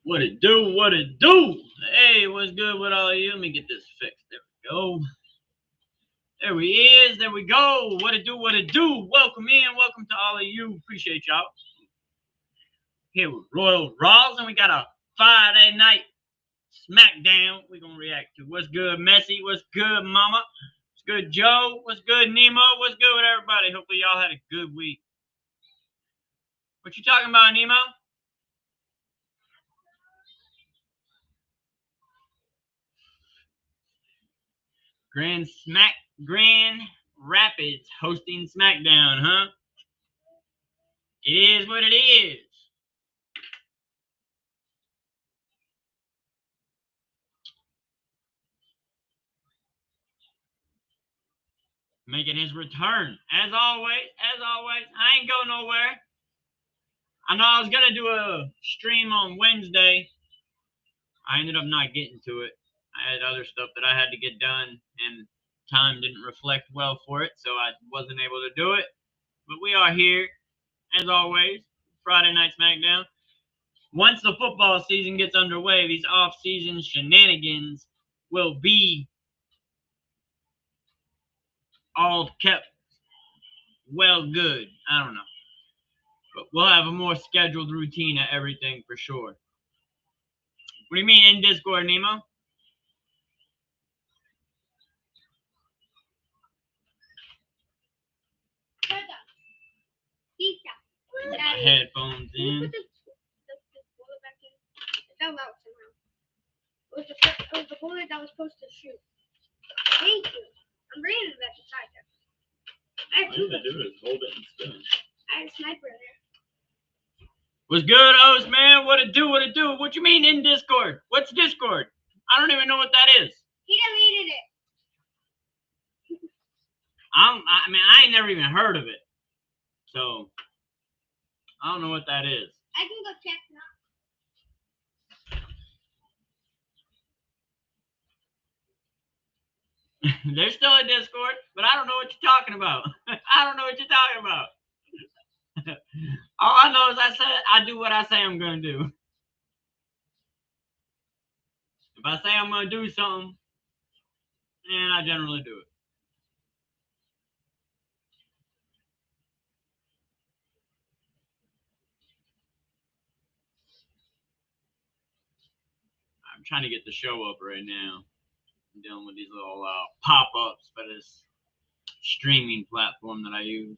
What it do? What it do? Hey, what's good with all of you? Let me get this fixed. There we go. There we is. There we go. What it do? What it do? Welcome in. Welcome to all of you. Appreciate y'all. Here with Royal Raws, and we got a Friday night Smackdown. We're going to react to. What's good, Messi? What's good, Mama? What's good, Joe? What's good, Nemo? What's good with everybody? Hopefully y'all had a good week. What you talking about, Nemo? Grand Rapids hosting Smackdown, huh? It is what it is. Making his return. As always, I ain't going nowhere. I know I was going to do a stream on Wednesday. I ended up not getting to it. I had other stuff that I had to get done, and time didn't reflect well for it, so I wasn't able to do it. But we are here, as always, Friday Night Smackdown. Once the football season gets underway, these off-season shenanigans will be all kept well good. I don't know. But we'll have a more scheduled routine of everything for sure. What do you mean in Discord, Nemo? Put my headphones in. It fell out somehow. It was the bullet that was supposed to shoot. Thank you. I'm bringing it back inside there. All you gotta do is hold it and spin. I have a sniper in there. What's good, O's, man? What it do? What it do? What you mean in Discord? What's Discord? I don't even know what that is. He deleted it. I ain't never even heard of it. So, I don't know what that is. I can go check now. There's still a Discord, but I don't know what you're talking about. I don't know what you're talking about. All I know is I do what I say I'm going to do. If I say I'm going to do something, and I generally do it. I'm trying to get the show up right now. I'm dealing with these little pop-ups for this streaming platform that I use.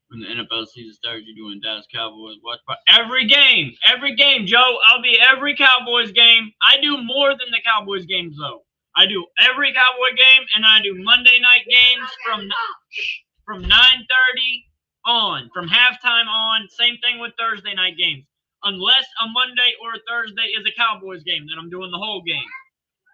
When the NFL season starts, you're doing Dallas Cowboys watch party. Every game, Joe. I'll be every Cowboys game. I do more than the Cowboys games, though. I do every Cowboy game, and I do Monday night games from 9:30 on, from halftime on. Same thing with Thursday night games. Unless a Monday or a Thursday is a Cowboys game, then I'm doing the whole game.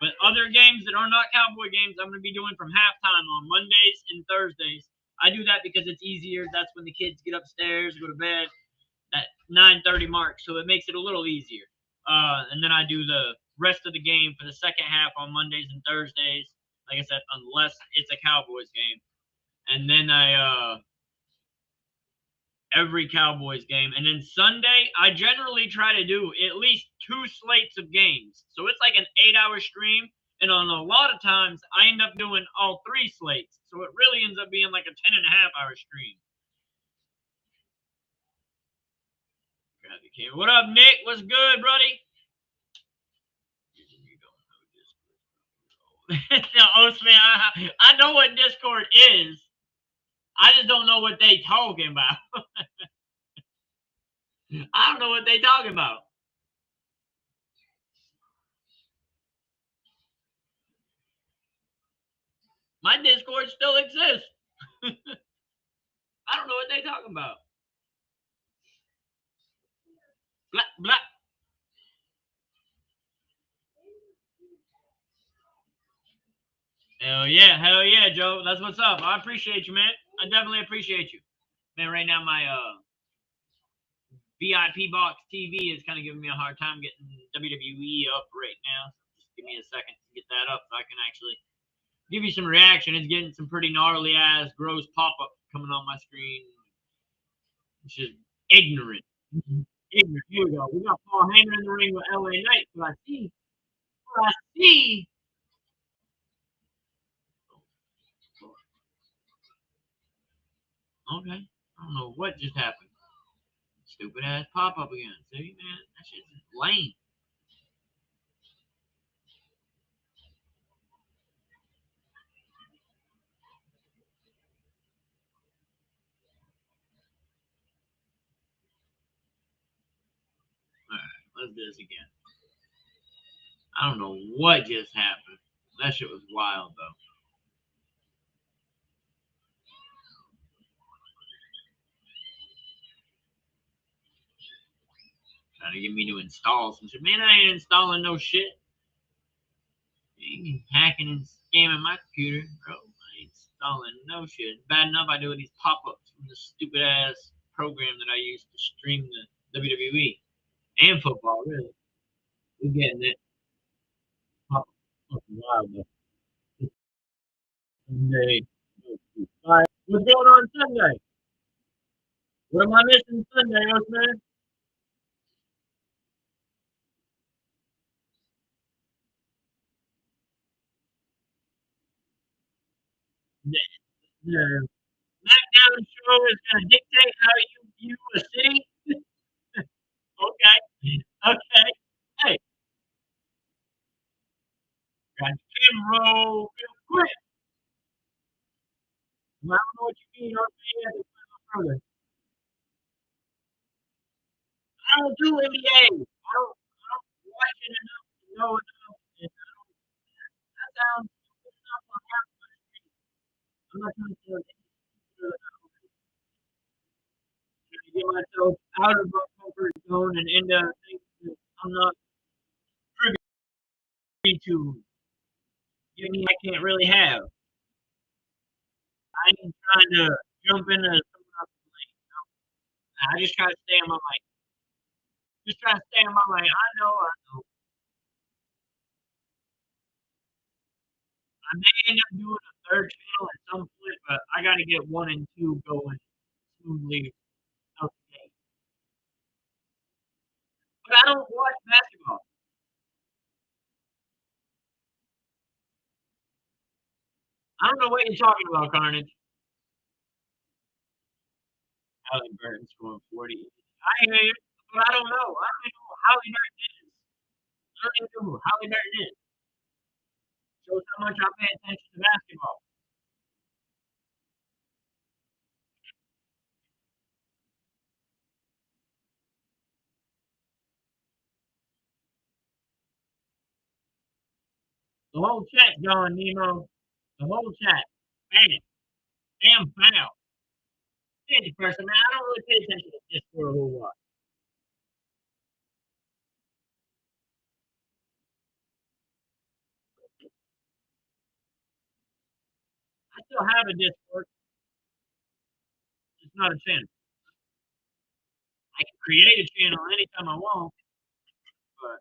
But other games that are not Cowboy games, I'm going to be doing from halftime on Mondays and Thursdays. I do that because it's easier. That's when the kids get upstairs, go to bed, at 9:30 mark, so it makes it a little easier. And then I do the rest of the game for the second half on Mondays and Thursdays. Like I said, unless it's a Cowboys game. And then every Cowboys game. And then Sunday, I generally try to do at least 2 slates of games. So it's like an 8-hour stream. And on a lot of times, I end up doing all 3 slates. So it really ends up being like a 10.5-hour stream. Okay, what up, Nick? What's good, buddy? No, Osman, I know what Discord is. I just don't know what they talking about. I don't know what they talking about. My Discord still exists. I don't know what they talking about. Blah, blah. Hell yeah, Joe. That's what's up. I appreciate you, man. I definitely appreciate you. Man, right now my VIP box TV is kind of giving me a hard time getting WWE up right now. Just give me a second to get that up so I can actually give you some reaction. It's getting some pretty gnarly ass gross pop up coming on my screen. It's just ignorant. Ignorant. Here we go. We got Paul Heyman in the ring with LA Knight. What I see. What I see. Okay. I don't know what just happened. Stupid ass pop up again. See, man, that shit's just lame. All right, let's do this again. I don't know what just happened. That shit was wild though. Trying to get me to install some shit. Man, I ain't installing no shit. Ain't hacking and scamming my computer, bro. I ain't installing no shit. Bad enough I do with these pop ups from the stupid ass program that I use to stream the WWE and football, really. We're getting it. Pop up wild though. Sunday. All right. What's going on Sunday? What am I missing Sunday, man? Yeah, yeah. Smackdown show is going to dictate how you view a city. Okay. Okay. Hey, got the camera roll real quick. I don't know what you mean. Okay, further. I don't do NBA. I don't watch it enough to know enough. And that sounds enough on half my street. I'm not trying to get myself out of my comfort zone and into things that I'm not privy to. You mean I can't really have. I ain't trying to jump into someone else's lane. I just try to stay on my lane. Just try to stay on my lane. I know. I may end up doing a third channel at some point, but I got to get one and two going smoothly out the gate. But I don't watch basketball. I don't know what you're talking about, Carnage. Halliburton scoring 40. I hear you, but I don't know. I don't even know who Halliburton is. I don't even know who Halliburton is. Shows how much I pay attention to basketball. The whole chat going, Nemo. The whole chat. Bam. Bam, foul. Here's the person, man. I don't really pay attention to this for a whole lot. I still have a Discord. It's not a channel. I can create a channel anytime I want, but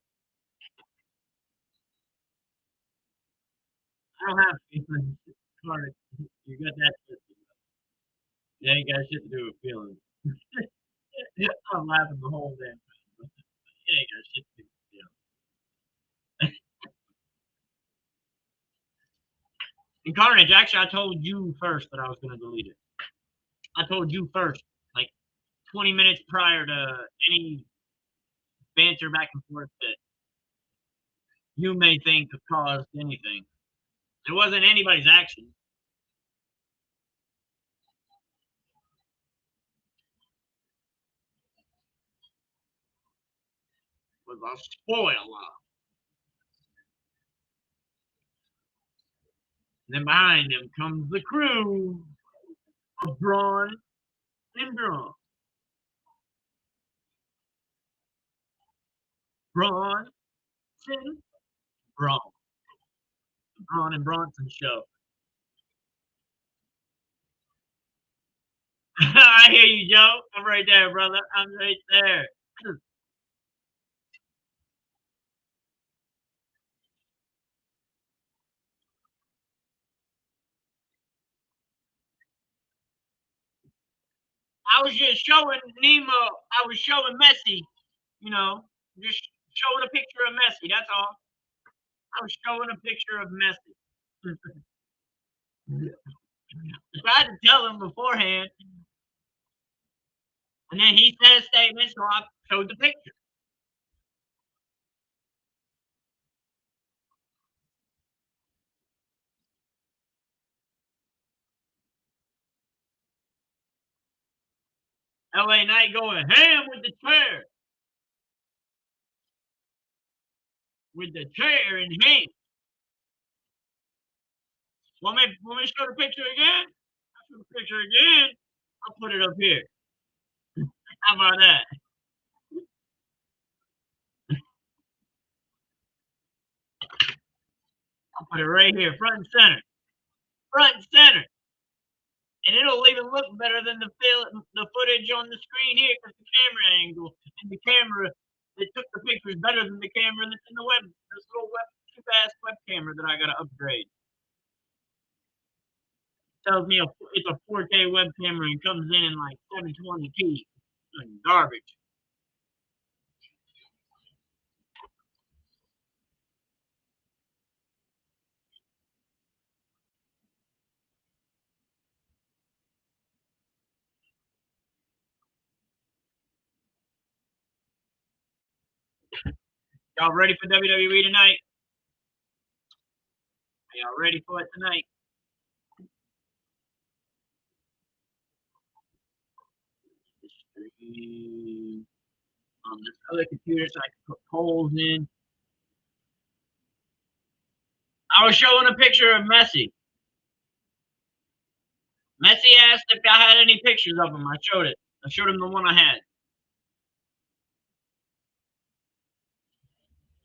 I don't have feelings. Sorry. You got that twisted. That ain't got shit to do with feelings. I'm laughing the whole damn time. It ain't got shit to do with feelings. And Carnage, actually, I told you first that I was going to delete it. I told you first, like 20 minutes prior to any. banter back and forth that you may think caused anything. It wasn't anybody's action. It was a spoiler. Then behind him comes the crew of Braun and Braun. Braun and Braun. Braun and Bronson show. I hear you, Joe. I'm right there, brother. I'm right there. I was just showing Nemo. I was showing Messi. You know, just showing a picture of Messi. That's all. I was showing a picture of Messi. I tried to tell him beforehand, and then he said a statement, so I showed the picture. LA Knight going ham with the chair in hand. Want me to show the picture again? I'll show the picture again. I'll put it up here. How about that? I'll put it right here, front and center. Front and center. And it'll even look better than the footage on the screen here because the camera angle and the camera that took the pictures better than the camera that's in the web. This little cheap ass web camera that I gotta upgrade. Tells me it's a 4K web camera and comes in like 720p. Like garbage. Y'all ready for WWE tonight? Are y'all ready for it tonight? This other computer so I can put polls in. I was showing a picture of Messi. Messi asked if I had any pictures of him. I showed it. I showed him the one I had.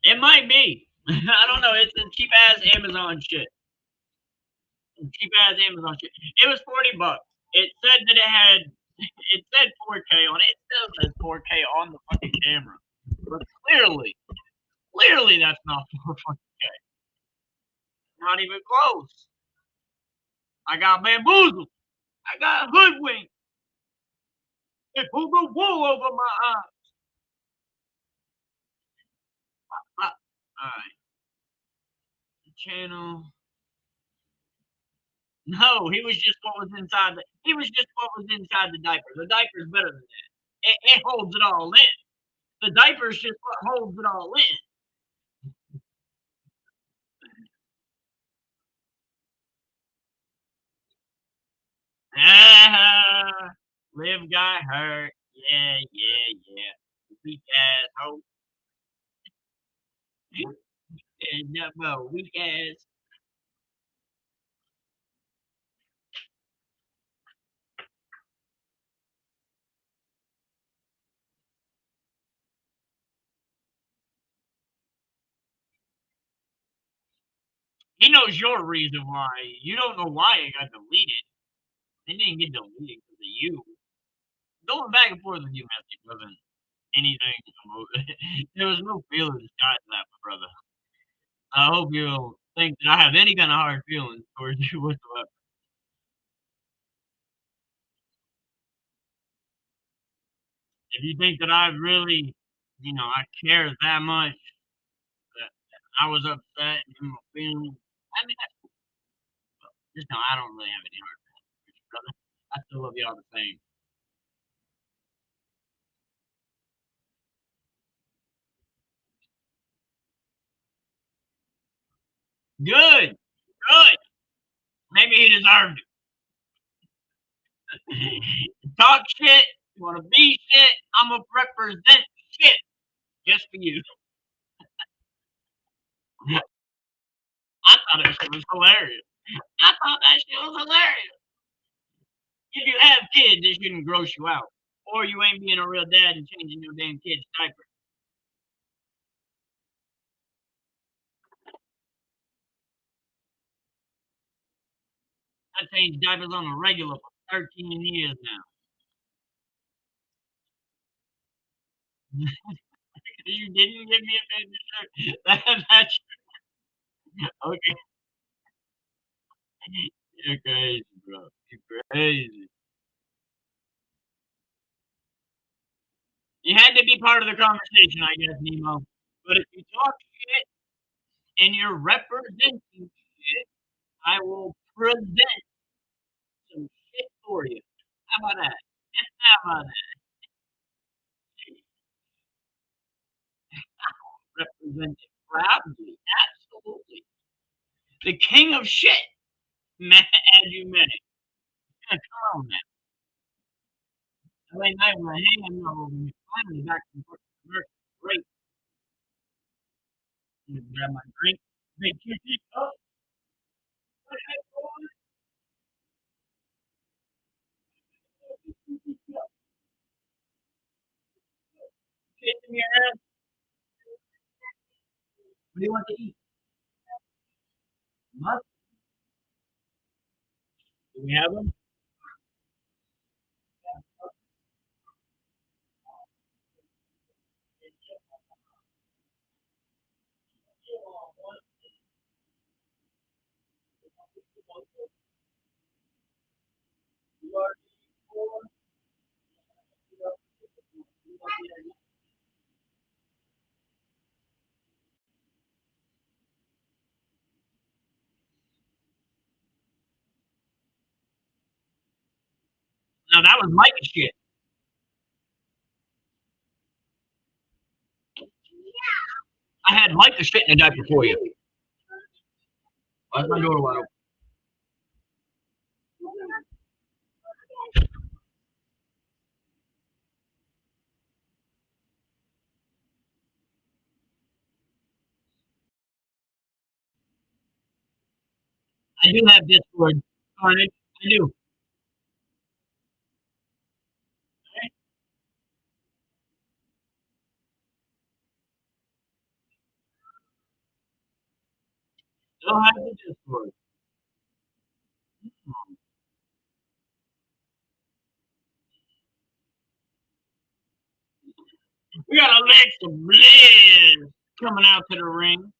It might be. I don't know. It's some cheap ass Amazon shit. Some cheap ass Amazon shit. It was $40. It said that it said 4K on it. It still says 4K on the fucking camera. But clearly that's not 4K. Not even close. I got bamboozled. I got hoodwinked. They pulled the wool over my eyes. Alright. Channel. No, he was just what was inside the diaper. The diaper's better than that. It holds it all in. The diaper's just what holds it all in. Ah, Liv got hurt. Yeah. Weak ass hoe. No, weak ass. He knows your reason why. You don't know why it got deleted. It didn't get deleted because of you. Going back and forth with you message wasn't anything. There was no feelings tied to that, my brother. I hope you don't think that I have any kind of hard feelings towards you whatsoever. If you think that I really, I care that much, that I was upset and in my feelings, I mean, just know I don't really have any hard feelings, brother. I still love y'all the same. Good. Good. Maybe he deserved it. Talk shit. You want to be shit. I'm going to represent shit just for you. I thought that shit was hilarious. I thought that shit was hilarious. If you have kids, they shouldn't gross you out. Or you ain't being a real dad and changing your damn kid's diaper. I changed diapers on a regular for 13 years now. You didn't give me a baby shirt. That's okay. You're crazy, bro. You're crazy. You had to be part of the conversation, I guess, Nemo. But if you talk shit and you're representing shit, I will present some shit for you. How about that? How about that? Represent it proudly. Absolutely. The king of shit, man, as you met it. Come on, man. LA Night was hanging over me. Finally back from commercial. Great. I'm gonna grab my drink. Make two deep up. Shit in your ass. What do you want to eat? Must. Do we have them? No, that was Mike's shit. I had Mike to shit in the diaper for you. Why's my door wide open? I do have Discord, Carnage. I do. Still have the Discord. We got Alexa Bliss coming out to the ring.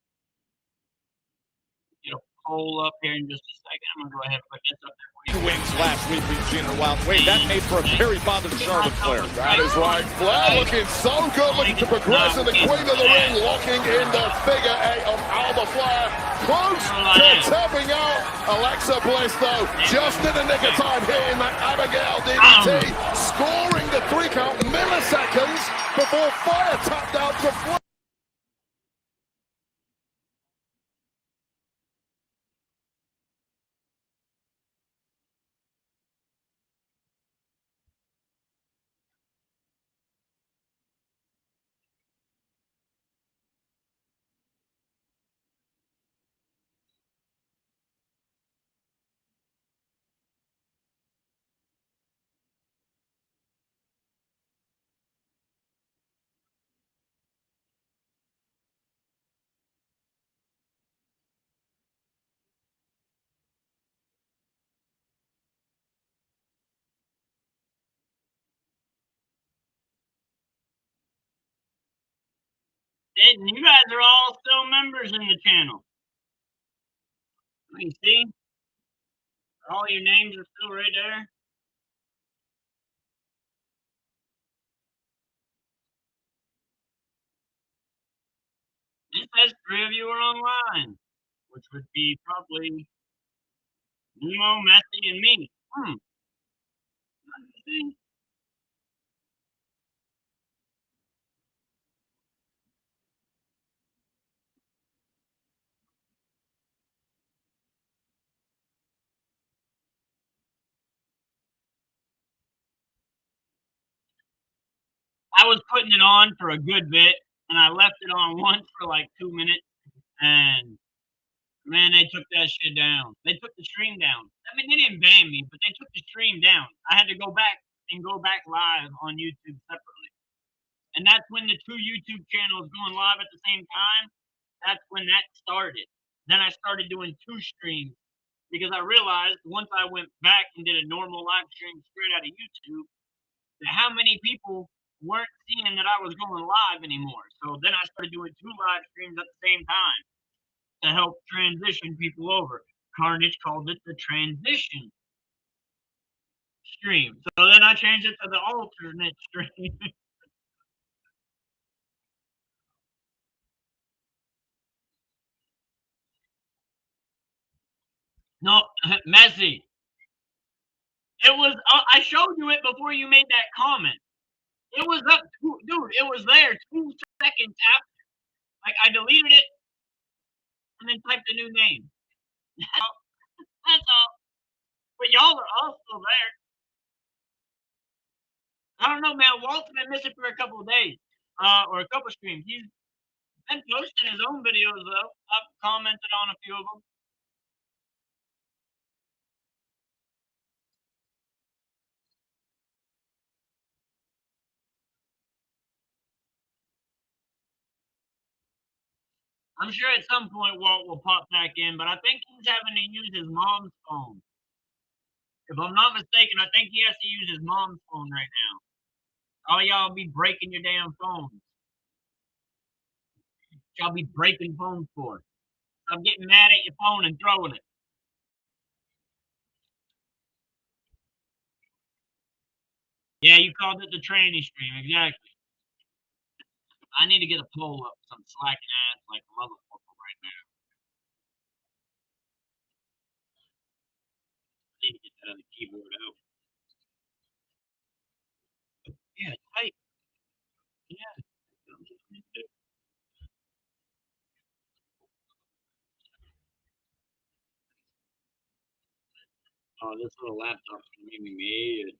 Get a poll up here in just a second. I'm gonna go ahead and put this up there. Wins last week with Gina Wild Wade. That made for a very bothered Charlotte Flair. That is right. Flair looking so good, looking to progress, and the queen of the ring locking in the figure eight of Alba Flair. Close to tapping out. Alexa Bliss, though, just in the nick of time, hitting that Abigail DDT, scoring the 3 count milliseconds before Fire tapped out to Flair. And you guys are all still members in the channel. You see? All your names are still right there. It says 3 of you are online, which would be probably Nemo, Messy, and me. Interesting. I was putting it on for a good bit, and I left it on once for like 2 minutes, and man, they took that shit down. They took the stream down. I mean, they didn't ban me, but they took the stream down. I had to go back live on YouTube separately. And that's when the two YouTube channels going live at the same time. That's when that started. Then I started doing two streams because I realized once I went back and did a normal live stream straight out of YouTube, that how many people weren't seeing that I was going live anymore. So then I started doing two live streams at the same time to help transition people over. Carnage called it the transition stream. So then I changed it to the alternate stream. No, Messi. It was. I showed you it before you made that comment. It was up, dude. It was there 2 seconds after. Like I deleted it and then typed a new name. That's all. But y'all are all still there. I don't know, man. Walt's been missing for a couple of days, or a couple of streams. He's been posting his own videos though. I've commented on a few of them. I'm sure at some point Walt will pop back in, but I think he's having to use his mom's phone. If I'm not mistaken, I think he has to use his mom's phone right now. All y'all be breaking your damn phones. Y'all be breaking phones for. I'm getting mad at your phone and throwing it. Yeah, you called it the tranny stream, exactly. I need to get a poll up because I'm slacking ass like a motherfucker right now. I need to get that other keyboard out. Yeah, type. Yeah. Oh, this little laptop's gonna make me mad.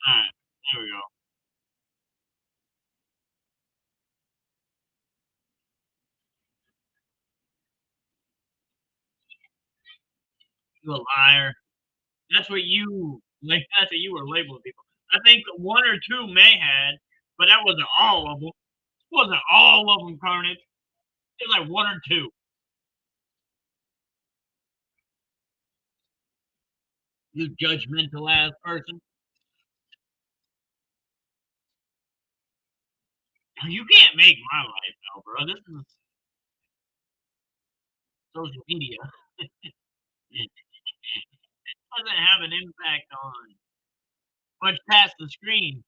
Alright, there we go. You a liar. That's what you like. That's what you were labeling people. I think one or two may had, but that wasn't all of them. It wasn't all of them, Carnage. It was like one or two. You judgmental ass person. You can't make my life now, bro. This is social media. It doesn't have an impact on much past the screen.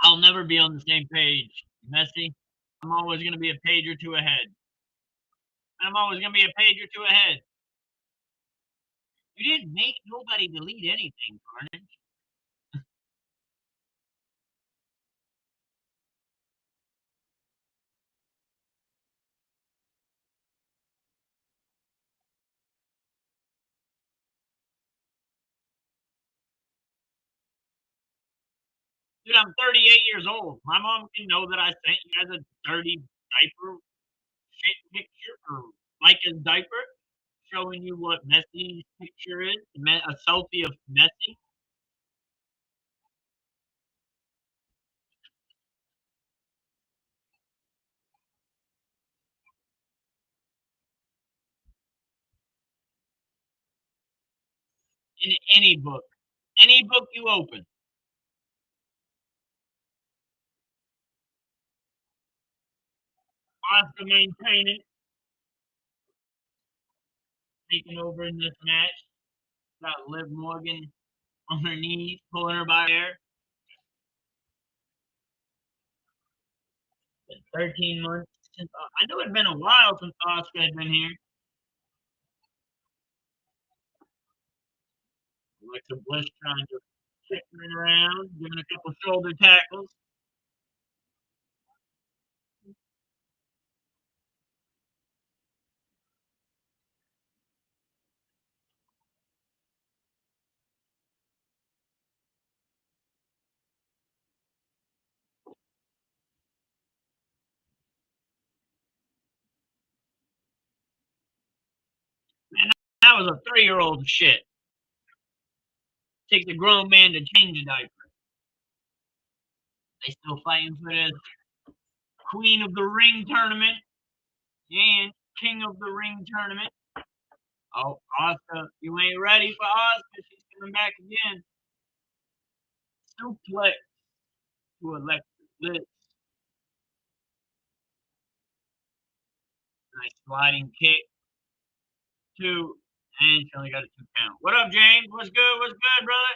I'll never be on the same page, Messi. I'm always going to be a page or two ahead. I'm always going to be a page or two ahead. You didn't make nobody delete anything, Carnage. Dude, I'm 38 years old. My mom can know that I sent you guys a dirty diaper shit picture or like a diaper showing you what Messi's picture is. A selfie of Messi. In any book. Any book you open. Oscar maintaining, taking over in this match. Got Liv Morgan on her knees, pulling her by hair. 13 months since I know it'd been a while since Oscar had been here. Alexa Bliss trying to kick her around, giving a couple shoulder tackles. Man, that was a 3-year-old shit. Takes a grown man to change a diaper. They still fighting for this Queen of the Ring tournament and King of the Ring tournament. Oh, Asuka, you ain't ready for Asuka. She's coming back again. Suplex to Alexa Bliss. Nice sliding kick. 2. And she only got a 2 count. What up, James? What's good? What's good, brother?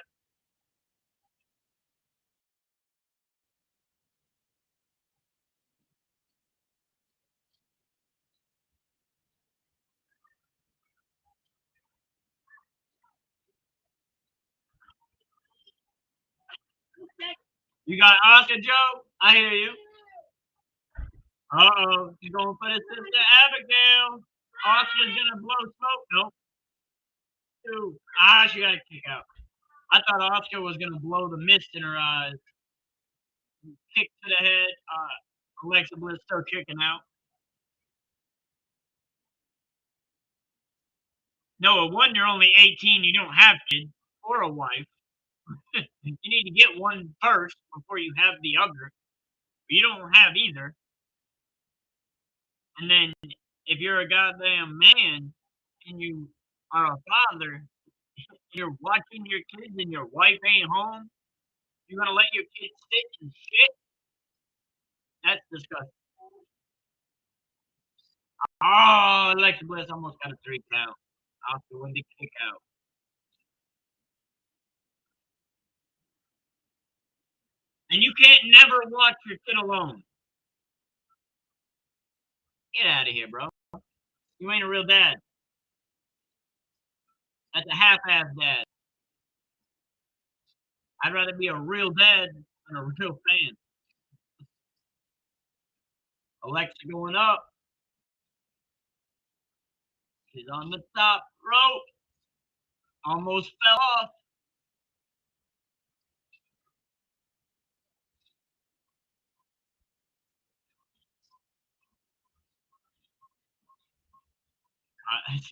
You got Asuka, Joe? I hear you. Uh-oh. She's going for the sister Abigail. Asuka's going to blow smoke. Nope. 2. She got a kick out. I thought Asuka was going to blow the mist in her eyes. Kick to the head. Alexa Bliss still kicking out. No, one, you're only 18. You don't have kids or a wife. You need to get one first before you have the other. But you don't have either. And then if you're a goddamn man and you are a father, you're watching your kids and your wife ain't home, you're gonna let your kids sit and shit? That's disgusting. Oh, Alexa Bliss almost got a 3 count. After when they kick out. And you can't never watch your kid alone. Get out of here, bro. You ain't a real dad. That's a half-ass dad. I'd rather be a real dad than a real fan. Alexa going up. She's on the top rope. Almost fell off.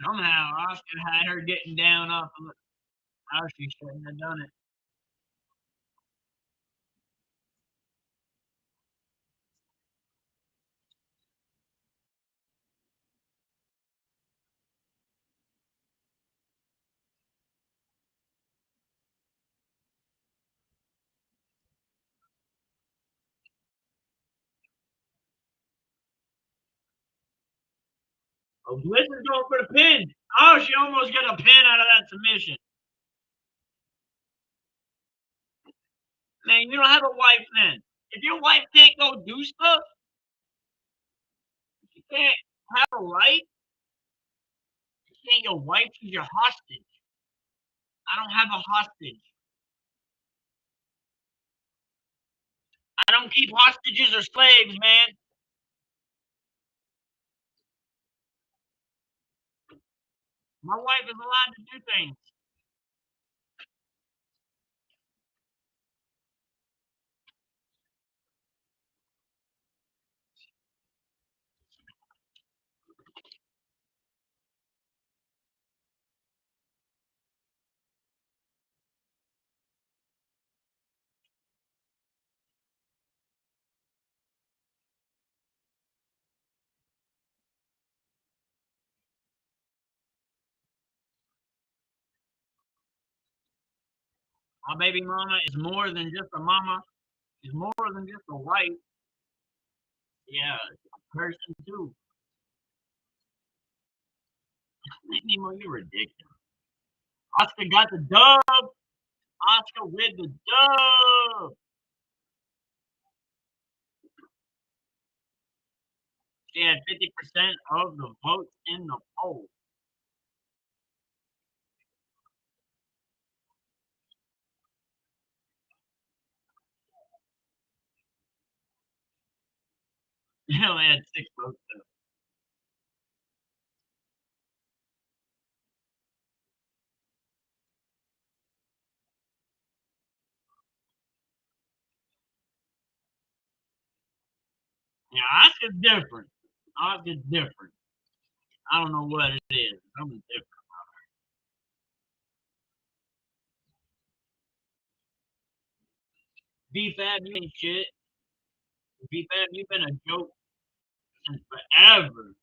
Somehow Oscar had her getting down off of how she shouldn't have done it. Oh, Bliss is going for the pin. Oh, she almost got a pin out of that submission. Man, you don't have a wife then. If your wife can't go do stuff, she can't have a life. She ain't your wife, she's your hostage. I don't have a hostage. I don't keep hostages or slaves, man. My wife is allowed to do things. My baby mama is more than just a mama. She's more than just a wife. Yeah, person too. Nemo, you're ridiculous. Oscar got the dub. Oscar with the dub. She had 50% of the votes in the poll. He only had 6 votes though. Yeah, Oscar's different. Oscar's different. I don't know what it is. Something different. BFAB, you ain't shit. BFAB, you've been a joke since forever.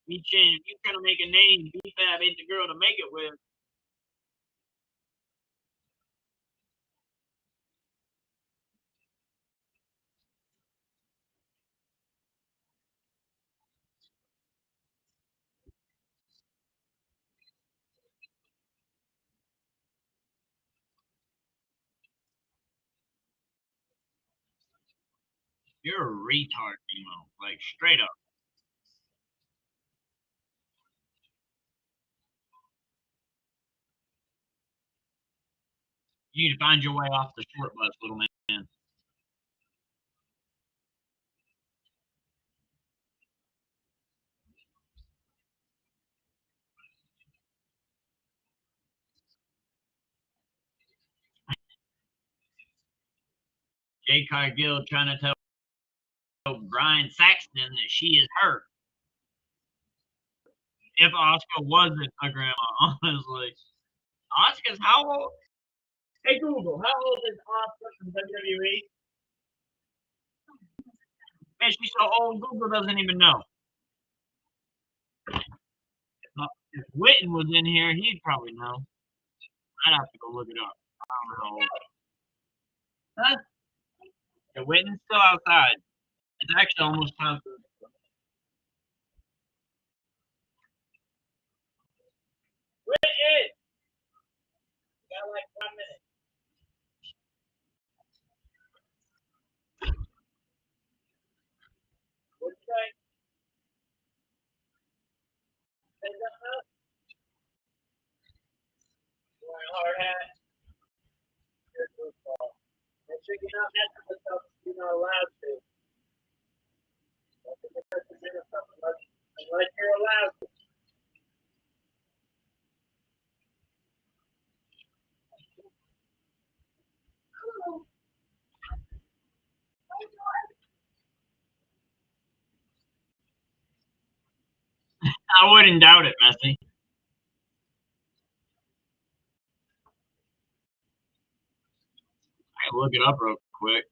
You change. You trying to make a name. BFAB ain't the girl to make it with. You're a retard, Nemo. Like straight up. You need to find your way off the short bus, little man. Jay Cargill trying to tell Brian Saxton that she is her. If Oscar wasn't a grandma, honestly. Oscar's how old? Hey Google, how old is Oscar from WWE? Man, she's so old Google doesn't even know. If Witten was in here, he'd probably know. I'd have to go look it up. I don't know. Huh? The Witten's still outside. It's actually almost time for Witten! You got like 5 minutes. What'd you say? Say something else? You want a hard hat? Here's the ball. Make sure you're not messing with stuff you're not allowed to. Unless you're allowed to. I wouldn't doubt it, Messi. I can look it up real quick.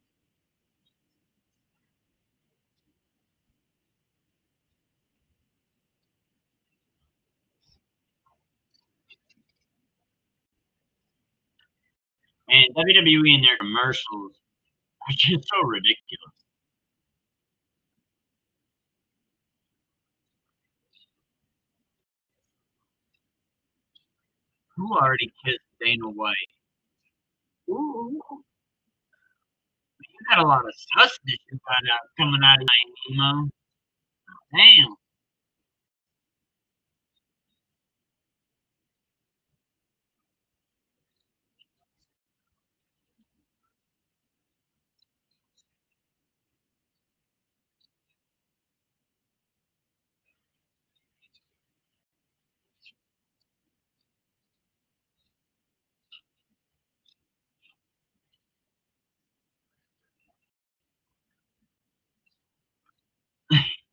And WWE and their commercials are just so ridiculous. Who already kissed Dana White? Ooh, you got a lot of suspicion coming out of your emo. Damn.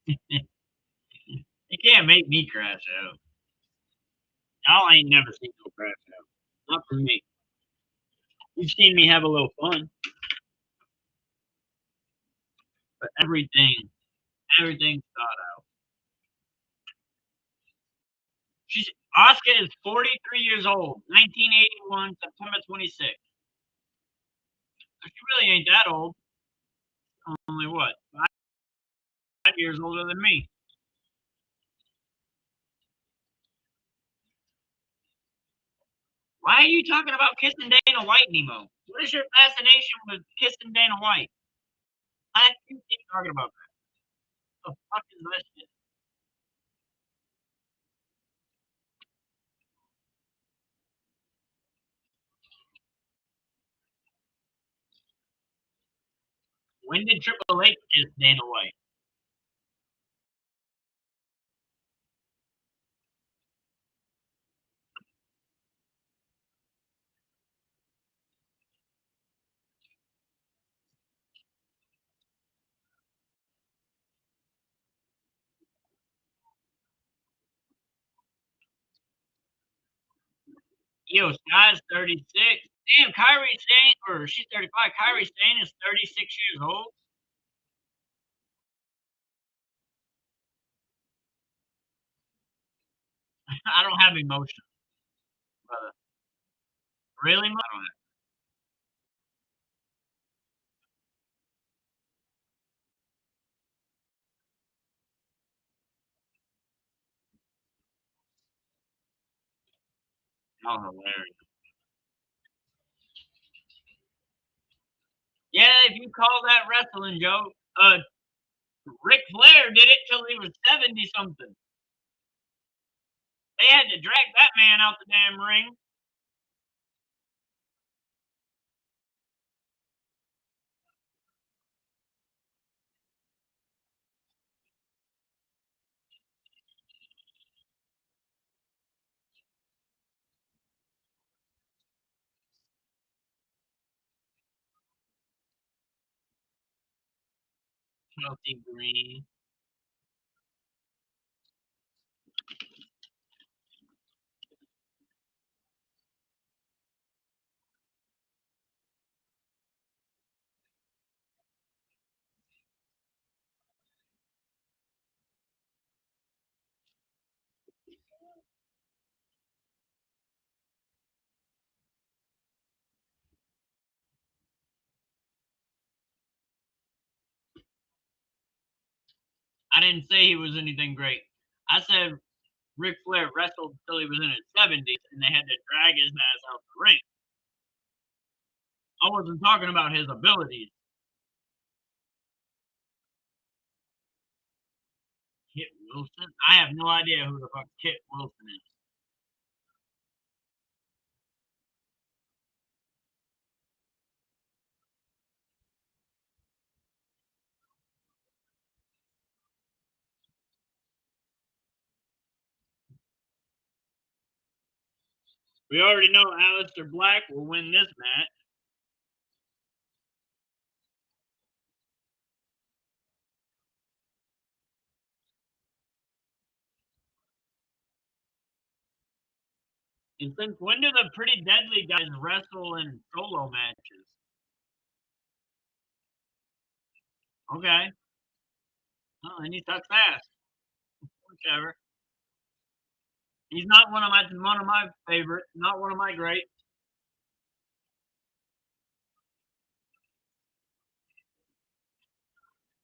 You can't make me crash out. Y'all ain't never seen no crash out. Not for me. You've seen me have a little fun. But everything's thought out. Oscar is 43 years old, 1981, September 26th. She really ain't that old. Only what? years older than me. Why are you talking about kissing Dana White, Nemo? What is your fascination with kissing Dana White? Why do you keep talking about that? What the fuck is that shit? When did Triple H kiss Dana White? Yo, Sky's 36. Damn, Kyrie Sane, or she's 35. Kyrie Sane is 36 years old. I don't have emotion, brother. Really? I don't have. Oh, hilarious. Yeah, if you call that wrestling, Joe. Ric Flair did it till he was 70 something. They had to drag that man out the damn ring. Chelsea Green. I didn't say he was anything great. I said Ric Flair wrestled till he was in his 70s and they had to drag his ass out the ring. I wasn't talking about his abilities. Kit Wilson? I have no idea who the fuck Kit Wilson is. We already know Aleister Black will win this match. And since when do the Pretty Deadly guys wrestle in solo matches? Okay. Oh, and he's that fast. Whichever. He's not one of my favorites, not one of my greats.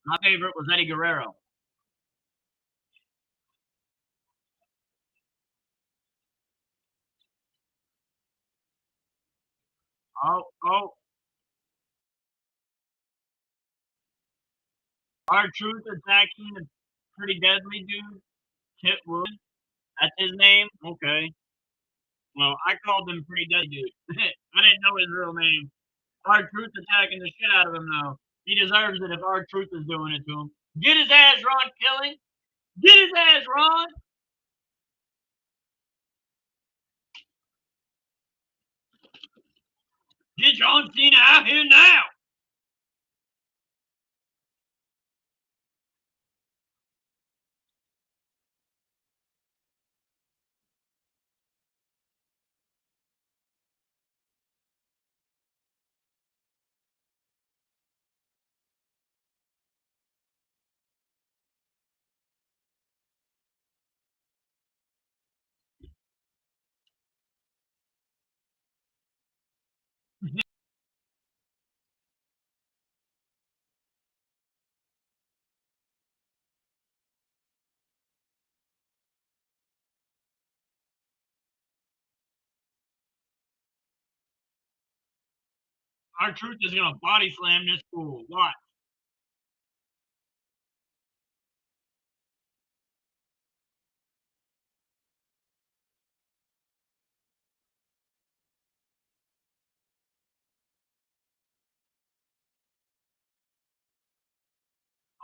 My favorite was Eddie Guerrero. Oh, R-Truth attacking the Pretty Deadly dude. Kit Wilson. That's his name? Okay. Well, I called him Pretty Deadly dude. I didn't know his real name. R-Truth attacking the shit out of him, though. He deserves it if R-Truth is doing it to him. Get his ass, Ron Killing. Get his ass, Ron. Get John Cena out here now. Our truth is gonna body slam this fool. Watch.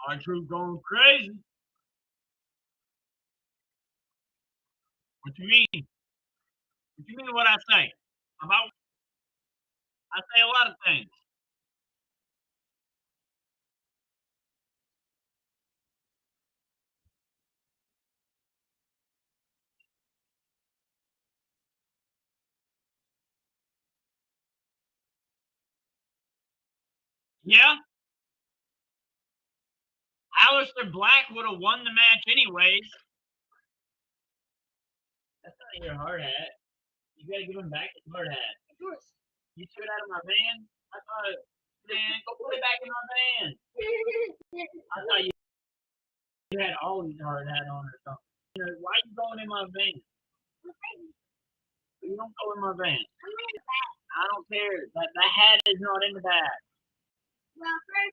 Our truth going crazy. What you mean? What you mean what I say? About I say a lot of things. Yeah? Aleister Black would have won the match anyways. That's not your hard hat. You gotta give him back his hard hat. Of course. You took it out of my van? I thought, man, go put it back in my van. I thought you had always hard hat on or something. You know, why you going in my van? You don't go in my van. I don't care. That hat is not in the bag. Well, first,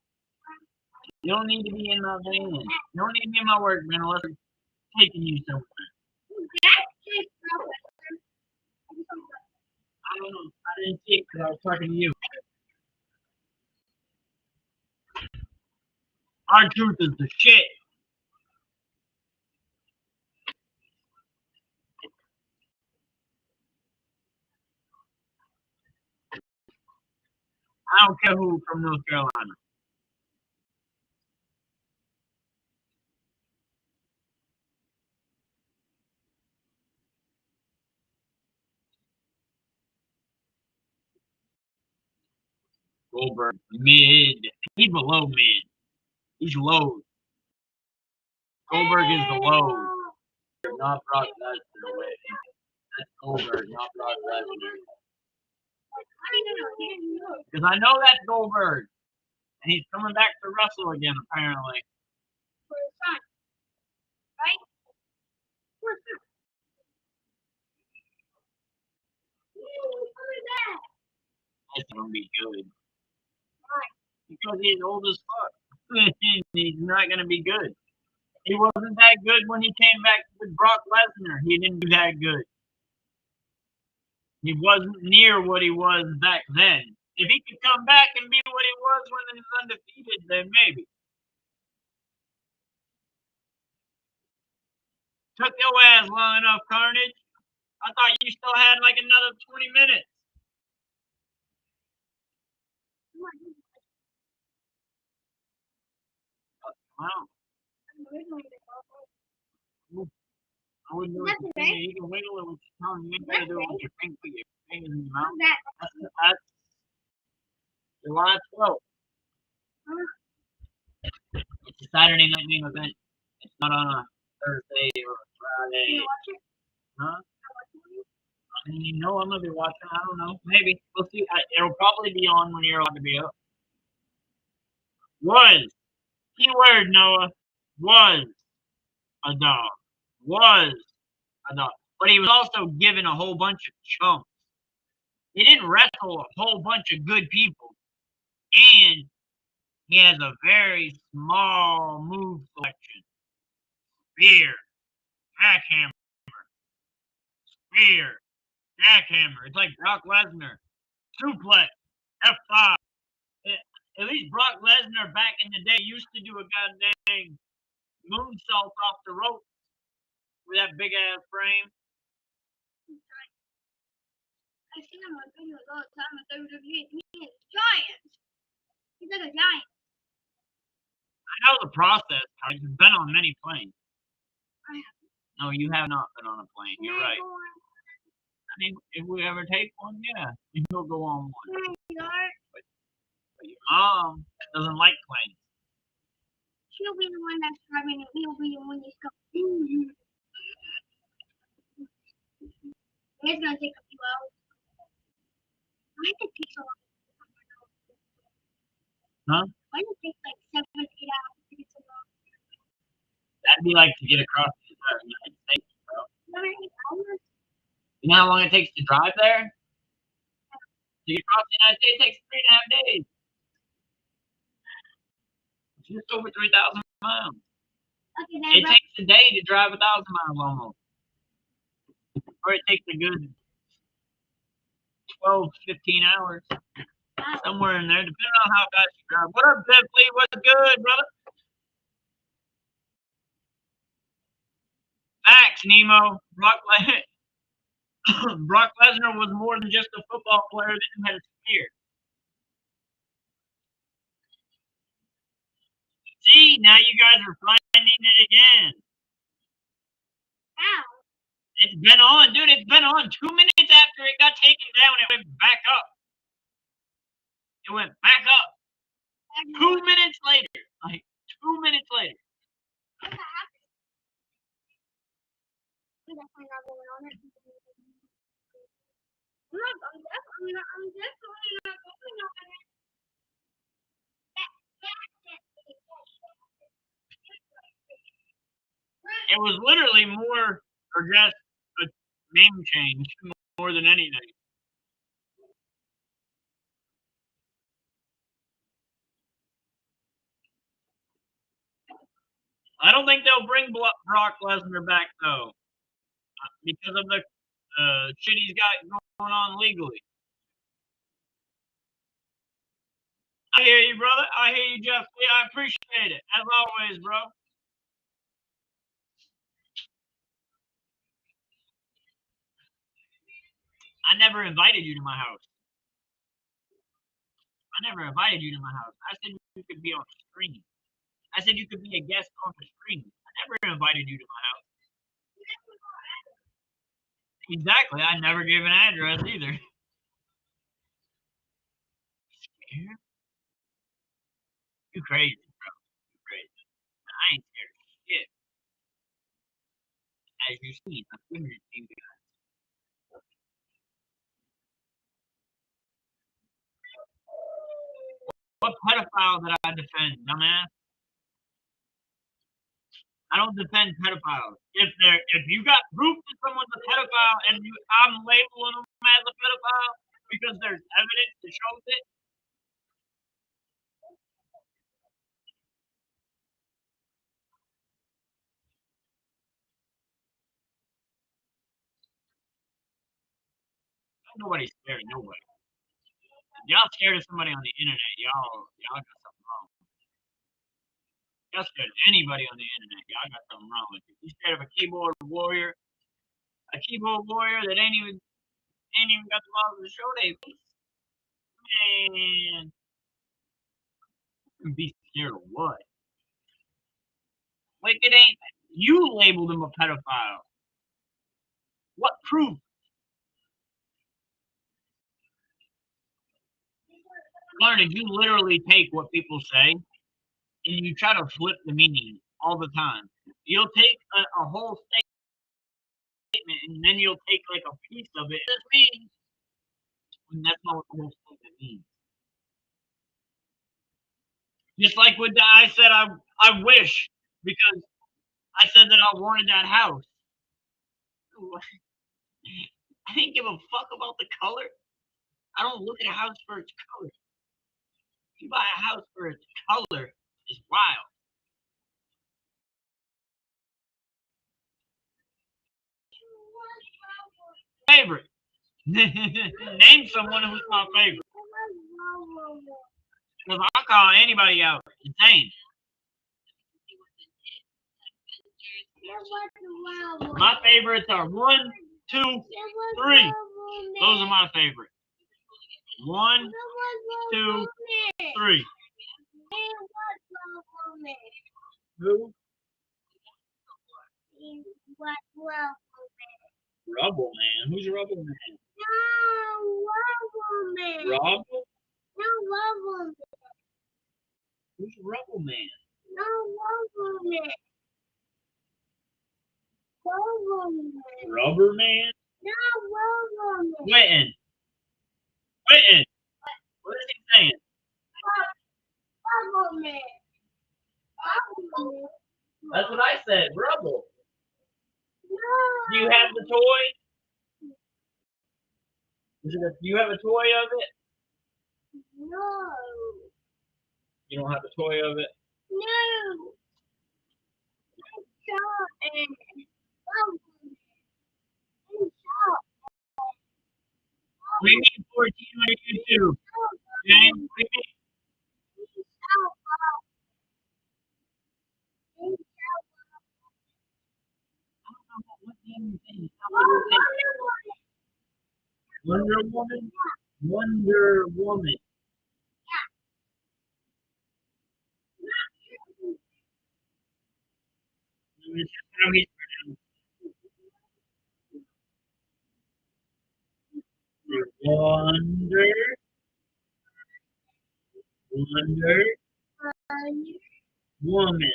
You don't need to be in my van. You don't need to be in my work van unless I'm taking you somewhere. that's just Professor. I don't know. I didn't see it because I was talking to you. Our truth is the shit. I don't care who from North Carolina. Goldberg, mid. He's below mid. He's low. Goldberg is the low. Not Brock Lesnar. That's Goldberg, not Brock Lesnar. Because I know that's Goldberg. And he's coming back to wrestle again, apparently. For his son. Right? For his son. Who is that? It's going to be good. Why? Because he's old as fuck. He's not going to be good. He wasn't that good when he came back with Brock Lesnar. He didn't do that good. He wasn't near what he was back then. If he could come back and be what he was when he was undefeated, then maybe. Took your ass long enough, Carnage. I thought you still had like another 20 minutes. Wow. I wouldn't do it. You can wiggle it with your tongue. You ain't gotta do it with your finger. Put your fingers in your mouth. That's July 12th. It's a Saturday night main event. It's not on a Thursday or a Friday. Huh? I mean, you know I'm gonna be watching. I don't know. Maybe we'll see. It'll probably be on when you're allowed to be up. Was keyword Noah was a dog. Was a dog. But he was also given a whole bunch of chumps. He didn't wrestle a whole bunch of good people. And he has a very small move selection. Spear, jackhammer, spear, jackhammer. It's like Brock Lesnar. Suplex, F5. At least Brock Lesnar back in the day used to do a goddamn moonsault off the rope with that big ass frame. I see him on videos all the time at WWE. He is giant. He's like a giant. I know the process. You've been on many planes. I have. No, you have not been on a plane. You're right. Go on. I mean, if we ever take one, yeah, you will go on one. But your mom doesn't like planes. She'll be the one that's driving and he'll be the one that's going. It's gonna take a few hours. Why does it take so long? Huh? Why does it take like 7 to 8 hours to get so long? That'd be like to get across the entire United States, bro. 7 or 8 hours? You know how long it takes to drive there? To get across the United States takes 3.5 days. Just over 3,000 miles. Okay, It takes a day to drive 1,000 miles almost. Or it takes a good 12, 15 hours. Somewhere in there, depending on how fast you drive. What up, Bipley? What's good, brother? Facts, Nemo. Brock Lesnar was more than just a football player that had a spear. See, now you guys are finding it again. How? It's been on, dude. It's been on. 2 minutes after it got taken down, it went back up. It went back up. 2 minutes later. Like, 2 minutes later. I'm definitely not going on it. I'm definitely not going on it. It was literally more, or just a name change more than anything. I don't think they'll bring Brock Lesnar back though, because of the shit he's got going on legally. I hear you, brother. I hear you, Jeff. Yeah, I appreciate it as always, bro. I never invited you to my house. I never invited you to my house. I said you could be on the stream. I said you could be a guest on the stream. I never invited you to my house. Exactly. I never gave an address either. Scared? You crazy, bro. You crazy. I ain't scared of shit. As you see, I'm giving you team guys. What pedophile did I defend, dumbass? I don't defend pedophiles. If you got proof that someone's a pedophile and I'm labeling them as a pedophile because there's evidence that shows it, nobody's scared of nobody. If y'all scared of somebody on the internet, y'all got something wrong. Y'all scared of anybody on the internet, y'all got something wrong with you. You scared of a keyboard warrior that ain't even got the balls to show they face. Man, be scared of what? Like it ain't you labeled him a pedophile. What proof? Learning, you literally take what people say and you try to flip the meaning all the time. You'll take a whole statement and then you'll take like a piece of it. This means, and that's not what the whole statement means. Just like when I said I wish because I said that I wanted that house. I didn't give a fuck about the color. I don't look at a house for its color. If you buy a house for its color, it's wild. Favorite. Name someone who's my favorite. Because I'll call anybody out insane. My favorites are 1, 2, 3. Those are my favorites. 1, 2, 3. Who? Rubble Man. Who's Rubble Man? Rubble? No, Rubble Man. Who's Rubble Man? No, Rubble Man. Rubble Man. Rubber Man? No, Rubble Man. Witten. Witten. What is he saying? Rubble Man. Rubble Man. That's what I said. Rubble. No. Do you have the toy? Is it do you have a toy of it? No. You don't have a toy of it? No. We need 14 on YouTube. James, we need. What name is it? Wonder Woman? Wonder Woman. It's how he's pronounced. Wonder Woman.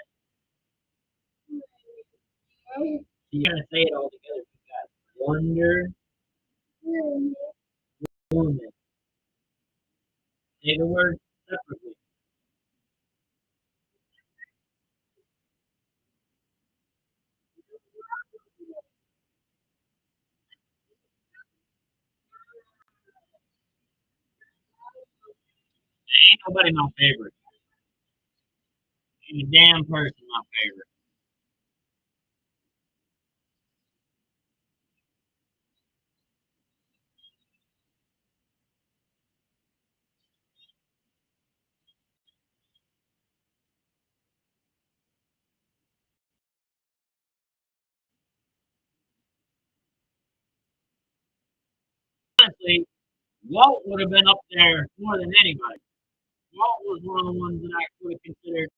You gotta say it all together. Wonder Woman. Say the word separately. Ain't nobody my favorite. Ain't a damn person my favorite. Honestly, Walt would have been up there more than anybody. Walt was one of the ones that I would have considered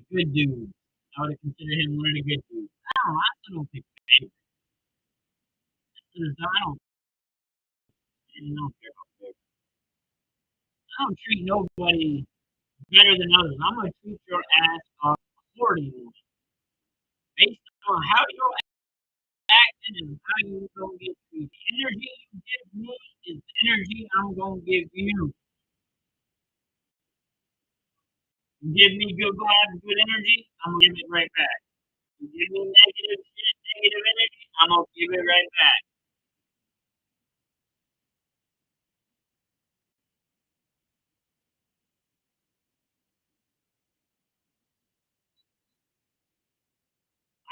a good dude. I would have considered him one of the good dudes. I still don't think favorite. I don't care about favorite. I don't treat nobody better than others. I'm gonna treat your ass accordingly based on how you're acting and how you gonna get treated. The energy you give me is the energy I'm gonna give you. You give me good vibes, good energy, I'm gonna give it right back. You give me negative shit, negative energy, I'm gonna give it right back.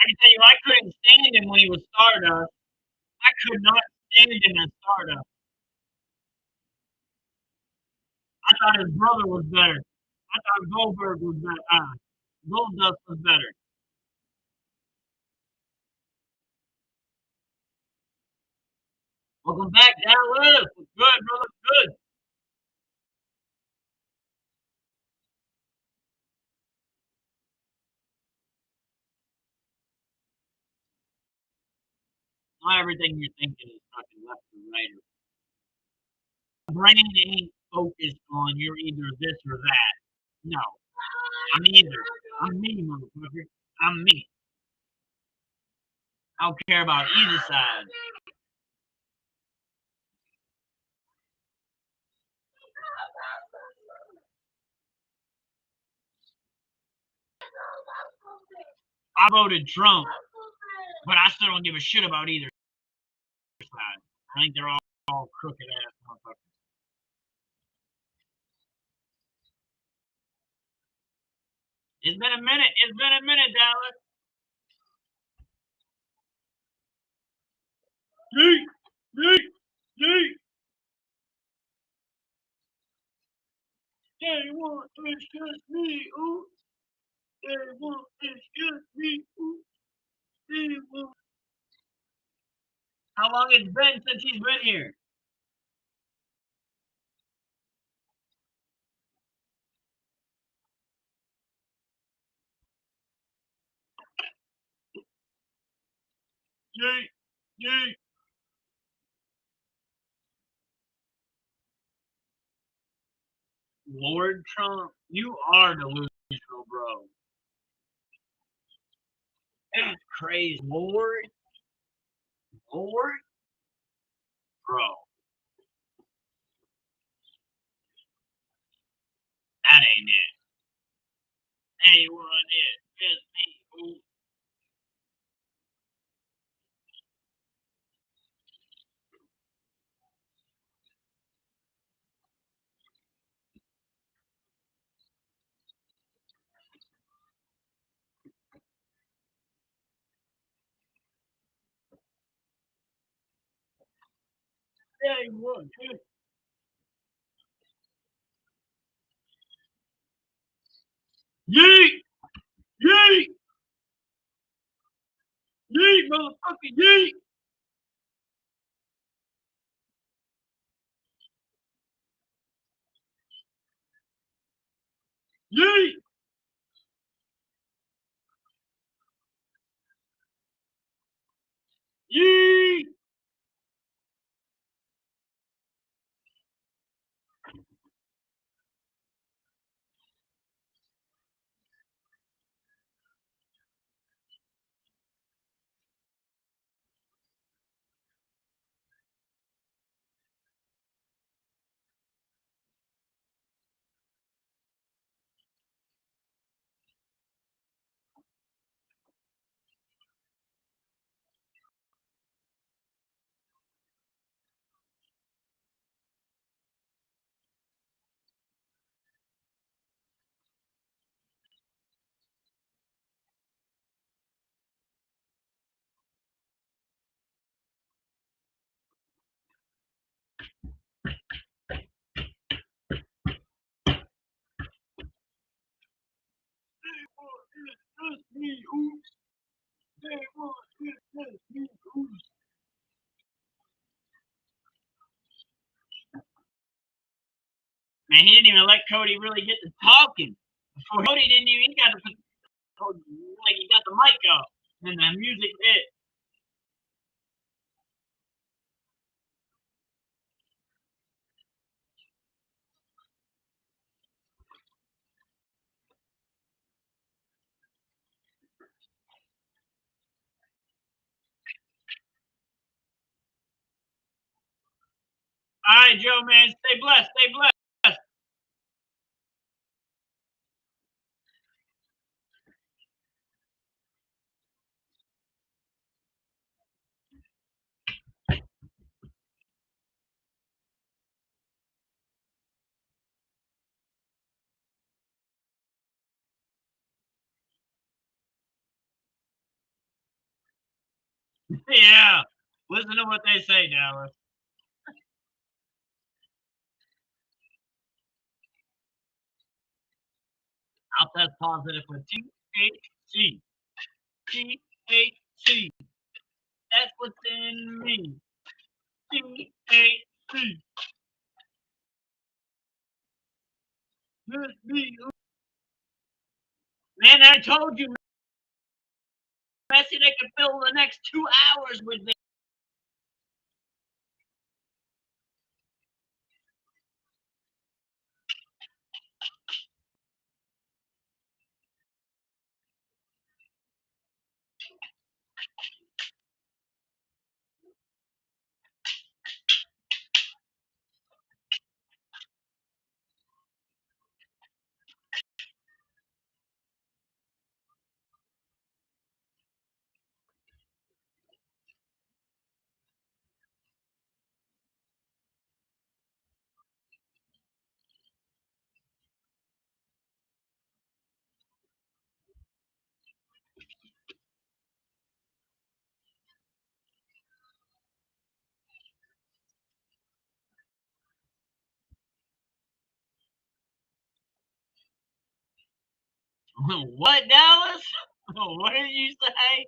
I can tell you, I couldn't stand him when he was Stardust. I could not stand him as Stardust. I thought his brother was better. I thought Goldberg was better. Goldust was better. Welcome back, Dallas. What's good, brother? Good. Not everything you're thinking is fucking left or right. Brain ain't focused on you're either this or that. No, I'm either. I'm me, motherfucker. I'm me. I don't care about either side. I voted Trump, but I still don't give a shit about either side. I think they're all crooked ass motherfuckers. It's been a minute. It's been a minute, Dallas. Yeet, yeet, yeet. They want to excuse me, ooh. They want to excuse me, ooh. They want. How long it's been since he's been here? Yeet, yeet. Lord Trump, you are delusional, bro. That's crazy. Lord, bro. That ain't it. That ain't what it is. Just me. Ooh. Game one. Yeet! Yeet! Yeet, motherfucker, yeet! Yeet! Yeet! Just me, oops. Day one, it's just me, oops. Man, he didn't even let Cody really get to talking. Before Cody didn't even, he got to put, like, he got the mic up. And the music hit. All right, Joe, man, stay blessed, stay blessed. Yeah, listen to what they say, Dallas. I'll test positive for THC. THC. That's what's in me. THC. Man, I told you, Messi, they could fill the next 2 hours with this. What, Dallas? What did you say?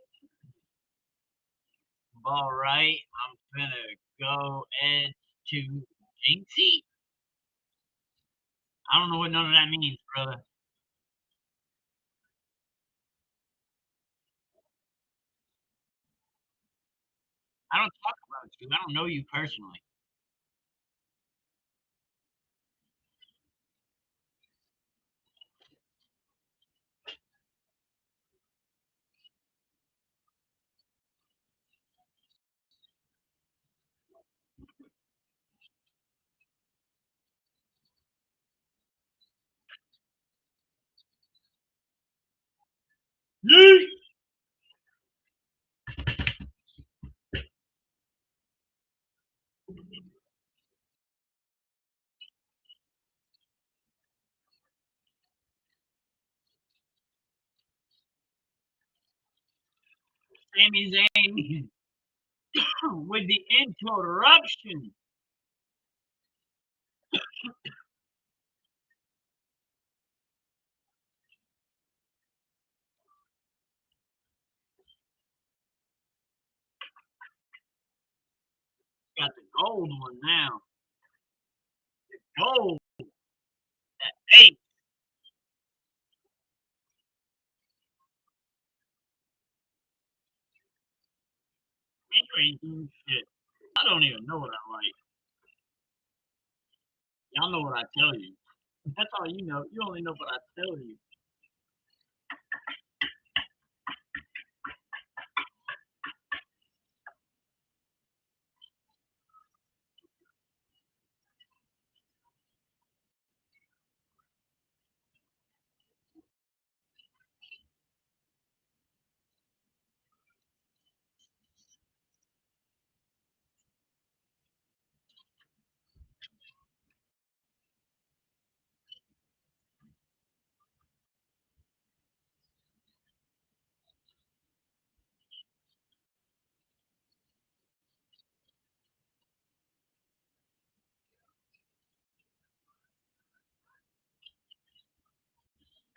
All right, I'm gonna go into Jinxie. I don't know what none of that means, brother. I don't talk about you. I don't know you personally. Yeet! Sami Zayn with the interruption. Got the gold one now. Gold. Hey, you ain't doing shit. I don't even know what I like. Y'all know what I tell you. That's all you know. You only know what I tell you.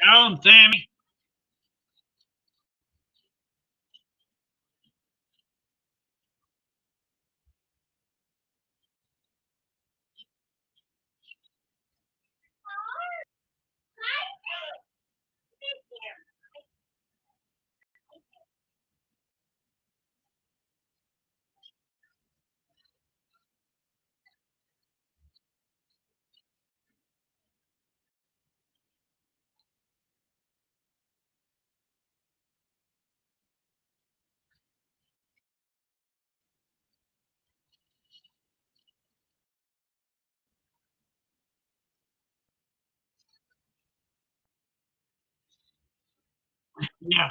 Tell him, Sammy. Yeah.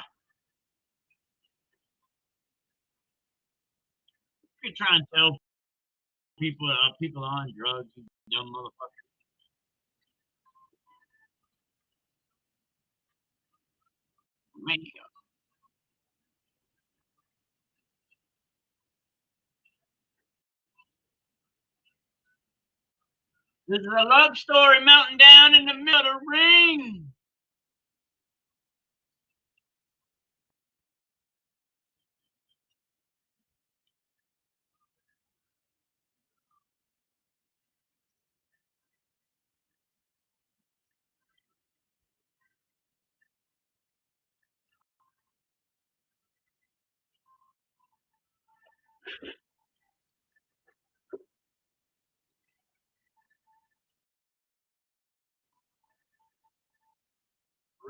You try and tell people on drugs, you dumb motherfucker. Makeup. This is a love story melting down in the middle of the ring.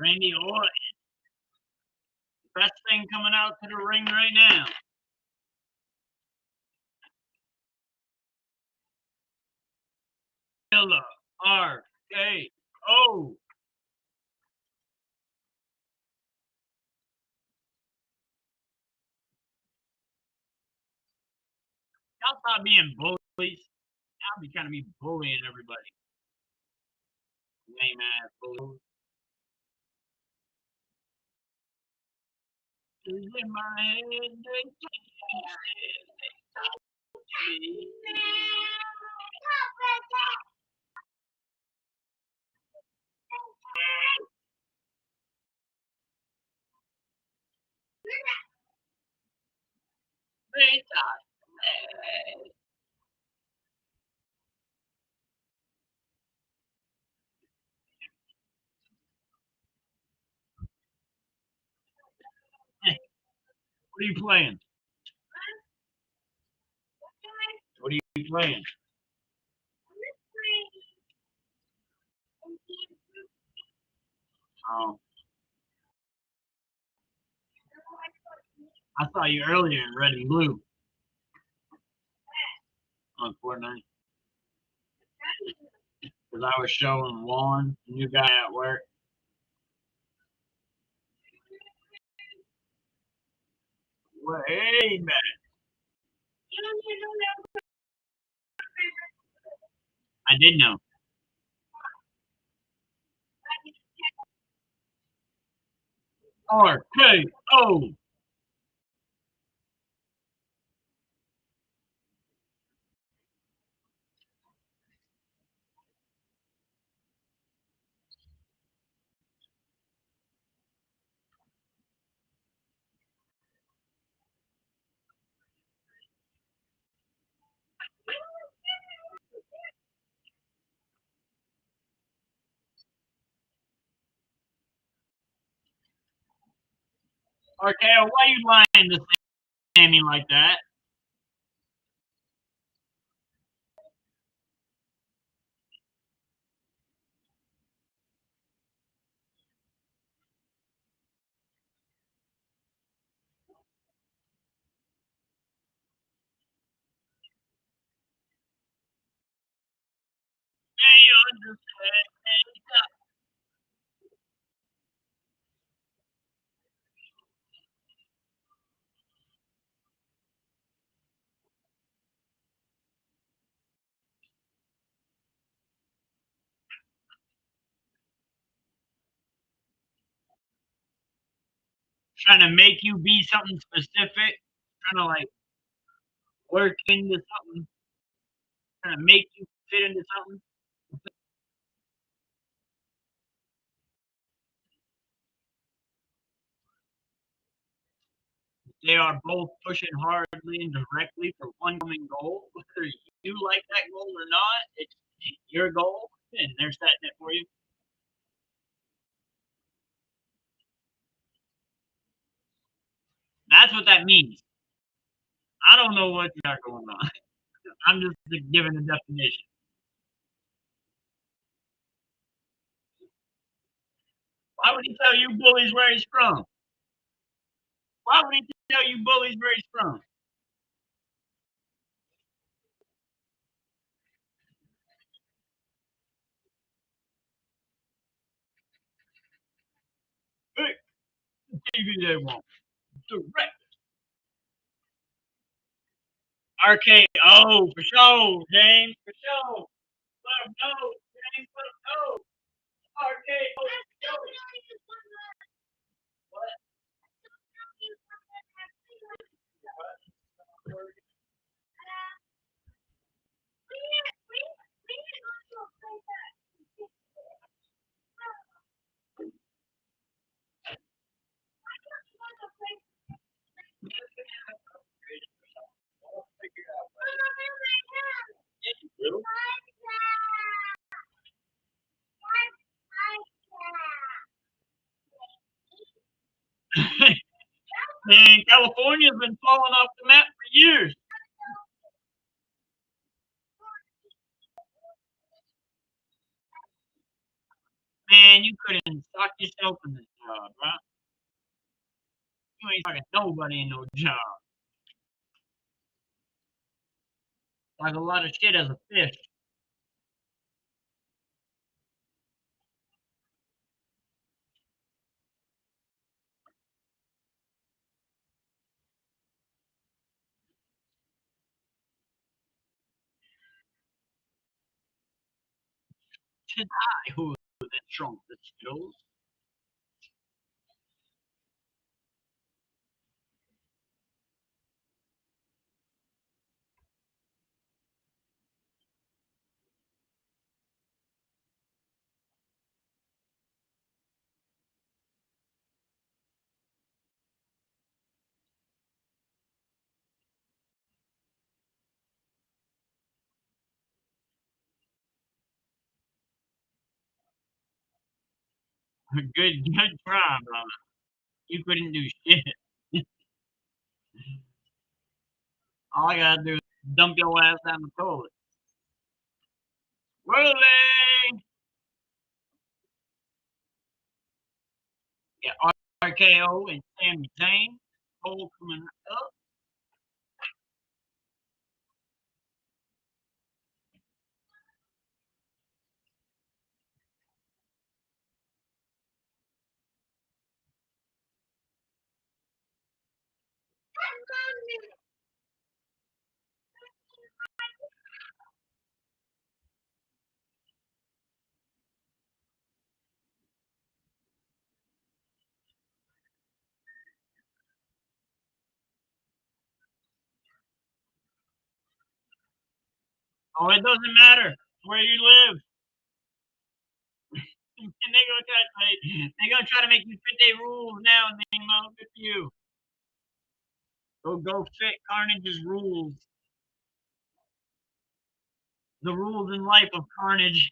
Randy Orton. Best thing coming out to the ring right now. Killer. RKO. Y'all stop being bullies. Y'all be trying to be bullying everybody. Lame ass bullies. Is in my head. What are you playing? What are you playing? Oh, I saw you earlier in red and blue on Fortnite because I was showing Juan, the new guy at work. Wait, man. I did know. RKO. RKO, why you lying to Sammy like that? They understand. Trying to make you be something specific. Trying to like work into something. Trying to make you fit into something. They are both pushing hardly and directly for one common goal. Whether you like that goal or not, it's your goal, and they're setting it for you. That's what that means. I don't know what you got going on. I'm just giving a definition. Why would he tell you bullies where he's from? Why would he tell you bullies where he's from? Hey, TV they want. Direct. RKO for sure, James. For sure. Let him know. James, let him know. RKO for sure. What? Little. Man, California's been falling off the map for years. Man, you couldn't stock yourself in this job, right? You ain't talking nobody in no job. Like a lot of shit as a fish. Tis I who that trump the skills. Good try, brother. You couldn't do shit. All I gotta do is dump your ass down the toilet. Rolling! Yeah, RKO and Sami Zayn. Cole coming up. Oh, it doesn't matter where you live. And they gonna try to make you fit their rules now, Nemo. Good for you. Go fit Carnage's rules. The rules in life of Carnage.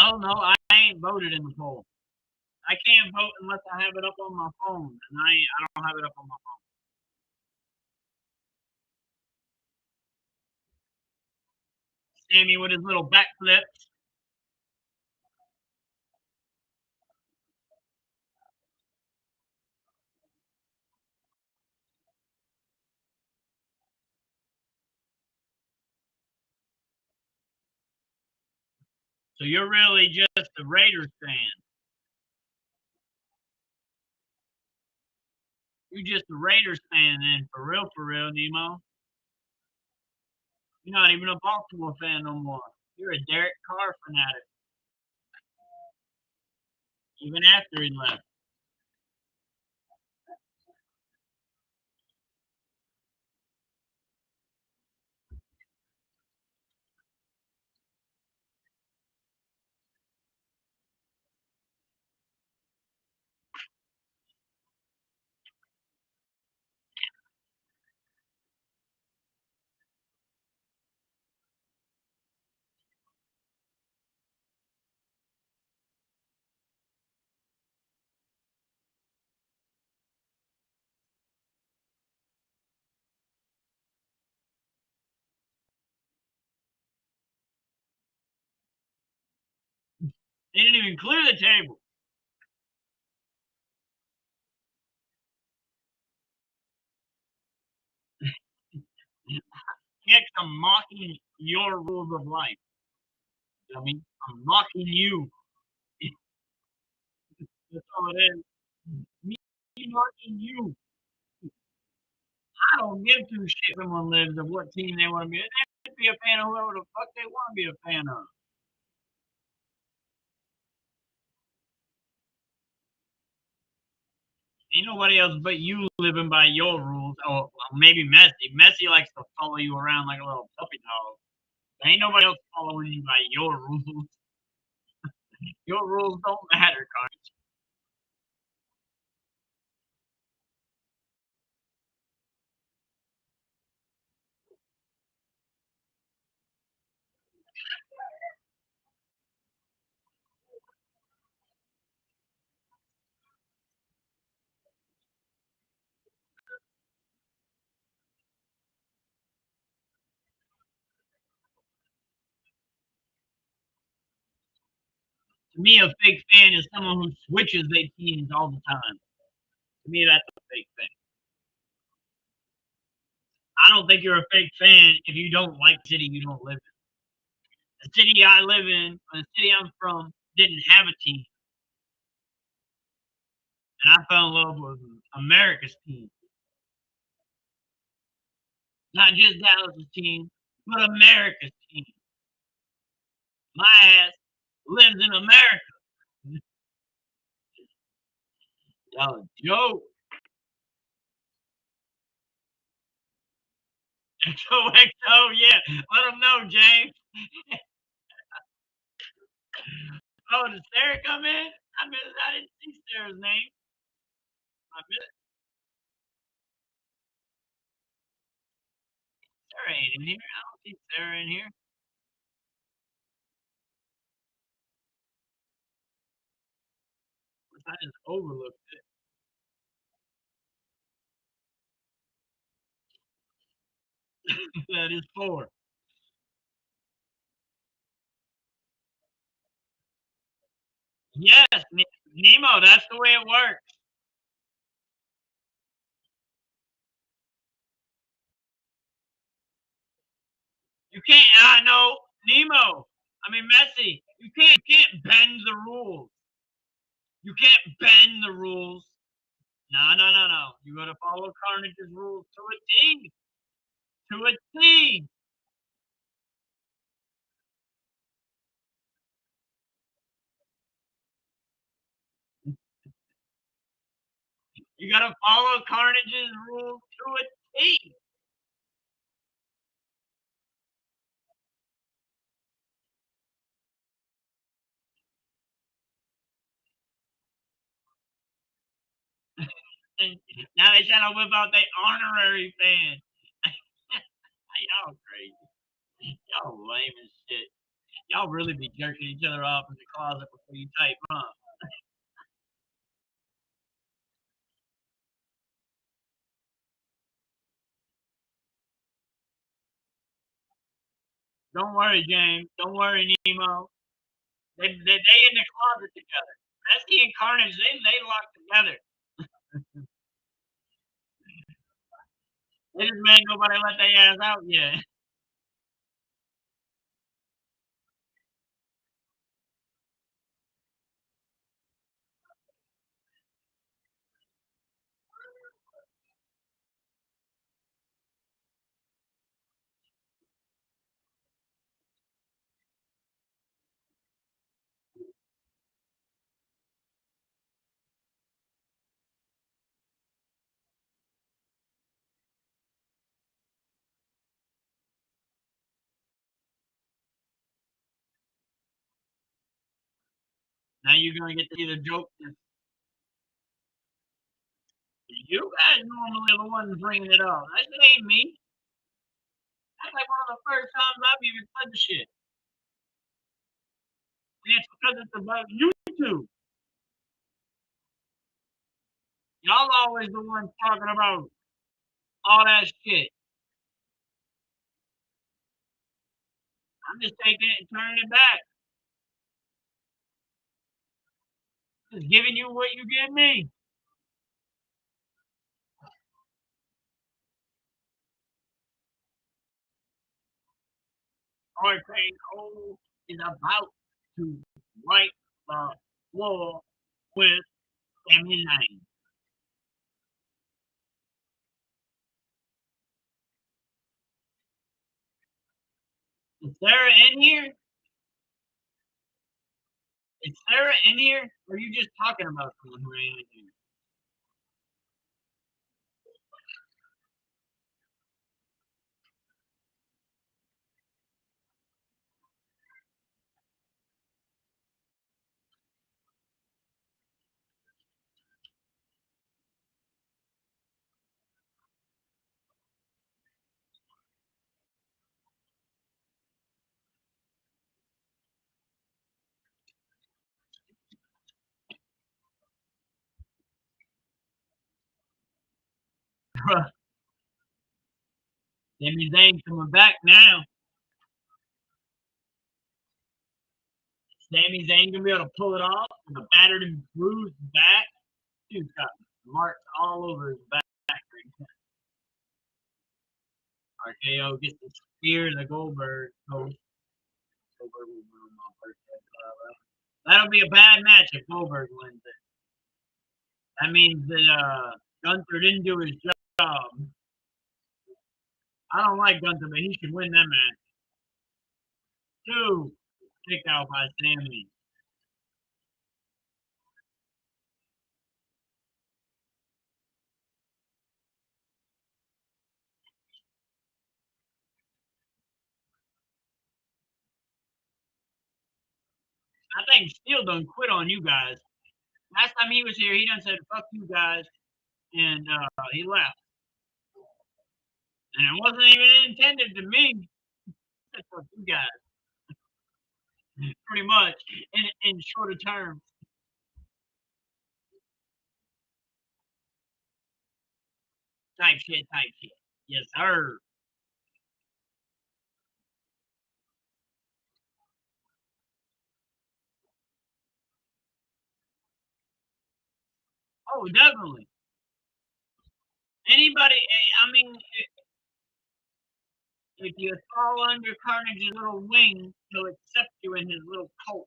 I don't know. I ain't voted in the poll. I can't vote unless I have it up on my phone, and I don't have it up on my phone. Sammy with his little backflips. So you're really just a Raiders fan. You're just a Raiders fan then, for real, Nemo. You're not even a Baltimore fan no more. You're a Derek Carr fanatic. Even after he left. They didn't even clear the table. Next, I'm mocking your rules of life. I mean, I'm mocking you. That's all it is. Me mocking you. I don't give two shits if someone lives of what team they want to be. They can be a fan of whoever the fuck they want to be a fan of. Ain't nobody else but you living by your rules. Oh, well, maybe Messi. Messi likes to follow you around like a little puppy dog. There ain't nobody else following you by your rules. Your rules don't matter, Carnage. To me, a fake fan is someone who switches their teams all the time. To me, that's a fake fan. I don't think you're a fake fan if you don't like the city you don't live in. The city I live in, or the city I'm from, didn't have a team. And I fell in love with America's team. Not just Dallas' team, but America's team. My ass lives in America. Y'all a joke. XOXO, yeah. Let them know, James. Oh, did Sarah come in? I didn't see Sarah's name. I missed Sarah ain't in here. I don't see Sarah in here. I just overlooked it. That is 4. Yes, Nemo, that's the way it works. You can't, I know, Nemo. I mean, Messi. You can't bend the rules. You can't bend the rules. No. You got to follow Carnage's rules to a T. To a T. You got to follow Carnage's rules to a T. And now they trying to whip out their honorary fan. Y'all crazy. Y'all lame as shit. Y'all really be jerking each other off in the closet before you type, huh? Don't worry, James. Don't worry, Nemo. They in the closet together. Messi and Carnage, they lock together. They just made nobody let their ass out yet. Now you're gonna get to see the joke. You guys normally are the ones bringing it up. That ain't me. That's like one of the first times I've even said the shit. And it's because it's about YouTube. Y'all always the ones talking about all that shit. I'm just taking it and turning it back. Just giving you what you give me. RKO is about to wipe the floor with Sami Zayn. Is Sarah in here? Is Sarah in here? Or are you just talking about someone who ain't in here? Sami Zayn coming back now. Sami Zayn gonna be able to pull it off with a battered and bruised back. Dude's got marks all over his back. RKO gets the spear to Goldberg. Goldberg will ruin my birthday. That'll be a bad match if Goldberg wins it. That means that Gunther didn't do his job. I don't like Gunther, but he should win that match. 2, kick out by Sami. I think Steel done quit on you guys. Last time he was here, he done said, fuck you guys, and he left. And it wasn't even intended to me. He said, fuck you guys. Pretty much, in shorter terms. Type shit. Yes, sir. Oh, definitely. Anybody, I mean, if you fall under Carnage's little wing, he'll accept you in his little cult.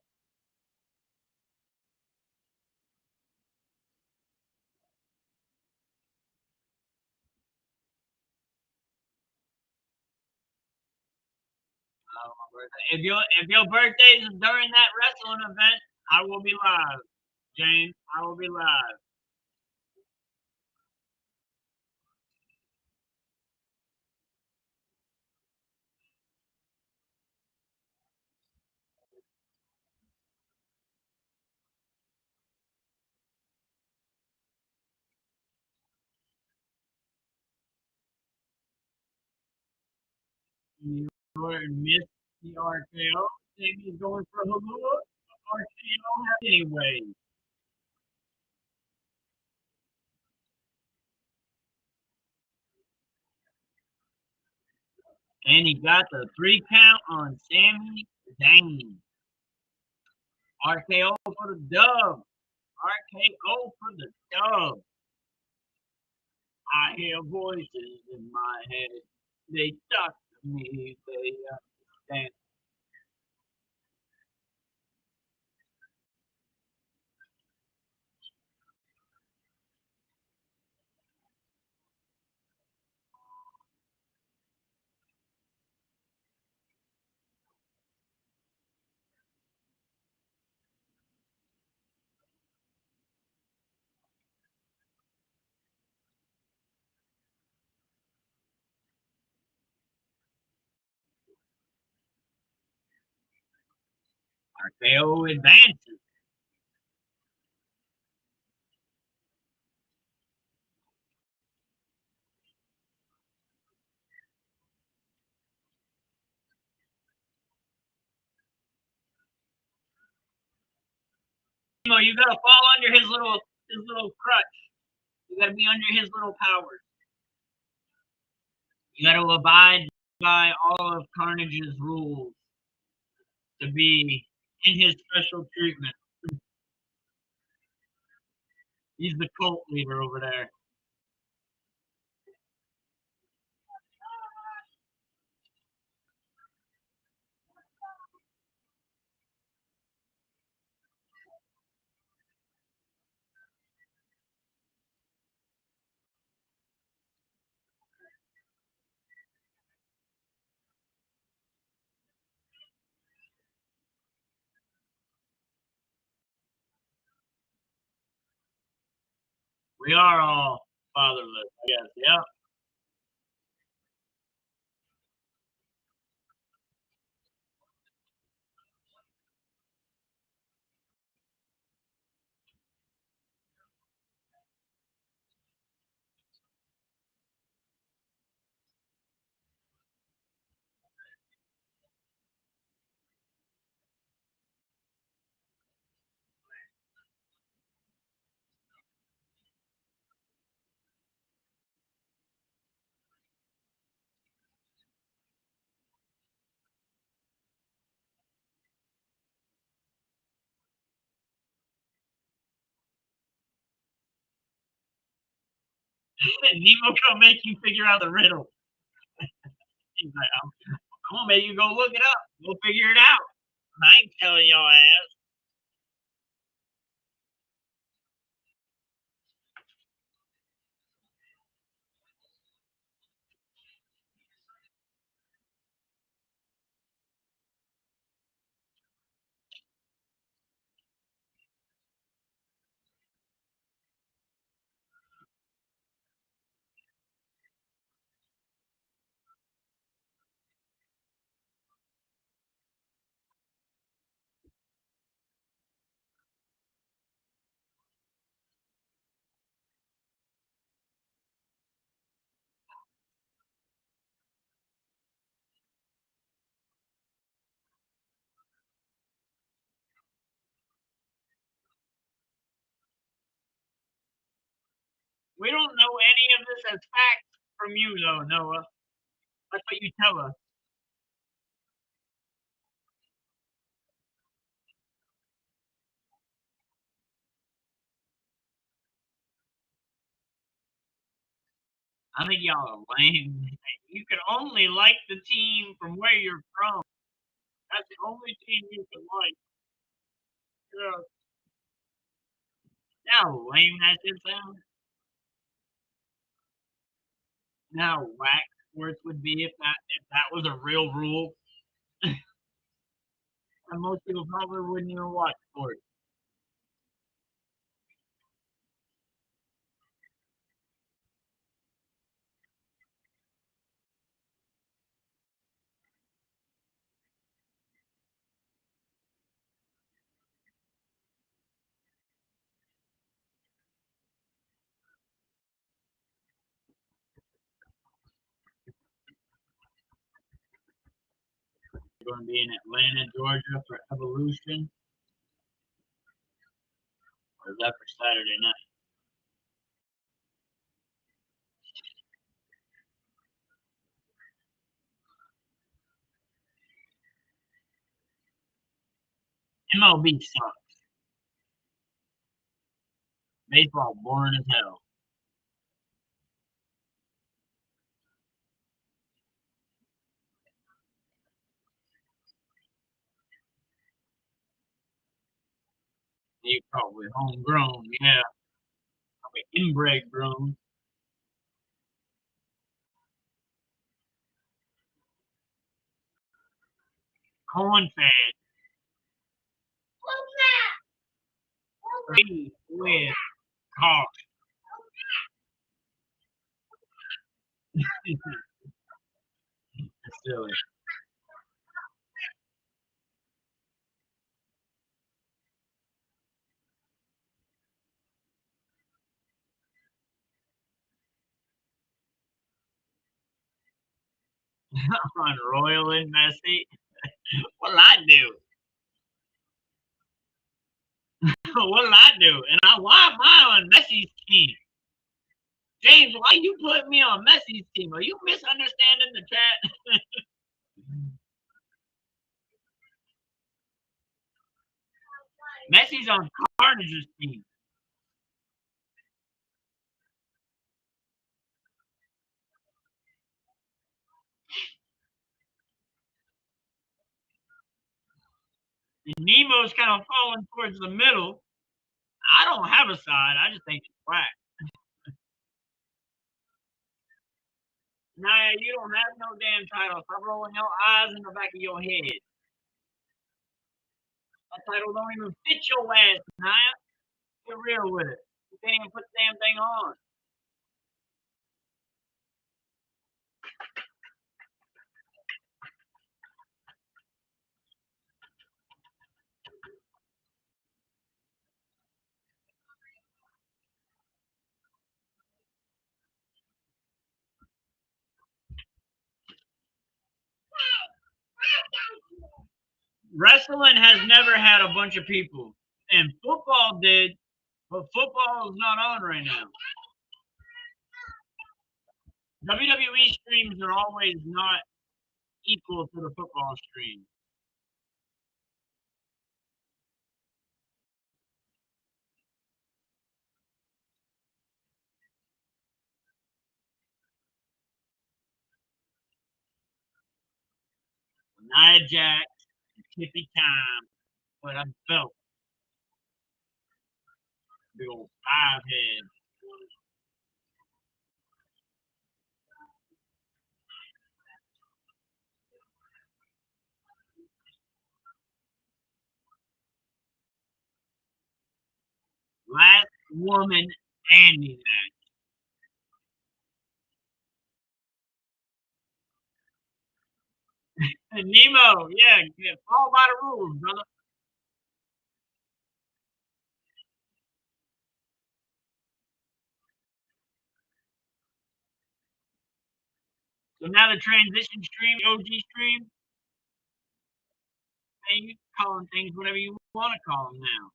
If your birthday is during that wrestling event, I will be live, James. I will be live. You miss the RKO. Sammy's going for a hook. RKO anyway. And he got the 3 count on Sami Zayn. RKO for the dub. RKO for the dub. I hear voices in my head. They talk to me. They understand. RKO advances. You gotta fall under his little crutch. You gotta be under his little powers. You gotta abide by all of Carnage's rules to be in his special treatment. He's the cult leader over there. We are all fatherless, I guess. Yeah. Nemo gonna make you figure out the riddle. He's like, I'm gonna make you go look it up. Go figure it out. I ain't telling your ass. We don't know any of this as facts from you, though, Noah. That's what you tell us. I think y'all are lame. You can only like the team from where you're from. That's the only team you can like. Yeah. Now lame that shit sounds. Now whack sports would be if that was a real rule. And most people probably wouldn't even watch sports. going to be in Atlanta, Georgia for Evolution. Or is that for Saturday night? MLB sucks. Baseball boring as hell. You probably homegrown, yeah. Probably inbred grown. Corn fed. Free with cost. That's silly. On Royal and Messi. What'll I do? What'll I do? And why am I on Messi's team? James, why you putting me on Messi's team? Are you misunderstanding the chat? Messi's on Carnage's team. And Nemo's kind of falling towards the middle. I don't have a side. I just think it's whack. Nah, you don't have no damn title. Stop rolling your eyes in the back of your head. That title don't even fit your ass, Naya. Get real with it. You can't even put the damn thing on. Wrestling has never had a bunch of people, and football did, but football is not on right now. WWE streams are always not equal to the football stream. Nia Jax, Tippy Time, but I felt big old five head. Last woman standing match. And Nemo, yeah, follow by the rules, brother. So now the transition stream, OG stream, and you calling things whatever you want to call them now.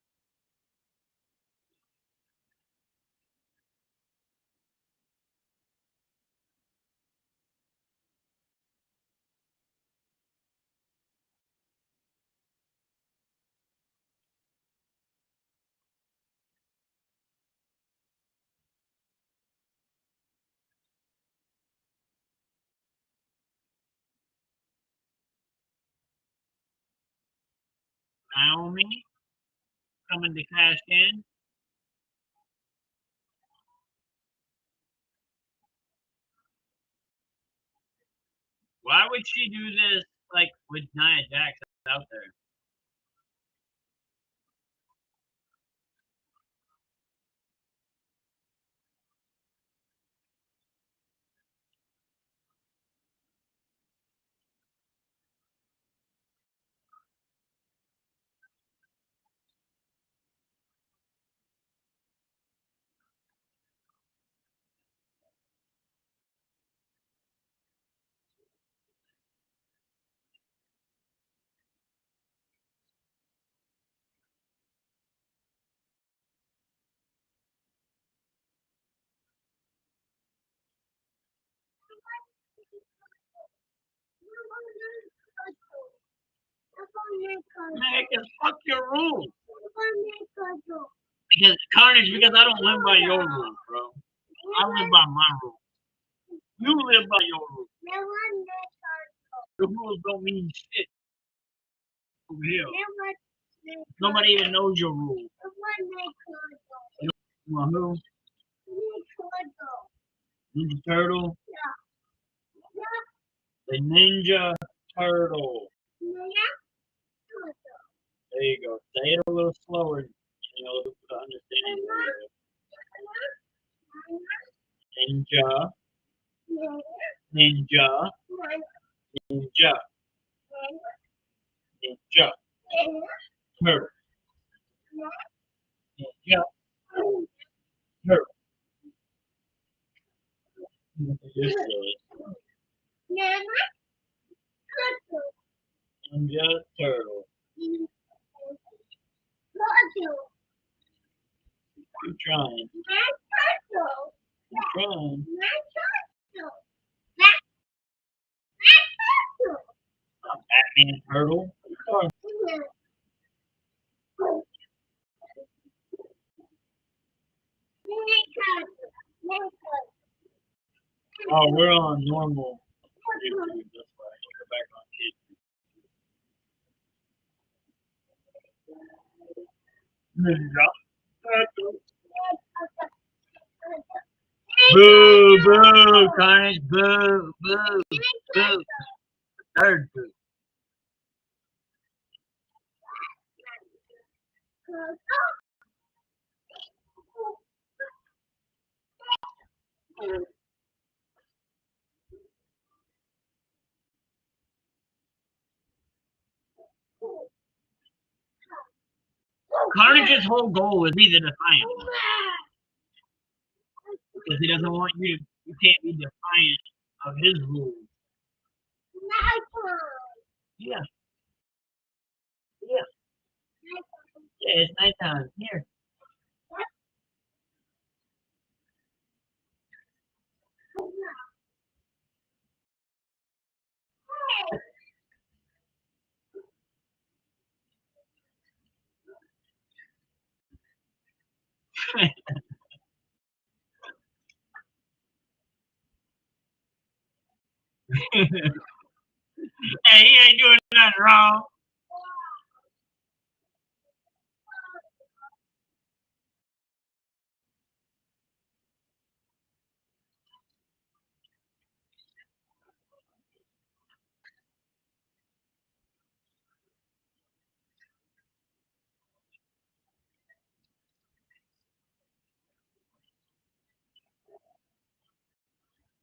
Naomi coming to cash in. Why would she do this like with Nia Jax out there? Man, because fuck your rules. Because Carnage, because I don't live by your rules, bro. I live by my rules. You live by your rules. The rules don't mean shit over here. Nobody even knows your rules. You want who? Ninja Turtle? The Ninja Turtle. There you go. Say it a little slower. You know, to understand it. Ninja. Ninja. Ninja. Ninja. Turtle. Ninja. Turtle. Yes, Ninja Turtle. I'm trying. I'm trying. Batman Turtle. Oh, we're on normal. YouTube. That's why we're back on kids. Ninja Turtle. Boo, boo, Carnage, boo, boo, boo. Third boo. Carnage's whole goal is be the defiant one. Because he doesn't want you. You can't be defiant of his rules. Yeah, yeah. Yeah, it's nighttime. Here. Hey, he ain't doing nothing wrong.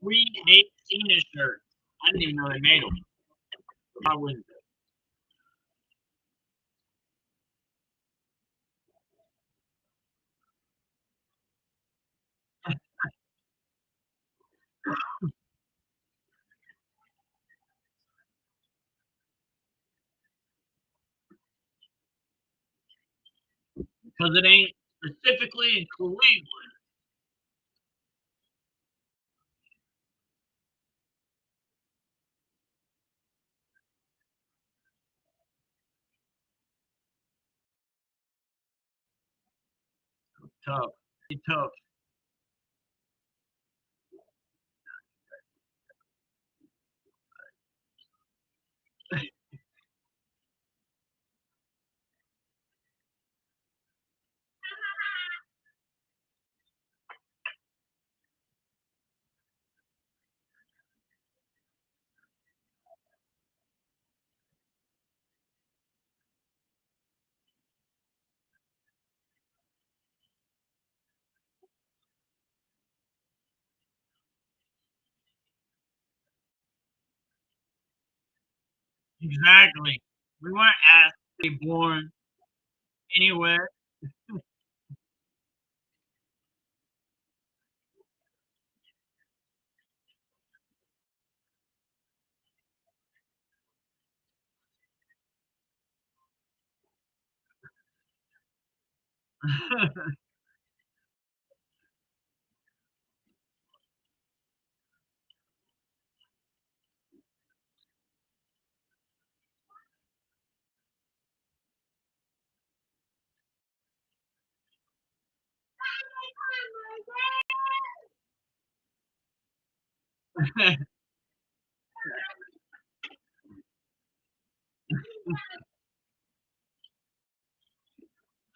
We hate Cena shirts. I didn't even know they made them. I wouldn't. Because it ain't specifically in Cleveland. Tough. It's tough. Exactly. We weren't asked to be born anywhere.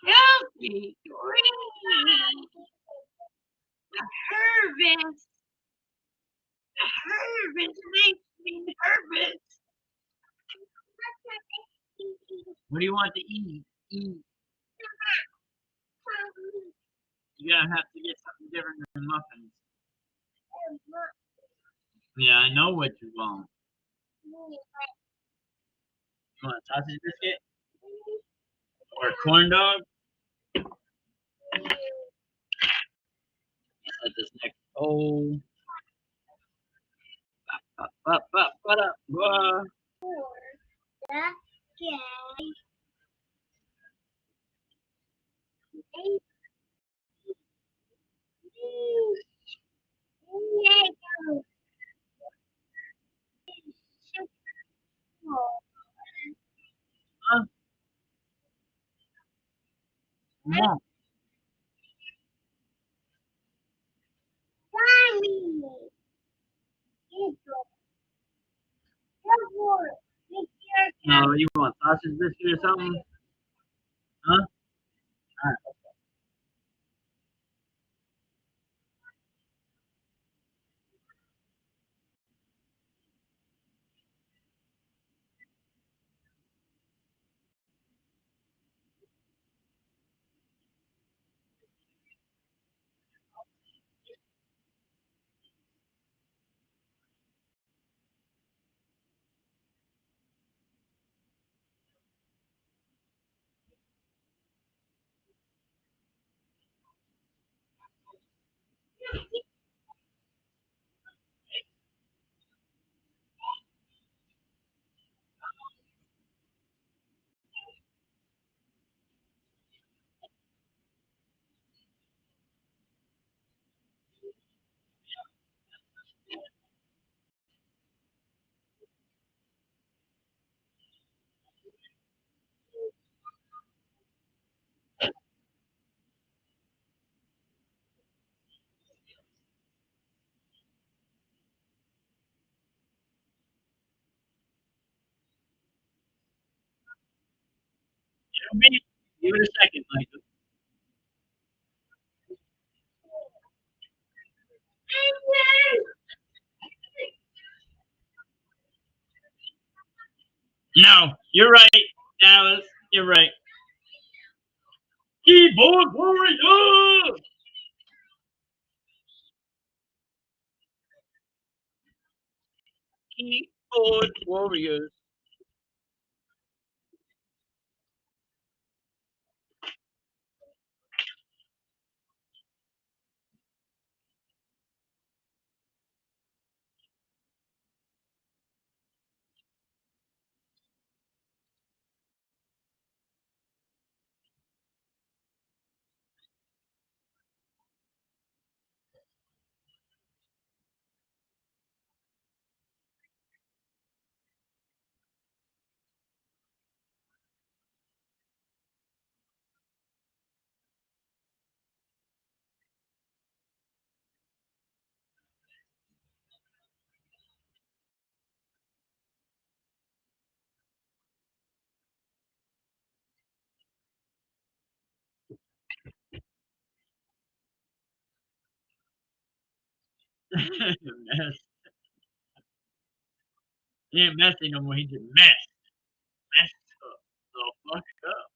Healthy green. The harvest. The harvest makes me nervous. What do you want to eat? Eat. You're gonna have to get something different than muffins. Yeah, I know what you want. You want a sausage biscuit? Or a corn dog? At this next. Oh. Whoa. Huh? Mom. No, you want sausage biscuit or something? Huh? Alright. Give it a second, Michael. No, you're right, Dallas. You're right. Keyboard warrior. Keyboard warriors. Mess. He ain't messy no more. He just messed. Messed up. So fucked up.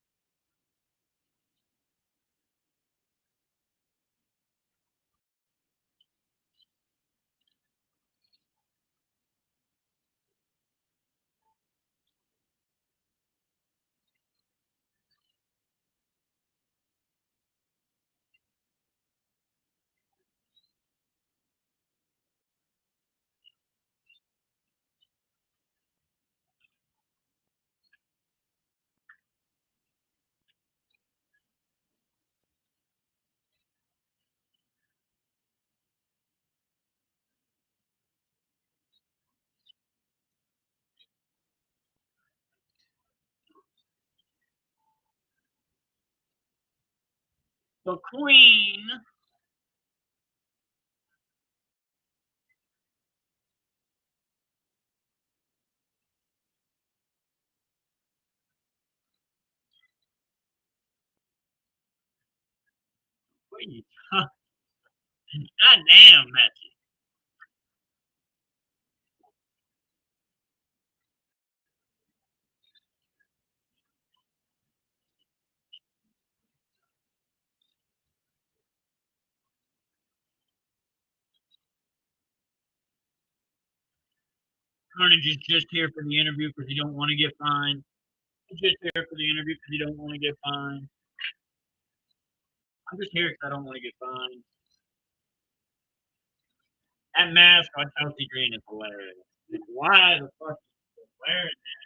The queen What are you talking? God damn, Matthew. Carnage is just here for the interview because he don't want to get fined. He's just here for the interview because he don't want to get fined. I'm just here because I don't want to get fined. That mask on Chelsea Green is hilarious. Like, why the fuck is he wearing that?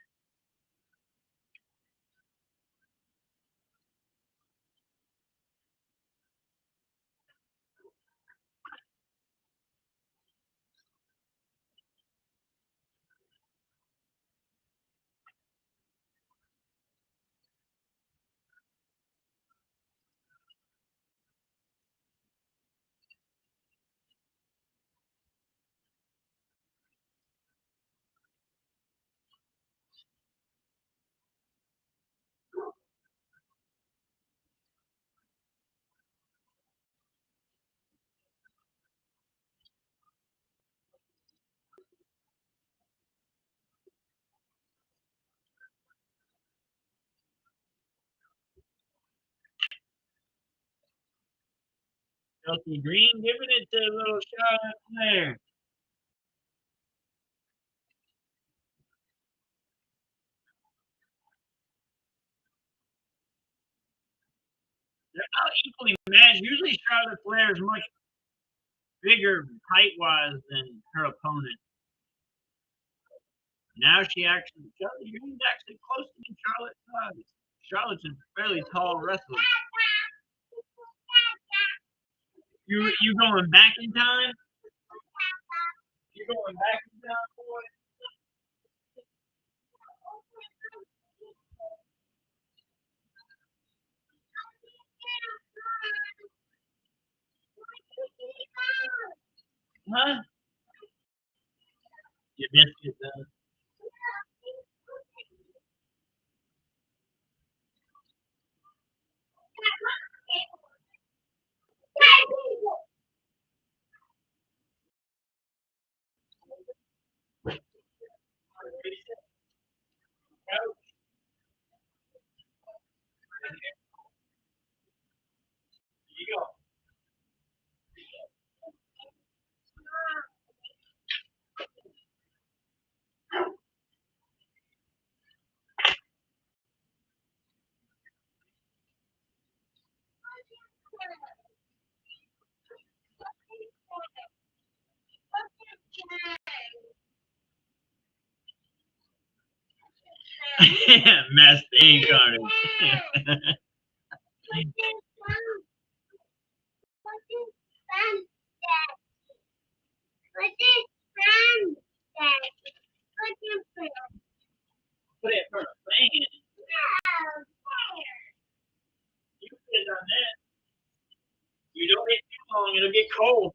Chelsea Green giving it to little Charlotte Flair. They're about equally matched. Usually Charlotte Flair is much bigger height-wise than her opponent. Now Chelsea Green's actually close to Charlotte's size. Charlotte's a fairly tall wrestler. You going back in time? You going back in time, boy? Huh? You missed it, though. You go. Mass thing, Carnage. Put it for a fan. You put it on that. You don't get too long, it'll get cold.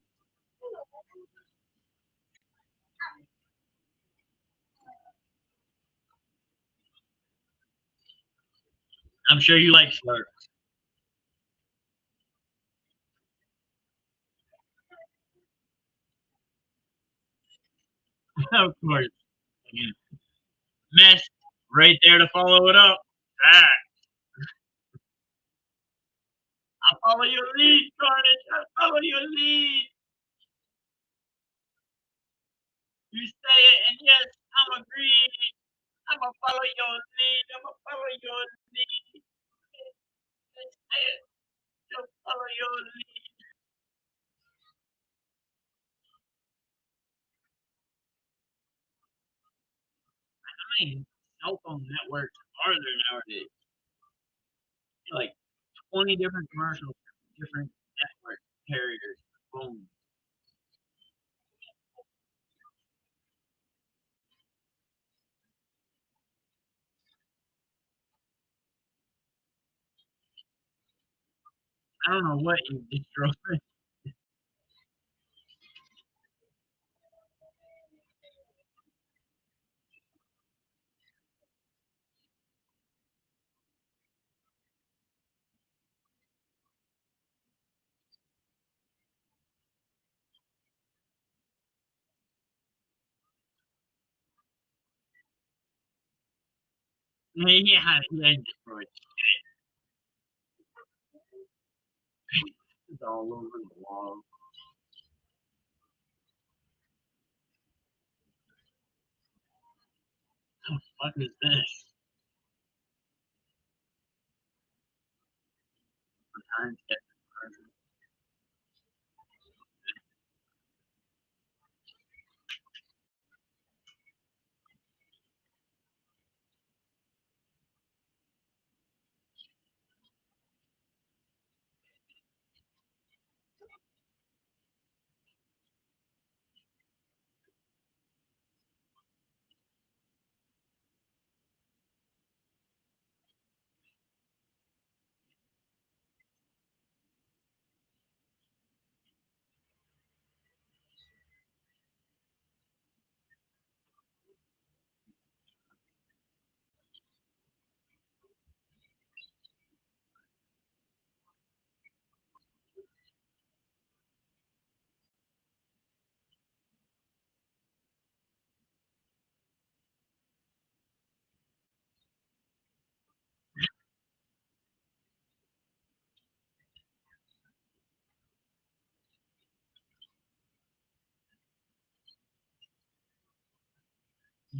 I'm sure you like slurps. Of course. Mess right there to follow it up. Ah, I follow your lead, Carnage. I follow your lead. You say it, and yes, I'm agreeing. I'm gonna follow your lead. I'm gonna follow your lead. You say it, you'll follow your lead. I mean, cell phone networks are there nowadays? Like 20 different commercials, different network carriers, phones. I don't know what you destroyed. Yeah, they destroyed shit. It's all over the wall. What is this? Times get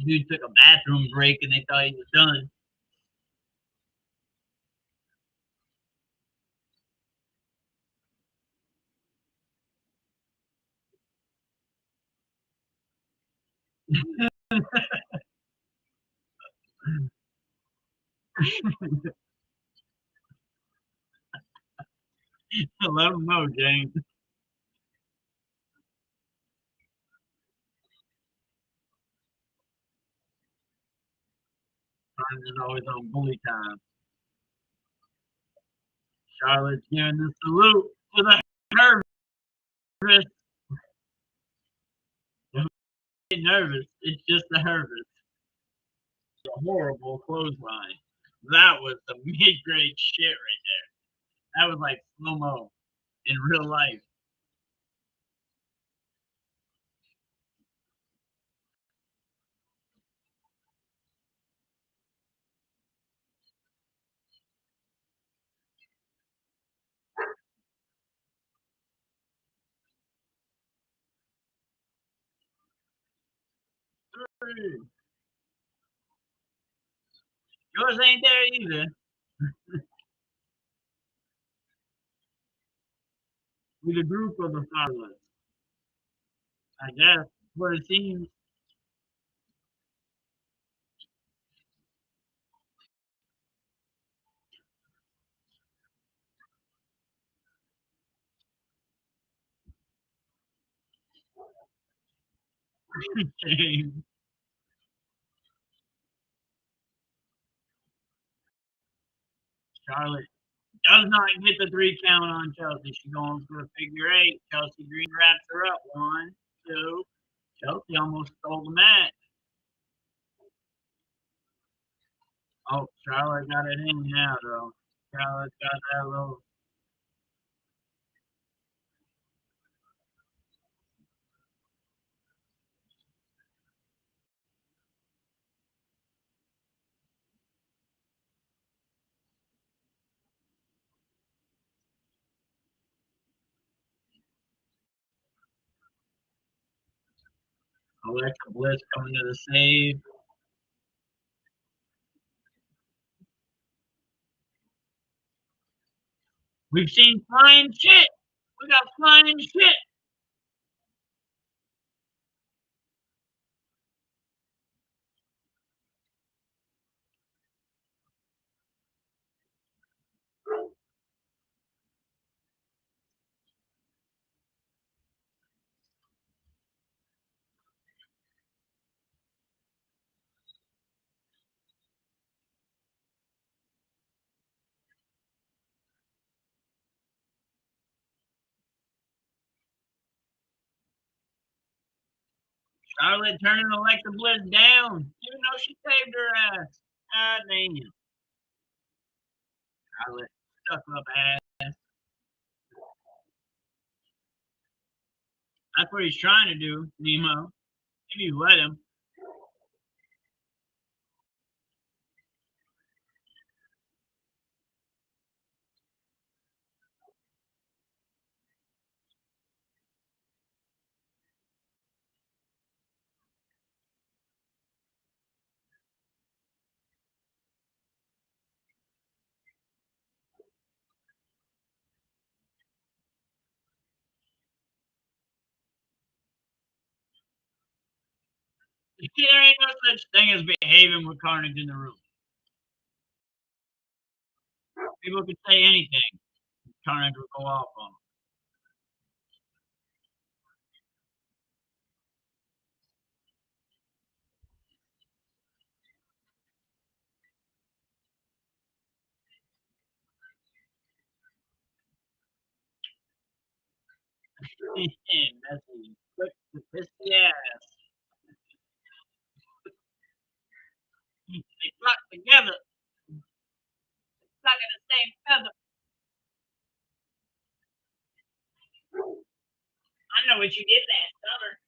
dude took a bathroom break and they thought he was done. Let him know, James. Times is always on bully time. Charlotte's giving the salute to the Hervis. Don't get nervous. It's just the Hervis. A horrible clothesline. That was the mid-grade shit right there. That was like slow-mo in real life. Yours ain't there either. With a group of the Charlottes. I guess what it seems. James. Charlotte does not get the 3 count on Chelsea. She going for a figure 8. Chelsea Green wraps her up. 1, 2. Chelsea almost stole the match. Oh, Charlotte got it in now, though. Charlotte got that little. Alexa Bliss coming to the save. We've seen flying shit. We got flying shit. Charlotte turning Alexa Bliss down, even though she saved her ass. Ah, dang it. Charlotte stuck up ass. That's what he's trying to do, Nemo. If you let him. There ain't no such thing as behaving with carnage in the room. People can say anything. Carnage will go off on them. That's quick to piss the ass. They flock together, stuck in the same feather. I know what you did last summer.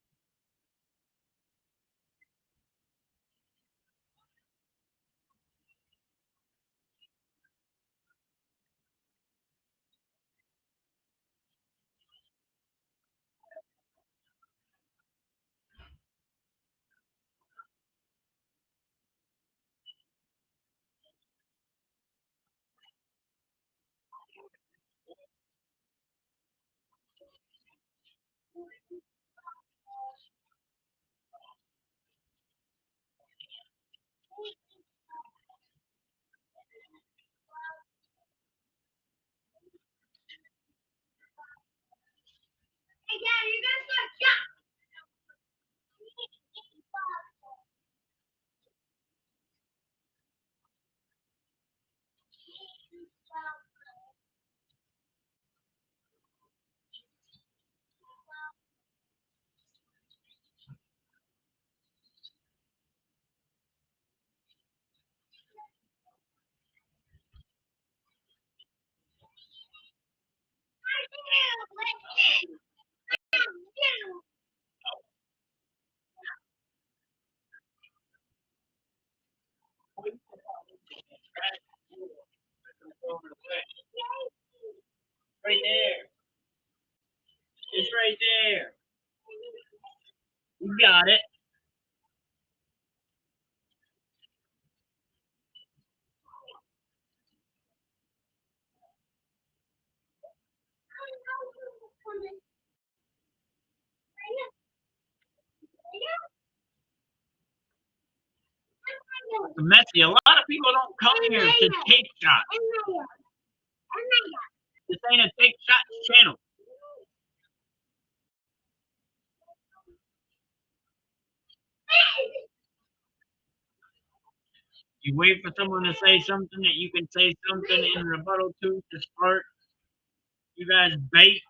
Hey, Dad, you guys got shot. Right there. It's right there. You got it. It's messy. A lot of people don't come here to take shots. This ain't a take shots channel. You wait for someone to say something that you can say something in rebuttal to start. You guys bait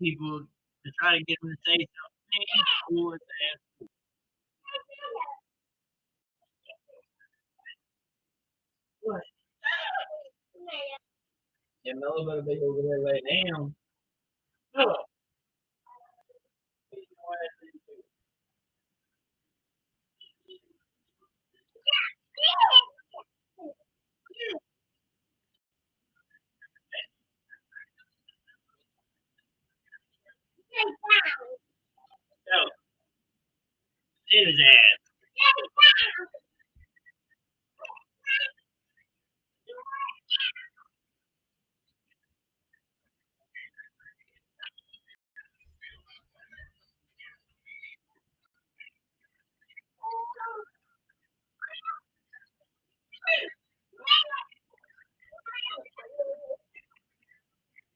people to try to get them to say something. Ain't cool as that. What? Yeah, Mello better be over there lay down. Oh. No. Hit his ass.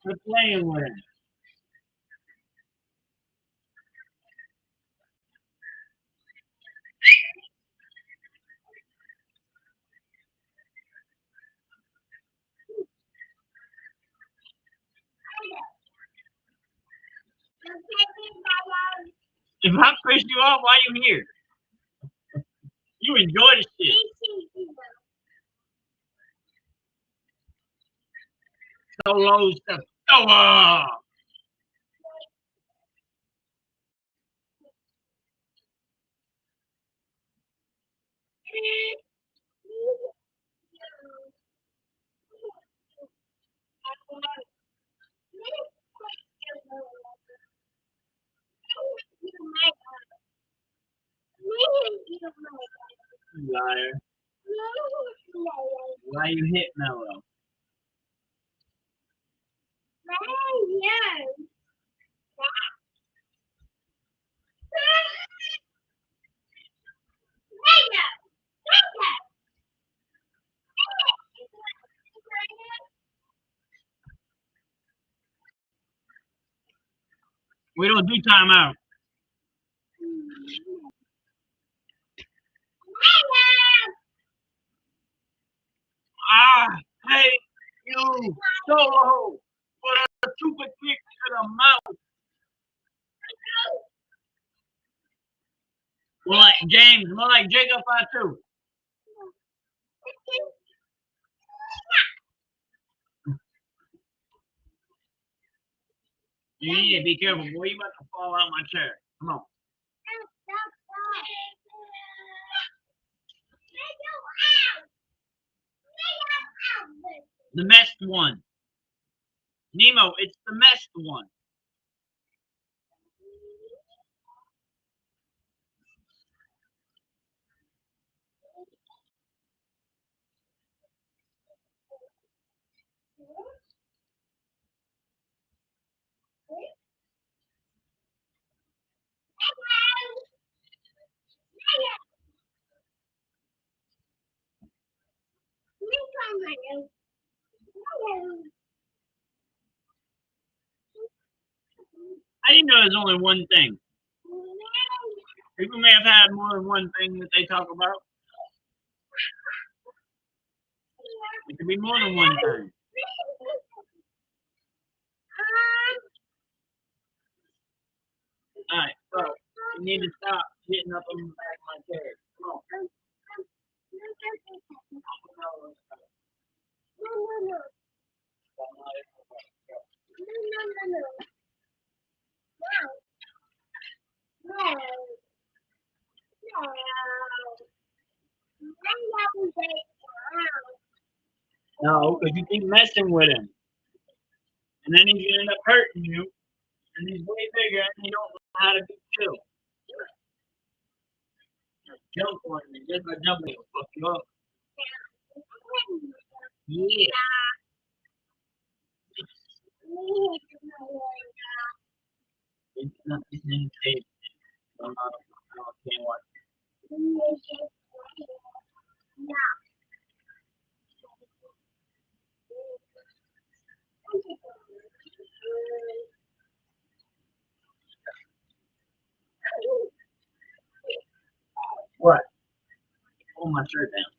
Quit playing with him. If I pissed you off, why you here? You enjoy the shit. So low stuff. Oh, liar. Why you hit Mello? We don't do timeout. Hey, you, Solo, for a super kick to the mouth. More like James, more like Jacob Fatu. You need to be careful, boy. You about to fall out my chair. Come on. The messed one. Nemo, it's the messed one. I didn't know there's only one thing. People may have had more than one thing that they talk about. It could be more than one thing. All right, so you need to stop getting up on the back of my chair. Come on. No, because you keep messing with him. And then he's going to end up hurting you. And he's way bigger and you don't know how to be chill. Jump on me. Just by jumping, he'll fuck you up. Yeah. It's not this thing tape. I can't watch it. What? Pull my shirt down.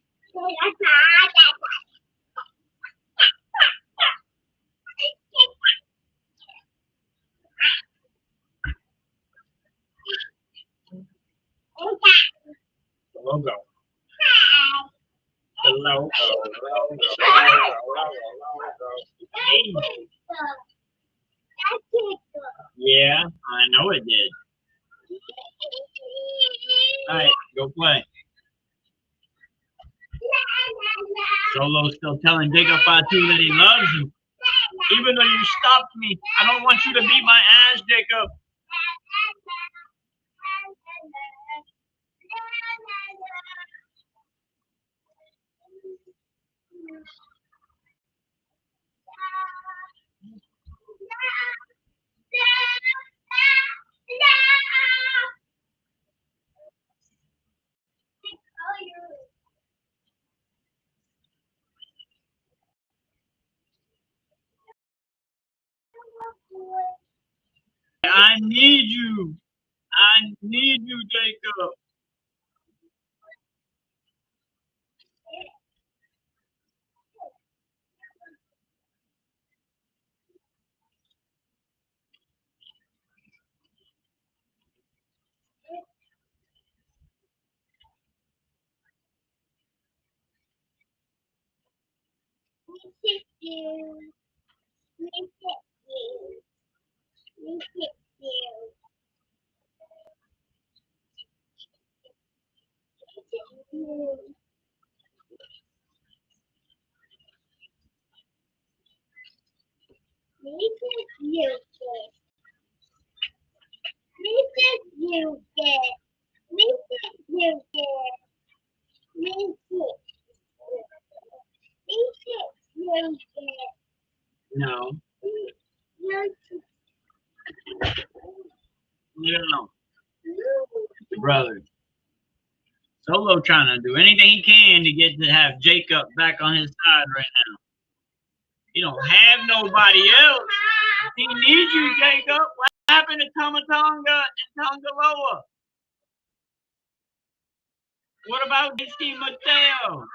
The logo. The logo. Yeah, I know it did. Alright, go play. Solo's still telling Jacob Fatu that he loves him. Even though you stopped me, I don't want you to beat my ass, Jacob. I need you. I need you, Jacob. No. Leave it alone. It's your brother. Solo trying to do anything he can to get to have Jacob back on his side right now. He don't have nobody else. He needs you, Jacob. happened to Tomatonga and Tongaloa? What about DC Mateo?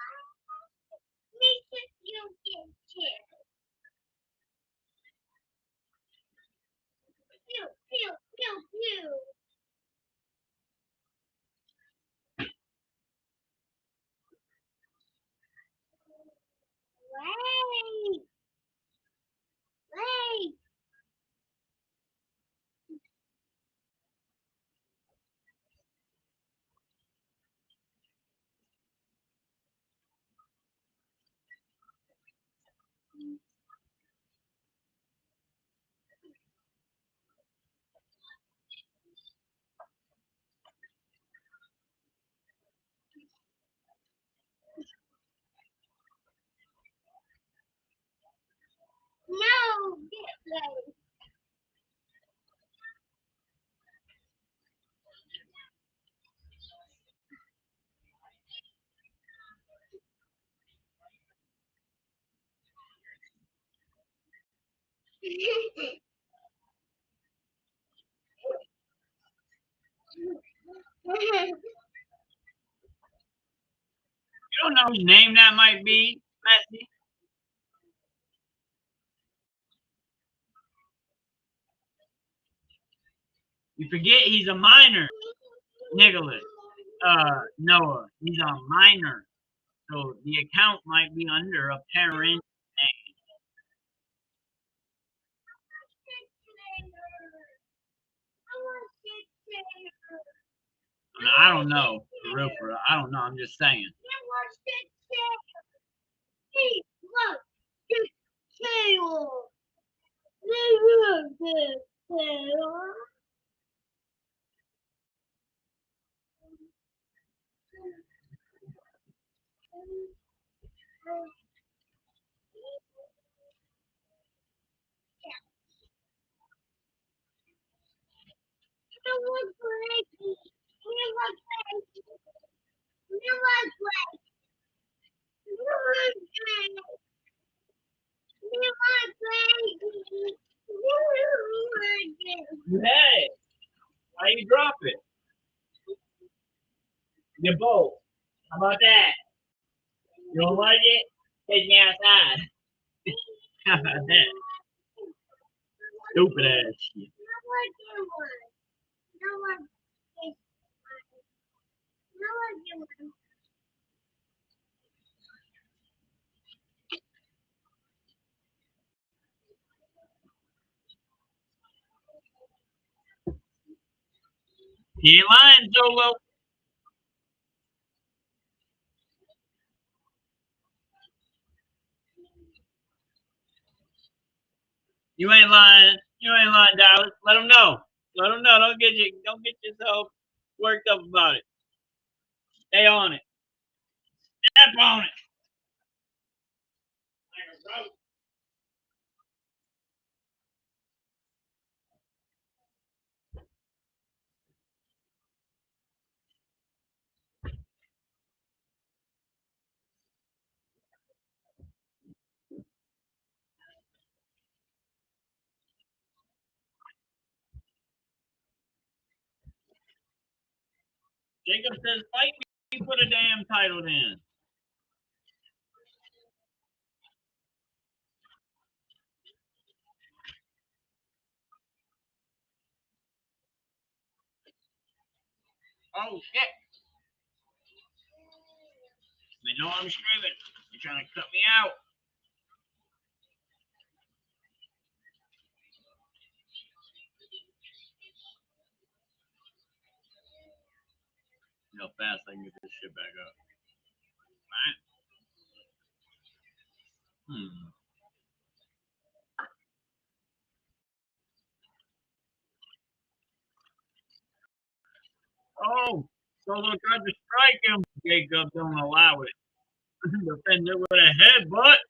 Pew, pew, pew, pew. Wait. Wait. No, get ready. You don't know whose name that might be, Messi. You forget he's a minor, Nicholas. Noah. He's a minor. So the account might be under a parent name. I mean, I don't know. For real. I don't know. I'm just saying. Hey, look, it's tail. You had it. Why you drop it? You both. How about that? You don't like it? Take me outside. How about that? Stupid ass shit. You ain't lying, Zolo. You ain't lying. You ain't lying, Dallas. Let them know. Let them know. Don't get yourself worked up about it. Stay on it. Step on it. Jacob says, fight me, put a damn title in. Oh, shit. They know I'm streaming. You're trying to cut me out. You know how fast I can get this shit back up. Alright. Oh, Solo tried to strike him. Jacob don't allow it. Defender with a headbutt.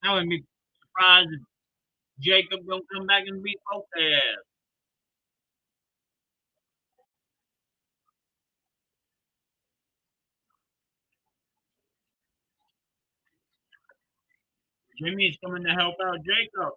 I wouldn't be surprised if Jacob don't come back and beat both their ass. Jimmy's coming to help out Jacob.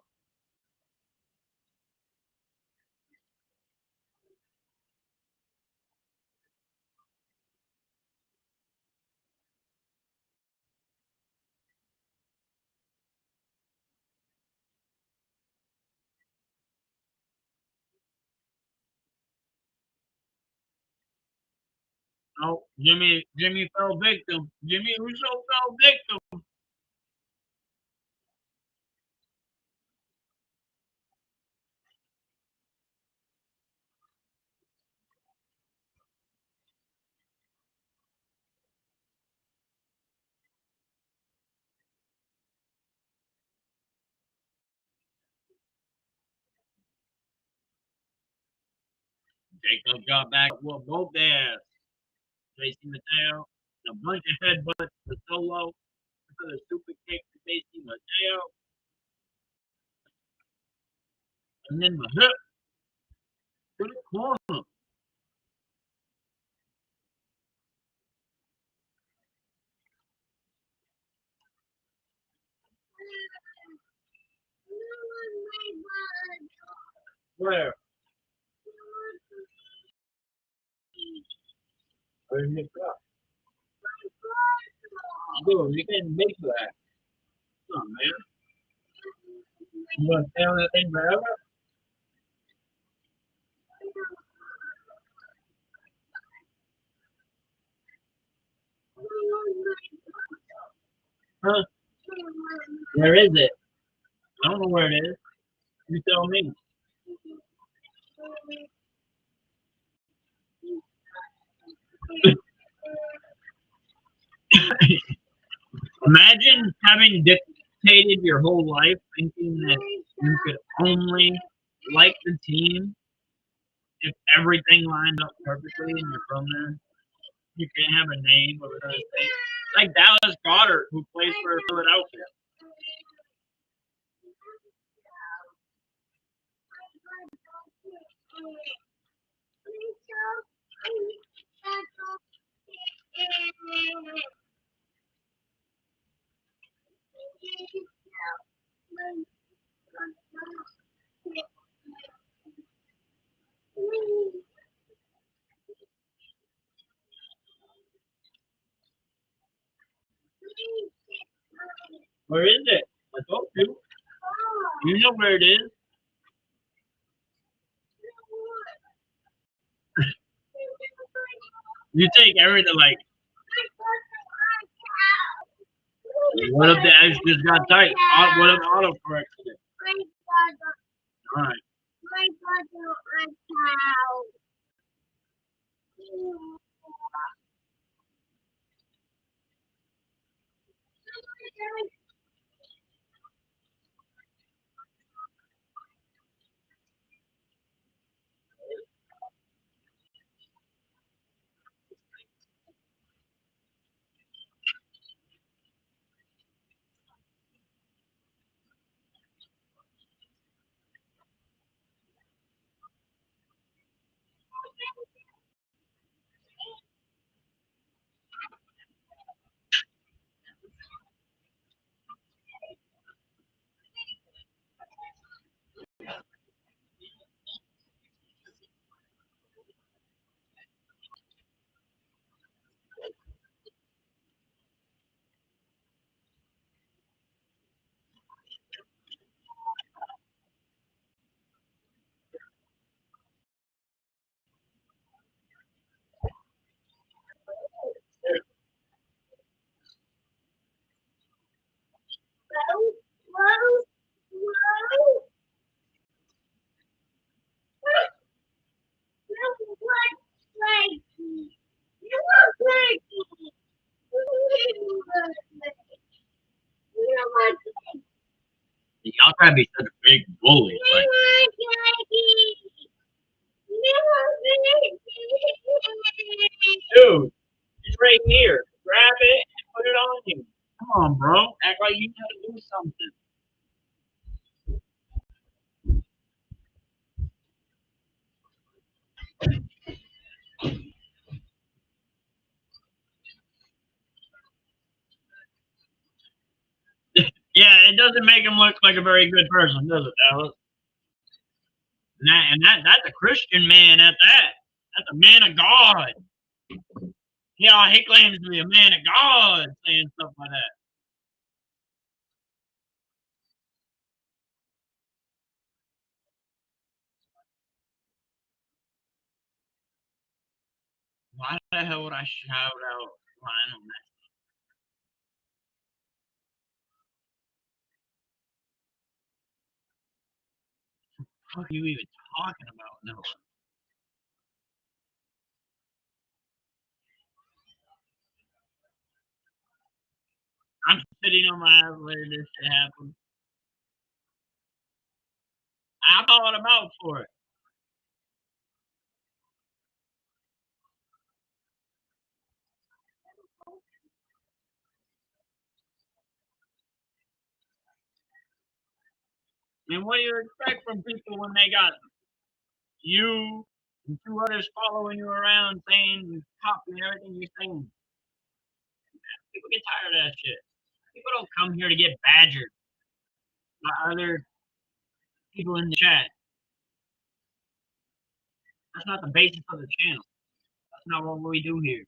Oh, Jimmy fell victim. Jimmy Uso fell victim. Jacob got back with both ass. JC Mateo, a bunch of headbutts to Solo, another super kick to JC Mateo, and then the hip to the corner. Where? Where's your truck? Dude, you can't make that. Come on, man. You want to stay on that thing forever? Huh? Where is it? I don't know where it is. You tell me. Imagine having dictated your whole life, thinking that you could only like the team if everything lined up perfectly and you're from there. You can't have a name of another state. Like Dallas Goddard, who plays for Philadelphia. Where is it? I told you. You know where it is. You take everything like, what if the edge just got tight? What if auto corrected it? All right. Y'all trying to be such a big bully. Like, dude, it's right here. Grab it and put it on you. Come on, bro. Act like you know how to do something. Yeah, it doesn't make him look like a very good person, does it, Dallas? That's a Christian man at that. That's a man of God. Yeah, he claims to be a man of God, saying stuff like that. Why the hell would I shout out Lionel Messi? What are you even talking about? No. I'm sitting on my ass letting this shit happen. I called him out for it. And what do you expect from people when they got you and two others following you around saying, copying everything you're saying? People get tired of that shit. People don't come here to get badgered by other people in the chat. That's not the basis of the channel. That's not what we do here.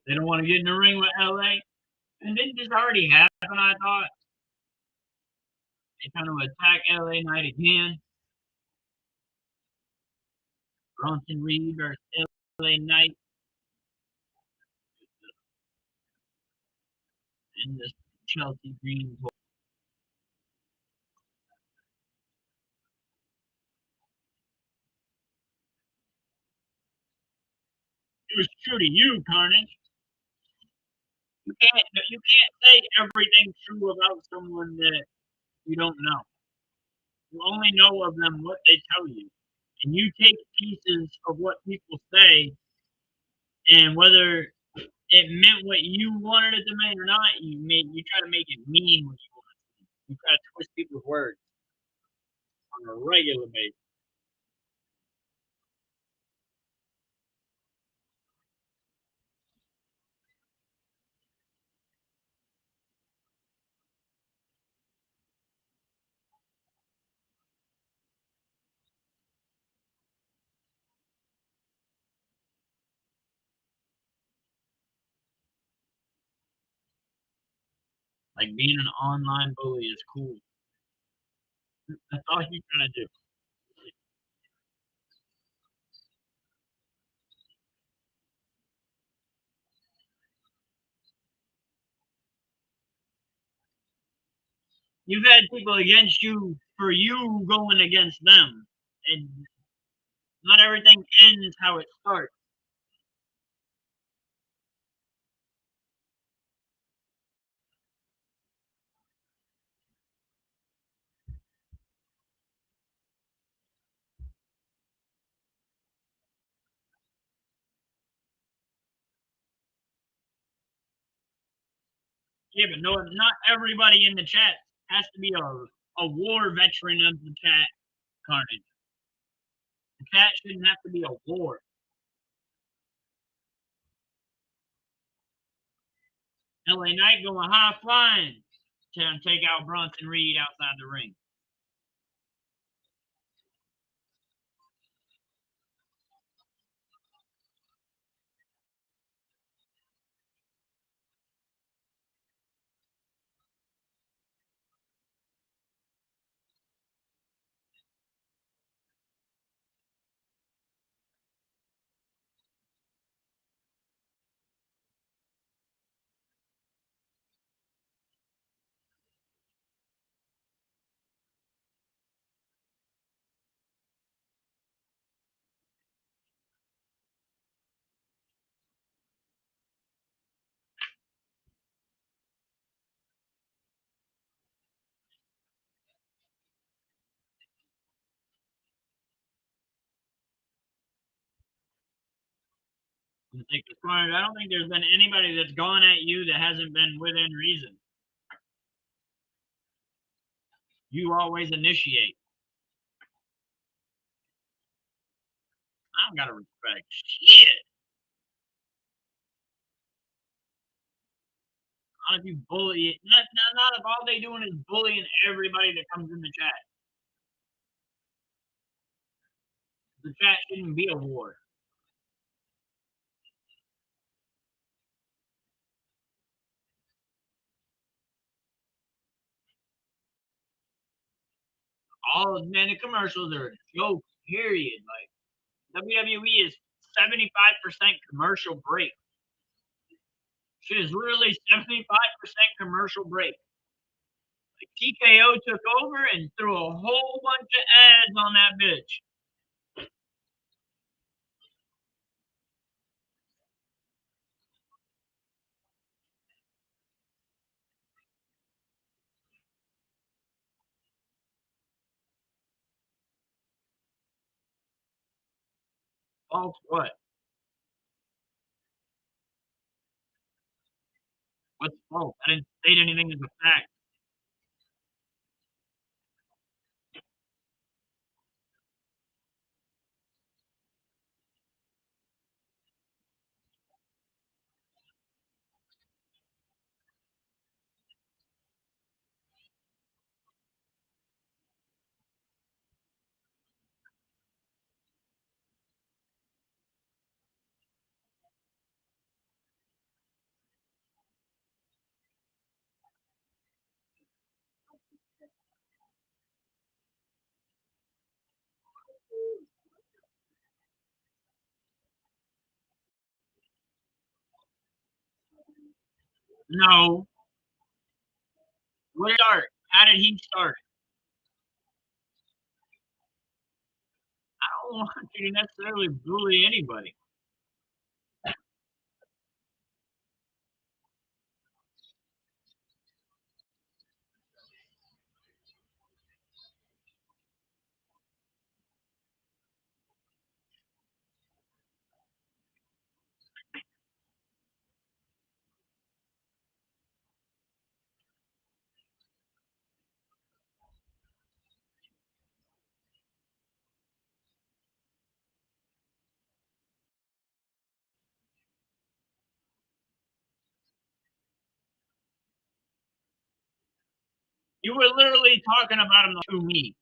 They don't want to get in the ring with LA. And didn't this already happen, I thought? They kind of attack LA Knight again. Bronson Reed versus LA Knight in this Chelsea Green. It was true to you, Carnage. You can't say everything true about someone that you don't know. You only know of them what they tell you. And you take pieces of what people say and whether it meant what you wanted it to mean or not, you try to make it mean what you want it to mean. You try to twist people's words on a regular basis. Like being an online bully is cool. That's all you're trying to do. You've had people against you for you going against them. And not everything ends how it starts. Yeah, but no, not everybody in the chat has to be a war veteran of the chat, Carnage. The chat shouldn't have to be a war. LA Knight going high flying to take out Bronson Reed outside the ring. Take the corner. I don't think there's been anybody that's gone at you that hasn't been within reason. You always initiate. I don't gotta respect shit. Not if you bully it. Not if all they doing is bullying everybody that comes in the chat. The chat shouldn't be a war. All man, the commercials are a joke. Period. Like WWE is 75% commercial break. Shit is literally 75% commercial break. Like TKO took over and threw a whole bunch of ads on that bitch. False what? What's false? I didn't state anything as a fact. No. Where did he start? How did he start? I don't want you to necessarily bully anybody. You were literally talking about him to me,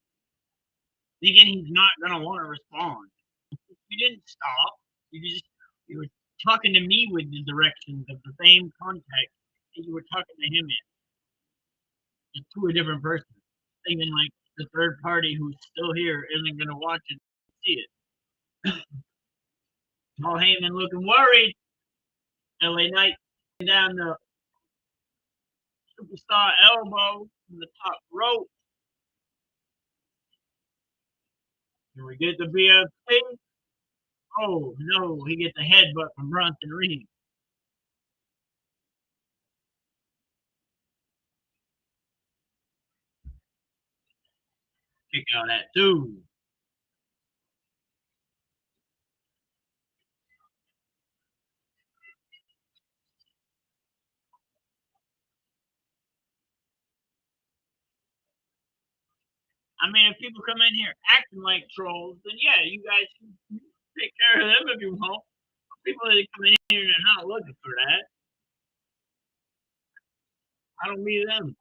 thinking he's not gonna want to respond. You didn't stop. You were talking to me with the directions of the same context that you were talking to him in, just to a different person. Even like the third party who's still here isn't gonna watch it and see it. Paul Heyman looking worried. LA Knight down the superstar elbow from the top rope. Can we get the BFT? Oh no, he gets a headbutt from Bronson Reed. Kick out at 2. I mean, if people come in here acting like trolls, then yeah, you guys can take care of them if you want. People that come in here and are not looking for that, I don't be them.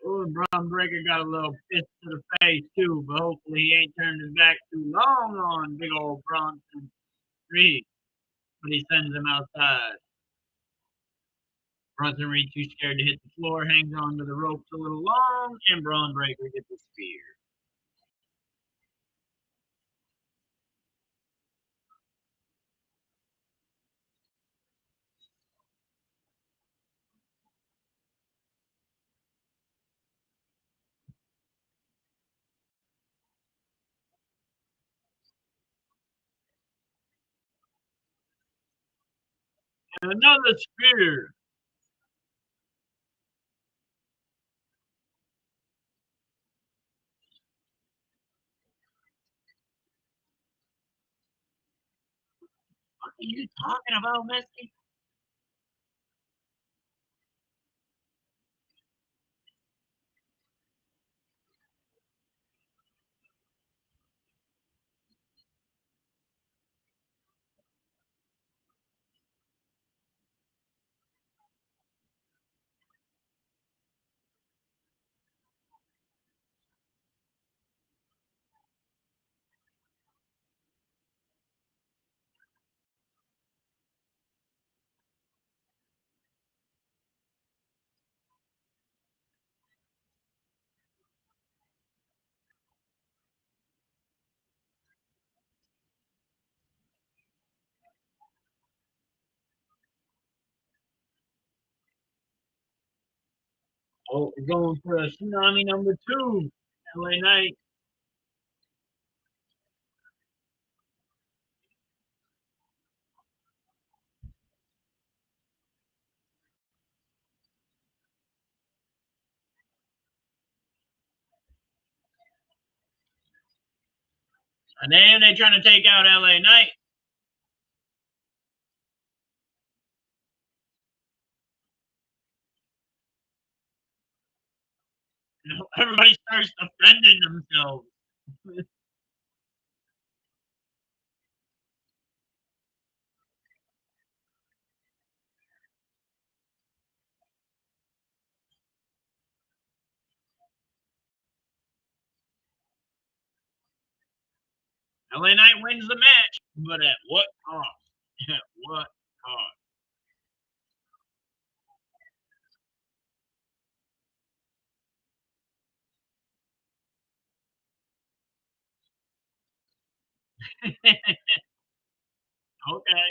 Oh, Braun Breaker got a little fist to the face too, but hopefully he ain't turned his back too long on big old Bronson Reed. But he sends him outside. Bronson Reed too scared to hit the floor, hangs on to the ropes a little long, and Braun Breaker gets a spear. And another spear. are you talking about, Misty? Oh, we're going for a tsunami number 2. LA Knight. And then they're trying to take out LA Knight. Everybody starts defending themselves. LA Knight wins the match, but at what cost? At what cost? Okay.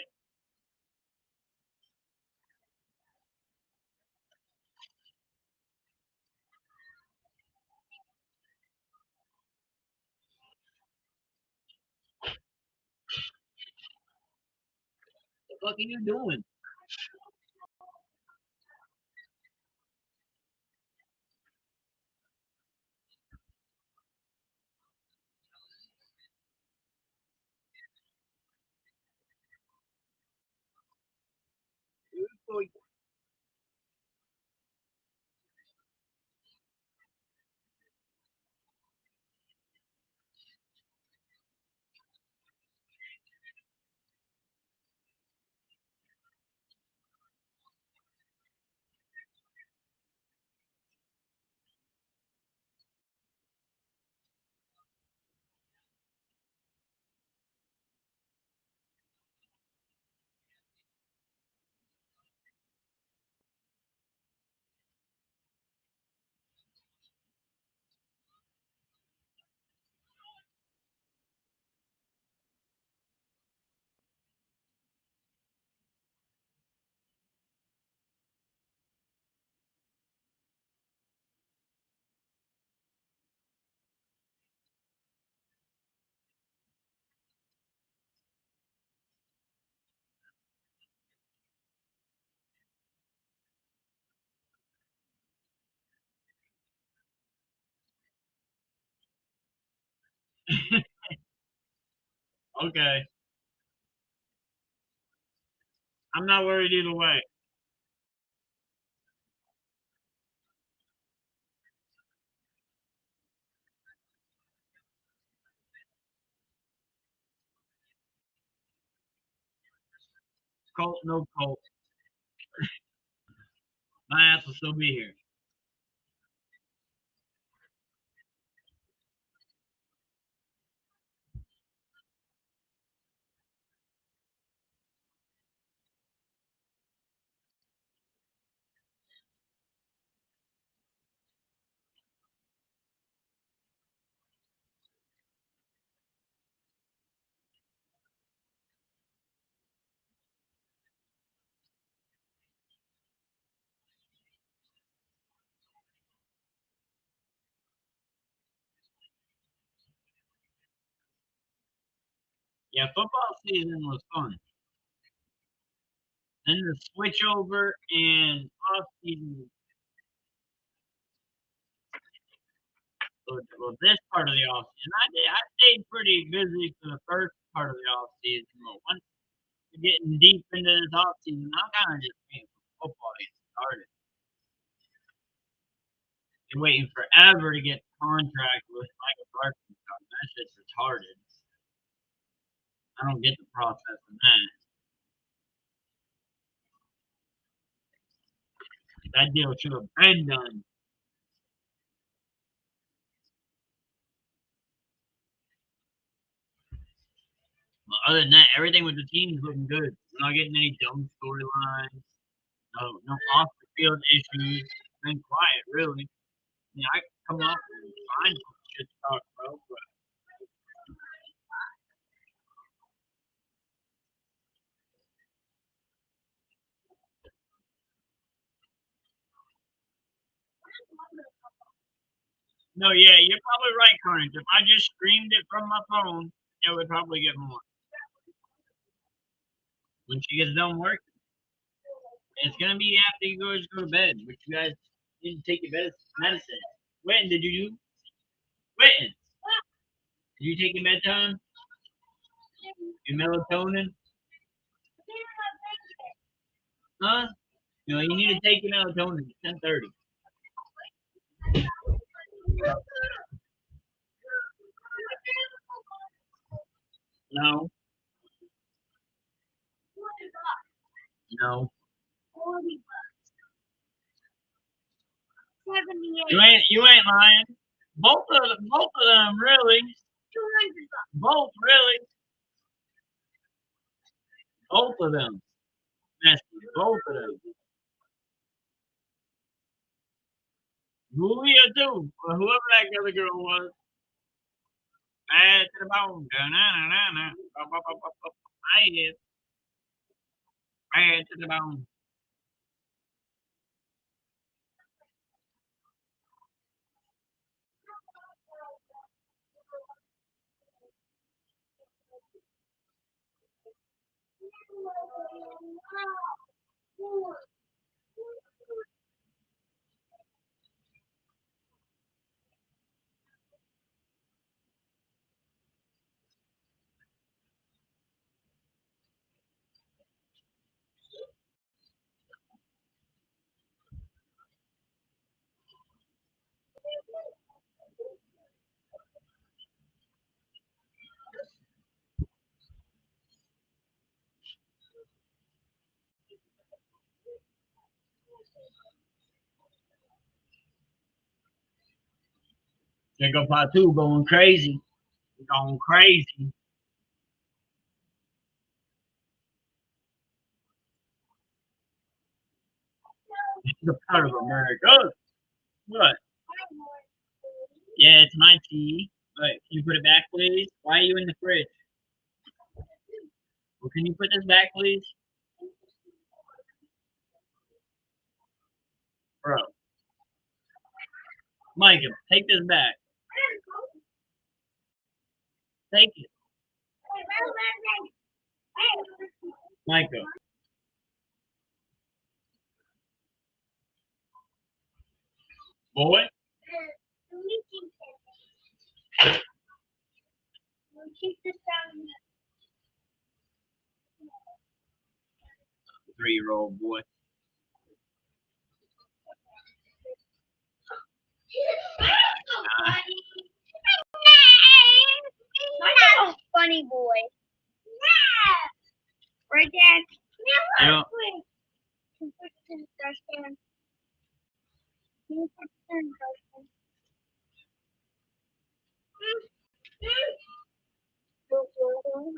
What are you doing? Okay. I'm not worried either way. Colt, no Colt. My ass will still be here. Yeah, football season was fun. Then the switch over and off season. Well, this part of the off season, I stayed pretty busy for the first part of the off season, but once getting deep into this offseason. I'm kind of just waiting for football to get started. They're waiting forever to get contract with Michael Parsons. That's just retarded. I don't get the process in that. That deal should have been done. But other than that, everything with the team is looking good. We're not getting any dumb storylines. No off the field issues. It's been quiet, really. I mean, I can come up and find some shit to talk about, but no, yeah, you're probably right, Carnage. If I just streamed it from my phone, it would probably get more. When she gets done working, it's gonna be after you guys go to bed, which you guys need to take your medicine. When did you do? When? Did you take your bedtime? Your melatonin? Huh? You know, you need to take your melatonin at 10:30. No, no. 78. You ain't lying. Both of them really. 200 bucks. Both really. Both of them. Nasty. Both of them. Julia too. Or whoever that other girl was. Bad to the bone. Da-na-na-na-na. I is bad to the bone. There go part two going crazy. Going crazy. The part of America. What? Yeah, it's my tea. But can you put it back, please? Why are you in the fridge? Well, can you put this back, please? Bro. Micah, take this back. Take it. Micah. Boy. Keep this down. 3-year-old boy. Not a funny boy. Right, Dad? Yeah.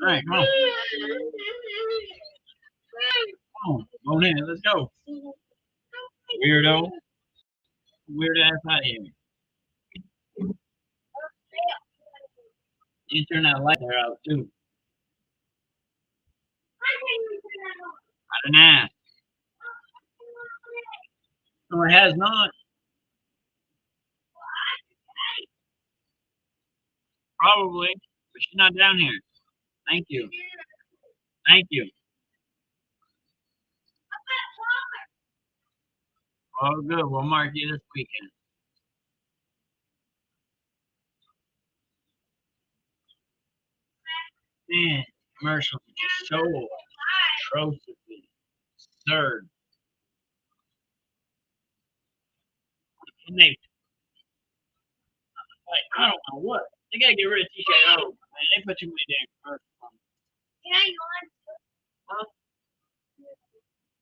Alright, come on. Come on. Go in. Let's go. Weirdo. Weird ass out of here. You turn that light there out too. I don't know. No, it has not. Probably. But she's not down here. Thank you. Thank you. Oh, good. We'll mark you this weekend. Man, commercials are just so atrociously absurd. And they like I don't know what. They gotta get rid of TKO. Man, they put too many damn commercials on. Can I yawn? Huh?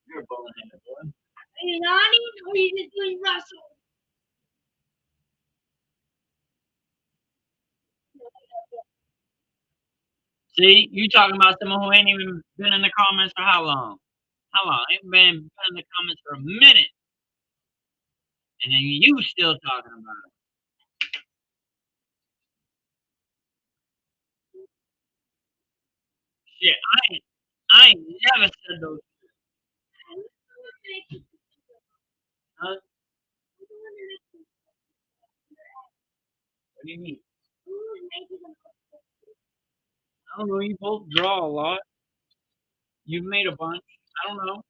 You're a bowling-headed boy. Are you yawning or are you just doing Russell? See, you talking about someone who ain't even been in the comments for how long? How long? Ain't been in the comments for a minute. And then you still talking about it. Shit, I ain't never said those. Huh? What do you mean? I don't know. You both draw a lot. You've made a bunch. I don't know.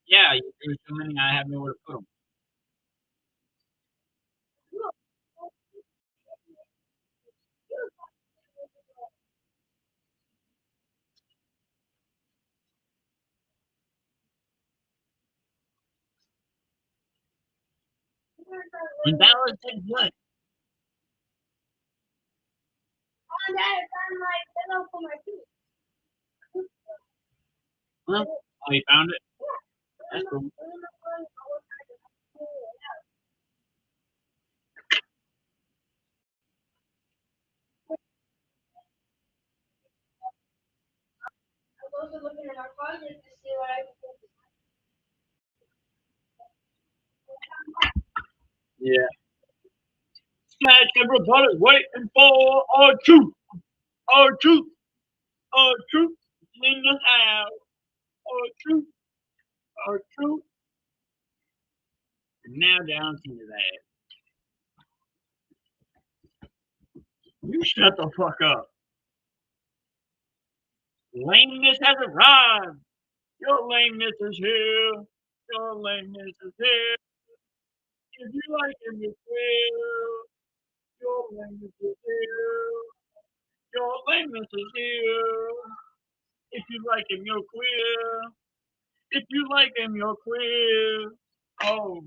Yeah, you drew so many. I have nowhere to put them. And that was it. Good. Oh, Dad, it's on my pillow for my tooth. Huh? Oh, you found it? That's cool. I was also looking in our closet to see what I could put. Yeah. Smash everybody waiting for our truth. Our truth. Our truth in the house. Our truth. Our truth. And now down to that. You shut the fuck up. Lameness has arrived. Your lameness is here. Your lameness is here. If you like him, you will. Your lameness is here. Your lameness is here. If you like him, you're queer. If you like him, you're queer. Oh,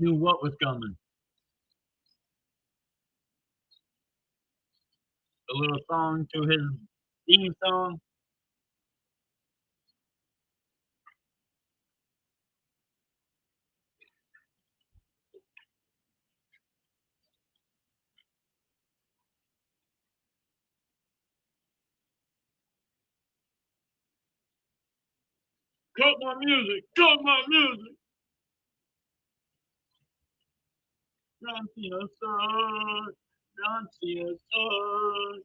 knew what was coming. A little song to his theme song. Cut my music. Cut my music. Don't see a sun. Don't see a sun.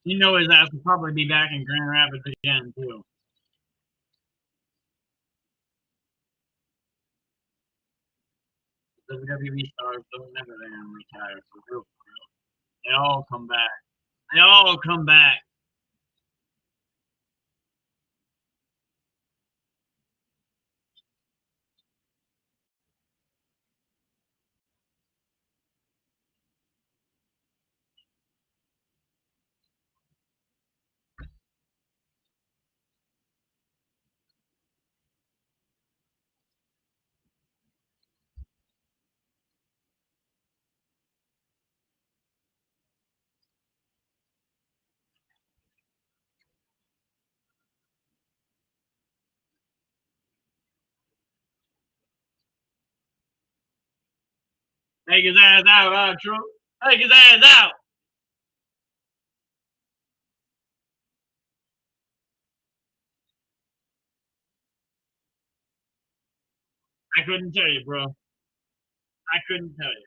You know his ass will probably be back in Grand Rapids again too. WWE stars don't never damn retire for real. They all come back. They all come back. Take his ass out, True. Take his ass out. I couldn't tell you, bro. I couldn't tell you.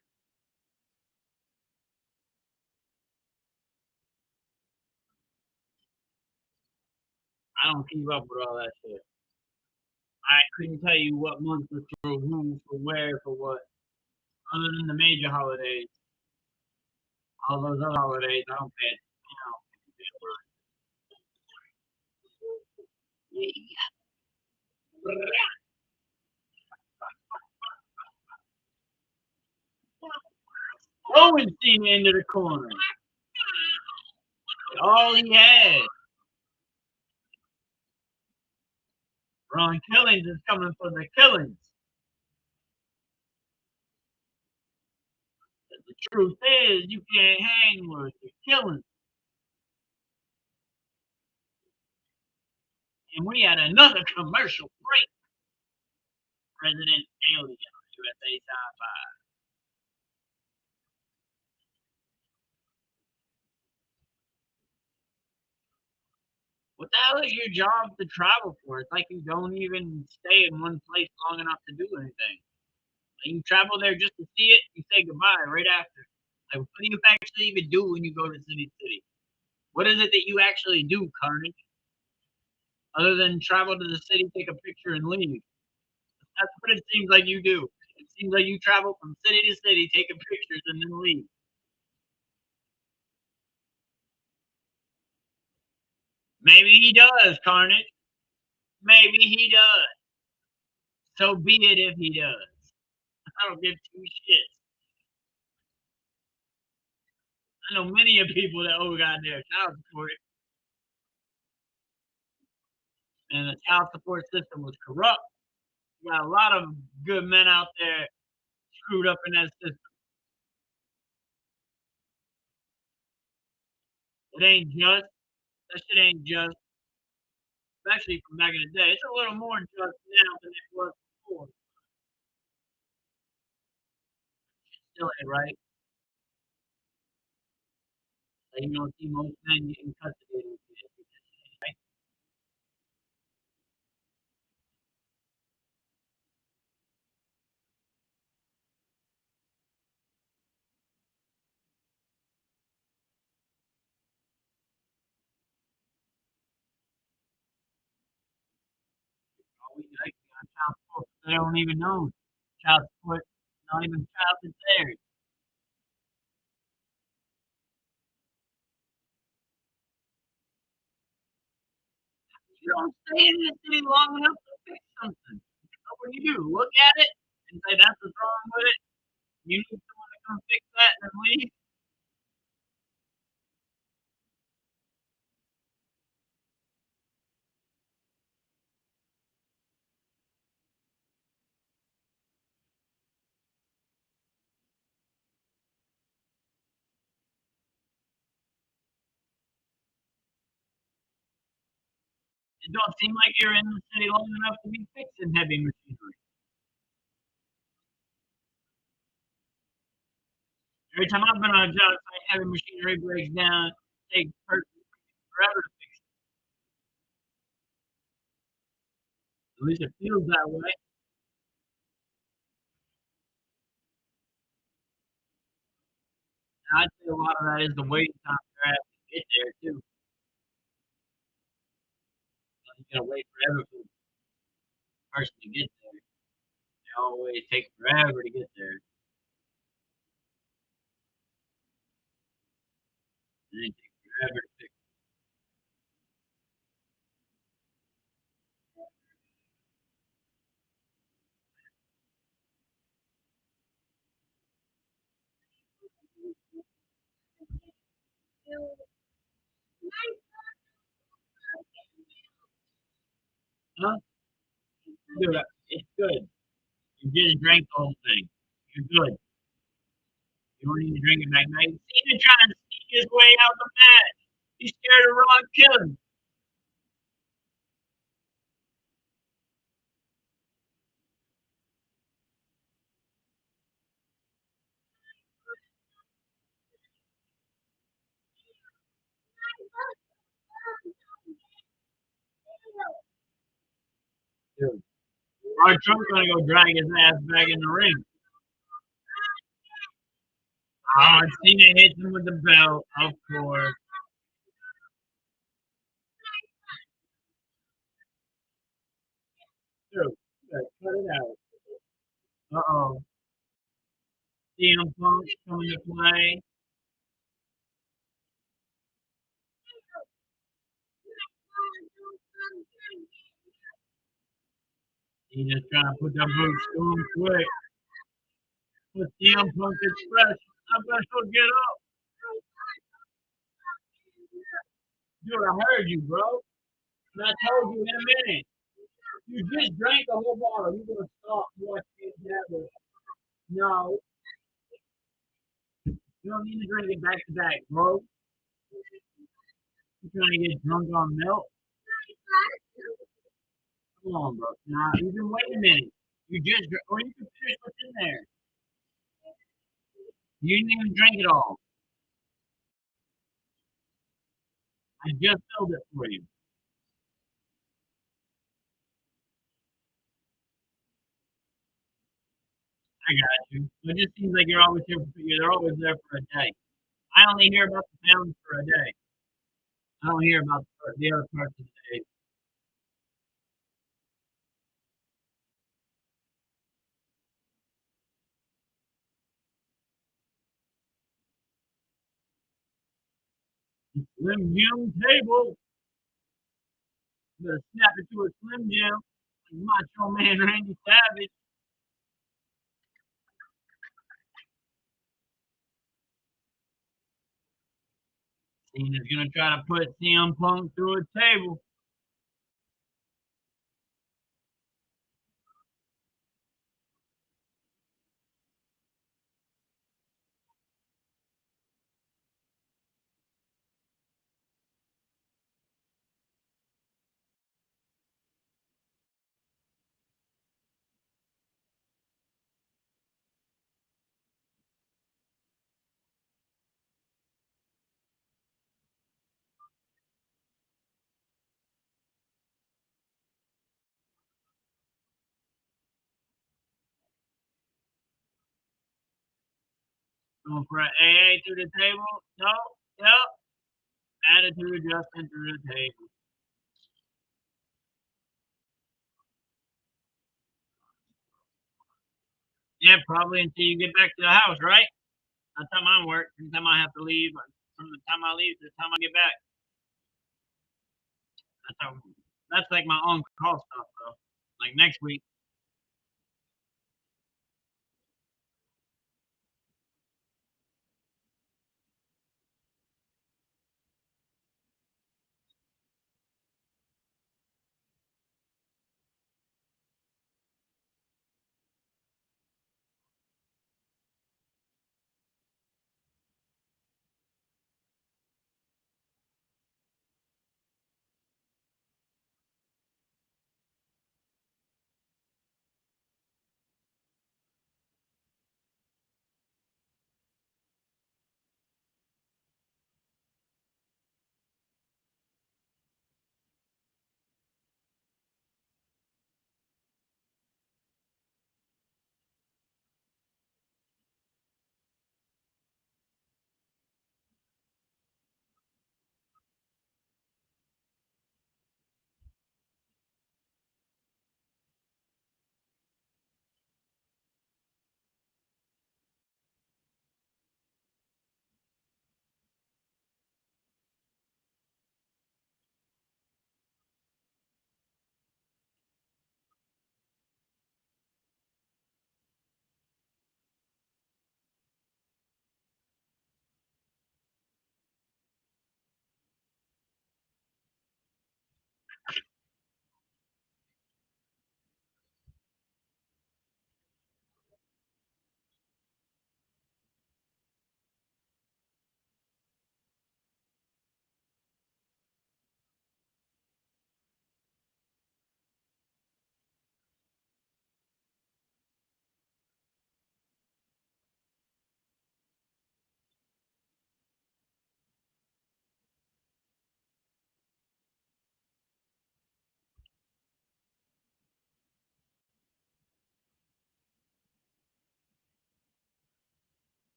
I don't keep up with all that shit. I couldn't tell you what month was for who, for where, for what. Other than the major holidays, all those other holidays, I don't pay. Owen seen into the corner. All he had. Ron Killings is coming for the killings. The truth is, you can't hang with the killings. And we had another commercial break. President Alien, USA Sci-Fi. What the hell is your job to travel for? It's like you don't even stay in one place long enough to do anything. Like you travel there just to see it, you say goodbye right after. Like, what do you actually even do when you go to City City? What is it that you actually do, Carnage? Other than travel to the city, take a picture, and leave. That's what it seems like you do. It seems like you travel from city to city, taking pictures, and then leave. Maybe he does, Carnage. Maybe he does. So be it if he does. I don't give two shits. I know many of people that owe goddamn child support, and the child support system was corrupt. You got a lot of good men out there screwed up in that system. It ain't just. That shit ain't just. Especially from back in the day. It's a little more just now than it was before. Still ain't right. Like, you don't see most men getting custody of these kids. Right? All we like on child support. They don't even know child support. Not even child is theirs. You don't stay in the city long enough to fix something. So what do? Look at it and say that's what's wrong with it. You need someone to come fix that and then leave. It don't seem like you're in the city long enough to be fixing heavy machinery. Every time I've been on a job site, heavy machinery breaks down. It takes forever to fix it. At least it feels that way. And I'd say a lot of that is the waiting time for us to get there too. You gotta wait forever for the person to get there. They always take forever to get there. And they take forever to fix it. Huh? Dude, it's good. You just drank the whole thing. You're good. You don't need to drink it back now. You see him trying to sneak his way out the match. He's scared of Ron killing. Our trunk's gonna go drag his ass back in the ring. Oh, Cena hits him with the belt, of course. Dude, cut it out. Uh-oh. CM Punk coming to play. He just trying to put them boots to him quick. With CM Punk Express. I better go get up. Dude, I heard you, bro. And I told you in a minute. You just drank the whole bottle. You're gonna stop watching it happen. No, you don't need to drink it back to back, bro. You trying to get drunk on milk? Come on, bro. Nah, you can wait a minute. You just, or you can finish what's in there. You didn't even drink it all. I just filled it for you. I got you. It just seems like you're always here. You're always there for a day. I only hear about the pounds for a day. I don't hear about the other parts of the day. Slim Jim table. Better snap it to a Slim Jim. Like Macho Man Randy Savage. Cena's gonna try to put CM Punk through a table. Going for an AA through the table. No. Yep. Attitude adjustment through the table. Yeah, probably until you get back to the house, right? That's how mine works. Every time I have to leave, from the time I leave to the time I get back. That's how. That's like my on call stuff, though. Like next week.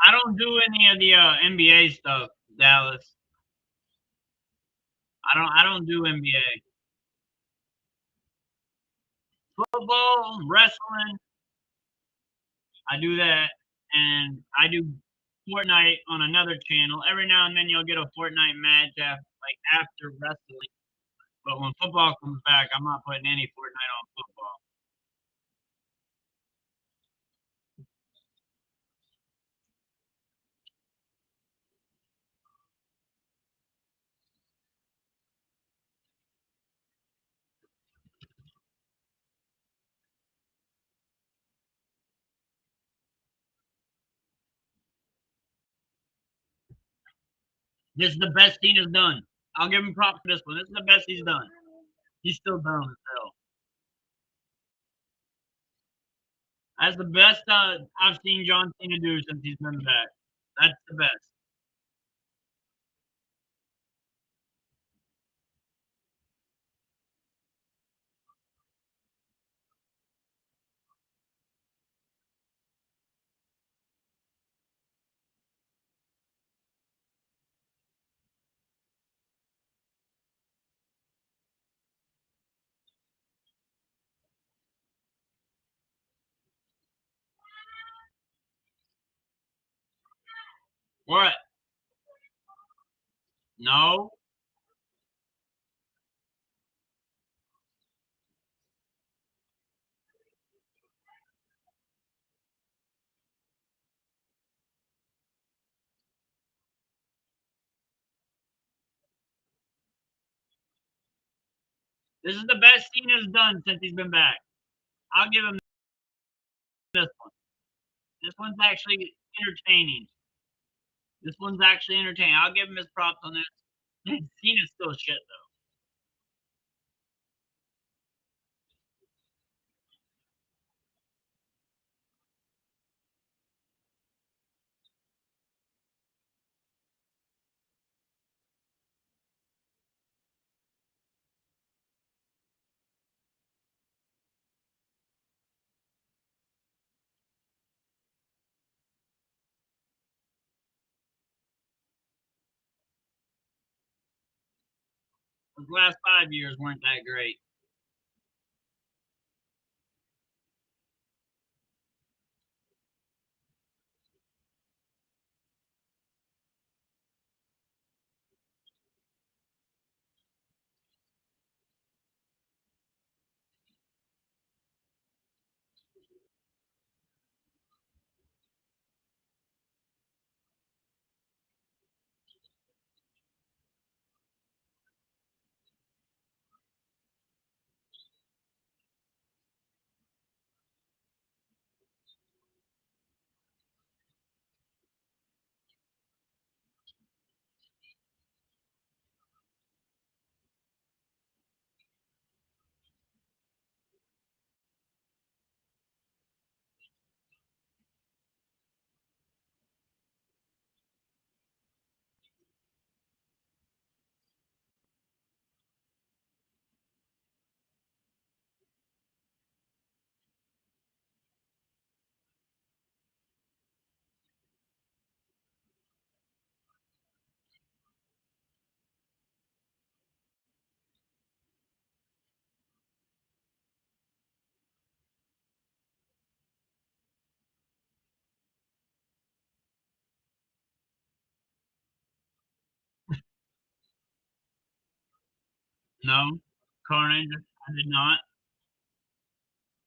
I don't do any of the NBA stuff, Dallas. I don't do NBA. Football, wrestling, I do that, and I do Fortnite on another channel. Every now and then you'll get a Fortnite match after wrestling. But when football comes back, I'm not putting any Fortnite on football. This is the best Cena's done. I'll give him props for this one. This is the best he's done. He's still dumb as hell. That's the best I've seen John Cena do since he's been back. That's the best. What? No. This is the best Cena's done since he's been back. I'll give him this one. This one's actually entertaining. This one's actually entertaining. I'll give him his props on this. Cena's still shit though. His last 5 years weren't that great. No, Carnage. I did not.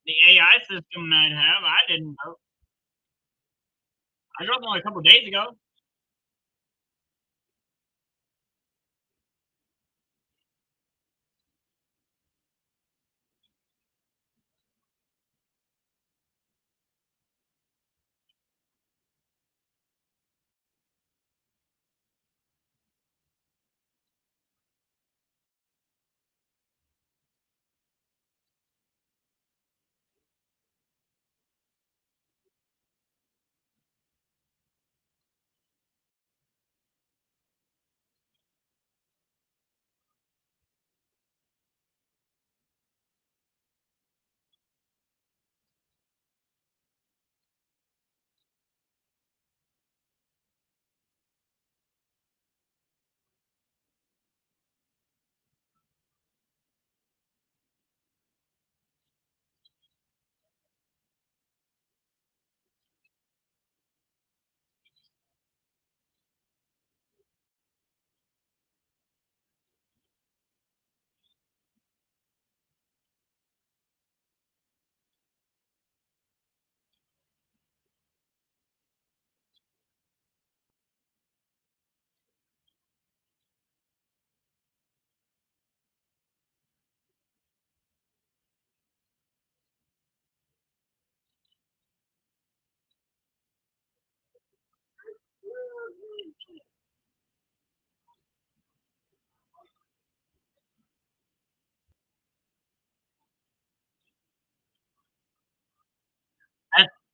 The AI system might have. I didn't know. I dropped one a couple days ago.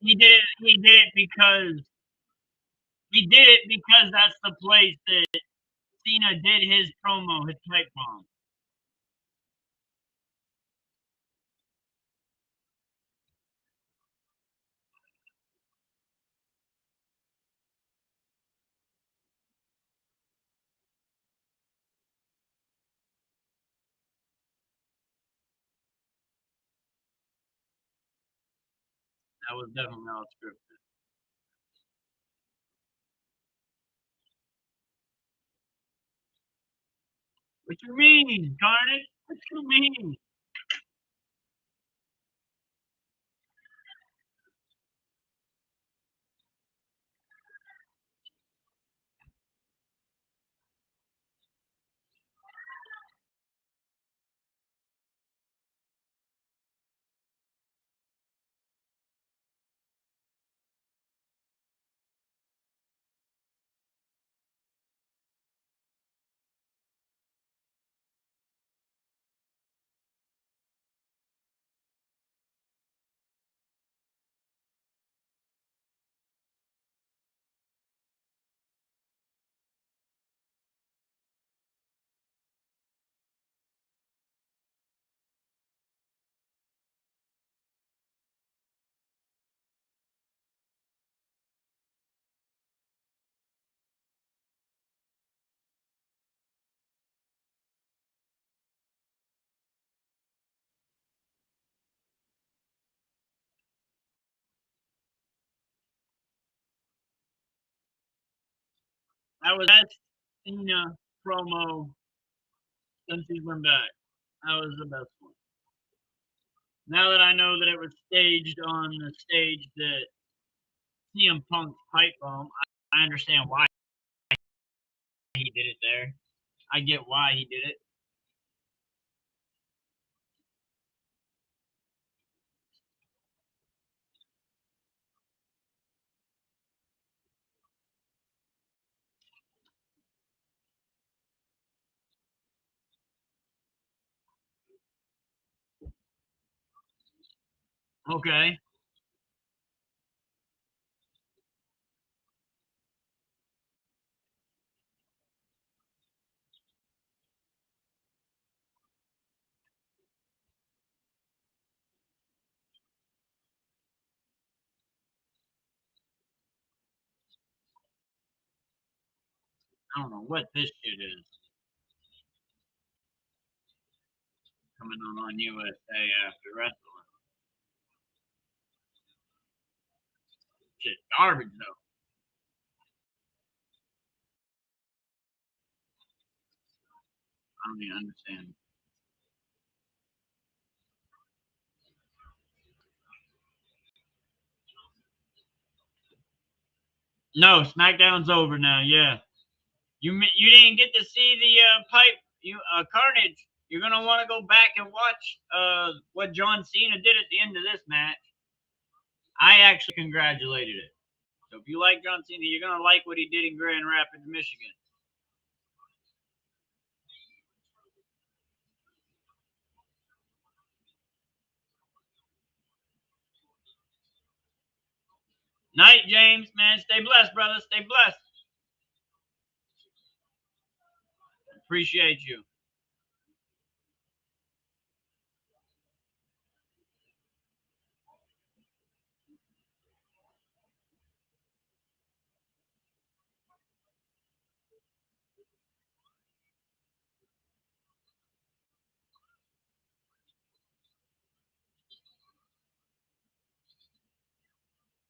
He did it. He did it because that's the place that Cena did his promo, his pipe bomb. That was definitely all scripted. What you mean, Carnage? What you mean? That was the best Cena promo since he went back. That was the best one. Now that I know that it was staged on the stage that CM Punk's pipe bomb, I understand why he did it there. I get why he did it. Okay. I don't know what this shit is coming on USA after wrestling. Shit, garbage though. I don't even understand. No, SmackDown's over now. Yeah, you didn't get to see the pipe. Carnage. You're gonna want to go back and watch what John Cena did at the end of this match. I actually congratulated it. So if you like John Cena, you're gonna like what he did in Grand Rapids, Michigan. Night, James, man. Stay blessed, brother. Stay blessed. Appreciate you.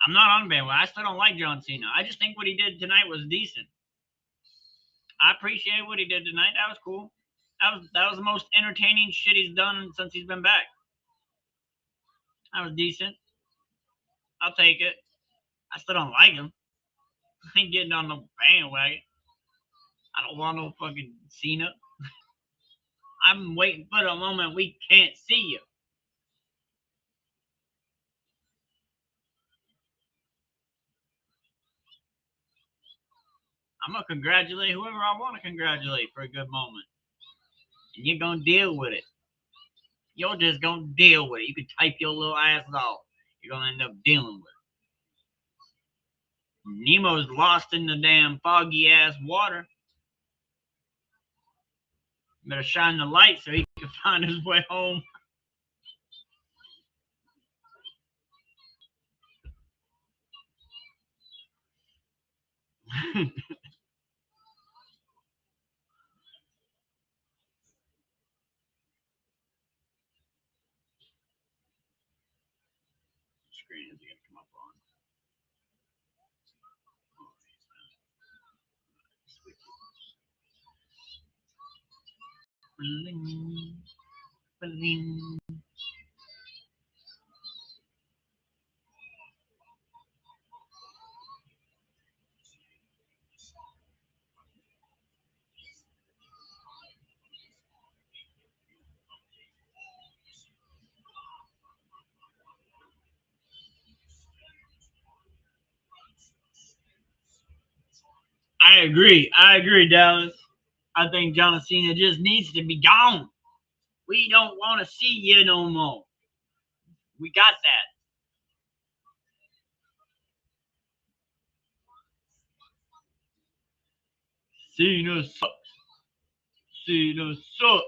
I'm not on bandwagon. I still don't like John Cena. I just think what he did tonight was decent. I appreciate what he did tonight. That was cool. That was the most entertaining shit he's done since he's been back. That was decent. I'll take it. I still don't like him. I ain't getting on no bandwagon. I don't want no fucking Cena. I'm waiting for the moment we can't see you. I'm gonna congratulate whoever I want to congratulate for a good moment, and you're gonna deal with it. You're just gonna deal with it. You can type your little ass off. You're gonna end up dealing with it. Nemo's lost in the damn foggy ass water. Better shine the light so he can find his way home. Screen is gonna come up on. Bling, bling. I agree, Dallas. I think John Cena just needs to be gone. We don't want to see you no more. We got that. Cena sucks. Cena sucks.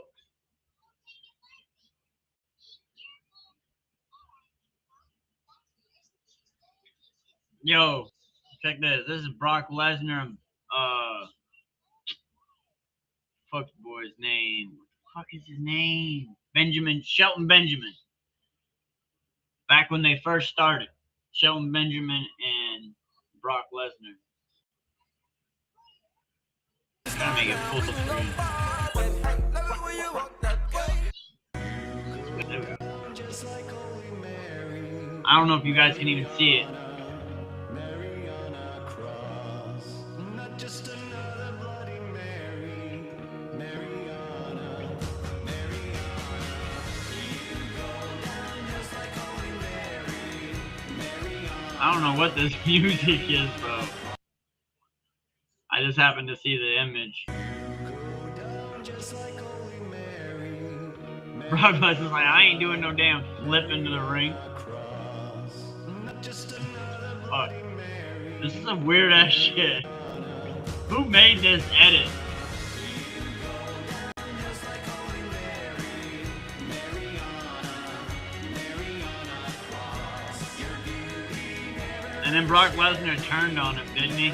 Yo, check this. This is Brock Lesnar. Fuck the boy's name. What the fuck is his name? Shelton Benjamin. Back when they first started. Shelton Benjamin and Brock Lesnar. Gotta make it full screen. There we go. I don't know if you guys can even see it. I don't know what this music is, bro. I just happened to see the image. Brock Lesnar's like, I ain't doing no damn flip into the ring. Fuck. This is some weird ass shit. Who made this edit? And then Brock Lesnar turned on him, didn't he?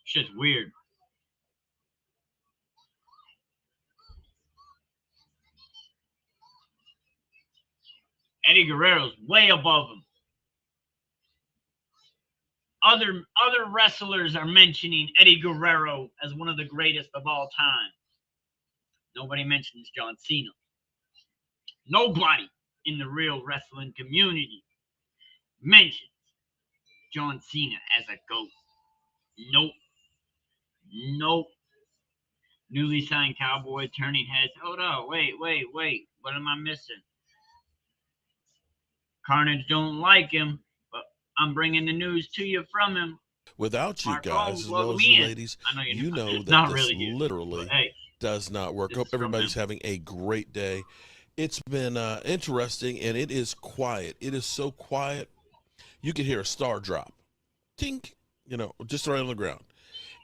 Shit's weird. Eddie Guerrero's way above him. Other wrestlers are mentioning Eddie Guerrero as one of the greatest of all time. Nobody mentions John Cena. Nobody in the real wrestling community mentions John Cena as a GOAT. Nope. Nope. Newly signed Cowboy turning heads. Hold on. Wait. What am I missing? Carnage don't like him, but I'm bringing the news to you from him. Without you Mark guys, Holmes, as well welcome as you in. ladies, I know you're you not- know that not this really here, literally but hey, does not work. this Hope is from everybody's him. having a great day. It's been interesting, and it is quiet. It is so quiet, you could hear a star drop. Tink, just right on the ground.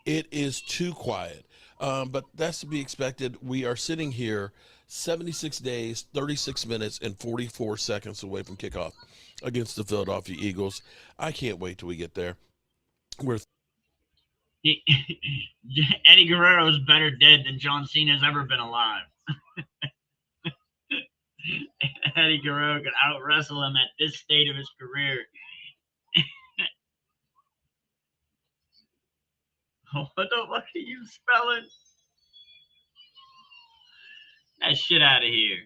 It is too quiet, but that's to be expected. We are sitting here 76 days, 36 minutes, and 44 seconds away from kickoff against the Philadelphia Eagles. I can't wait till we get there. Eddie Guerrero is better dead than John Cena's ever been alive. Eddie Guerrero could out wrestle him at this state of his career. What the fuck are you spelling? That shit out of here.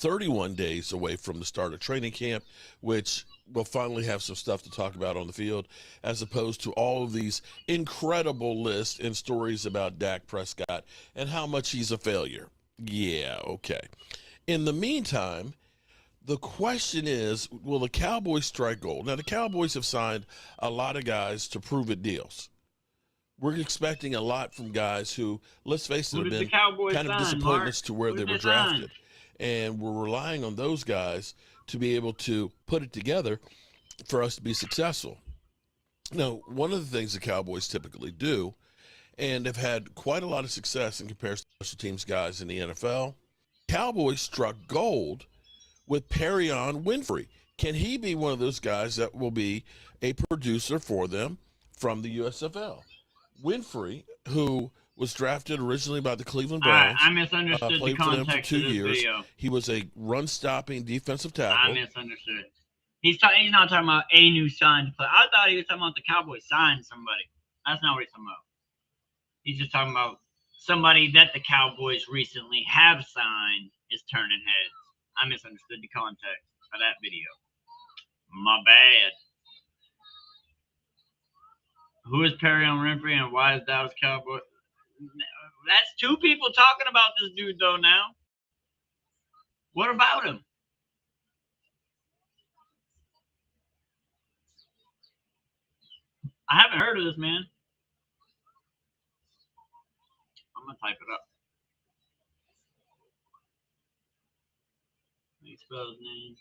31 days away from the start of training camp, which we'll finally have some stuff to talk about on the field, as opposed to all of these incredible lists and stories about Dak Prescott and how much he's a failure. Yeah, okay. In the meantime, the question is, will the Cowboys strike gold? Now, the Cowboys have signed a lot of guys to prove-it deals. We're expecting a lot from guys who, let's face it, have been kind of disappointments to where they were drafted. And we're relying on those guys to be able to put it together for us to be successful. Now, one of the things the Cowboys typically do, and have had quite a lot of success in comparison to special teams guys in the NFL, Cowboys struck gold with Perrion Winfrey. Can he be one of those guys that will be a producer for them from the USFL? Winfrey, who was drafted originally by the Cleveland Browns, I misunderstood the context of this video. He was a run-stopping defensive tackle. I misunderstood. He's not talking about a new signed player. I thought he was talking about the Cowboys signed somebody. That's not what he's talking about. He's just talking about somebody that the Cowboys recently have signed is turning heads. I misunderstood the context of that video. My bad. Who is Perrion Winfrey and why is Dallas Cowboys? That's two people talking about this dude, though, now. What about him? I haven't heard of this man. I'm going to type it up. How do you spell his name?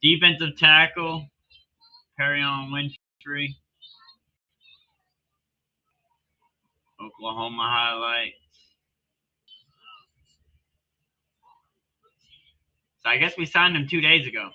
Defensive tackle, Perrion Winfrey. Oklahoma highlights. So I guess we signed him 2 days ago.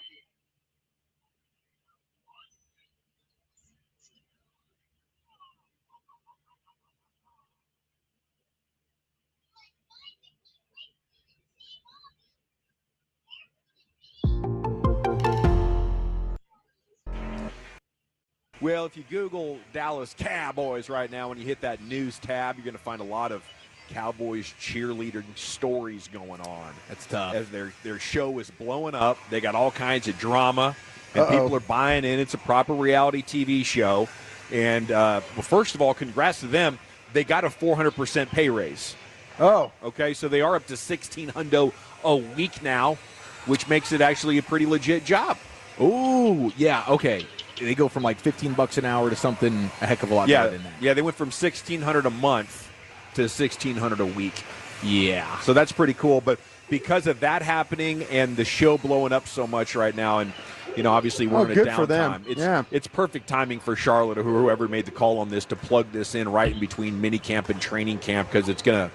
Well, if you Google Dallas Cowboys right now, when you hit that news tab, you're going to find a lot of Cowboys cheerleading stories going on. That's tough. As their show is blowing up. They got all kinds of drama, and people are buying in. It's a proper reality TV show. And, well, first of all, congrats to them. They got a 400% pay raise. Oh. Okay, so they are up to $1,600 a week now, which makes it actually a pretty legit job. Ooh, yeah, okay. They go from like $15 an hour to something a heck of a lot better than that. Yeah, they went from $1,600 a month to $1,600 a week. Yeah. So that's pretty cool. But because of that happening and the show blowing up so much right now, and you know, obviously we're in a downtime. It's perfect timing for Charlotte or whoever made the call on this to plug this in right in between minicamp and training camp, because it's gonna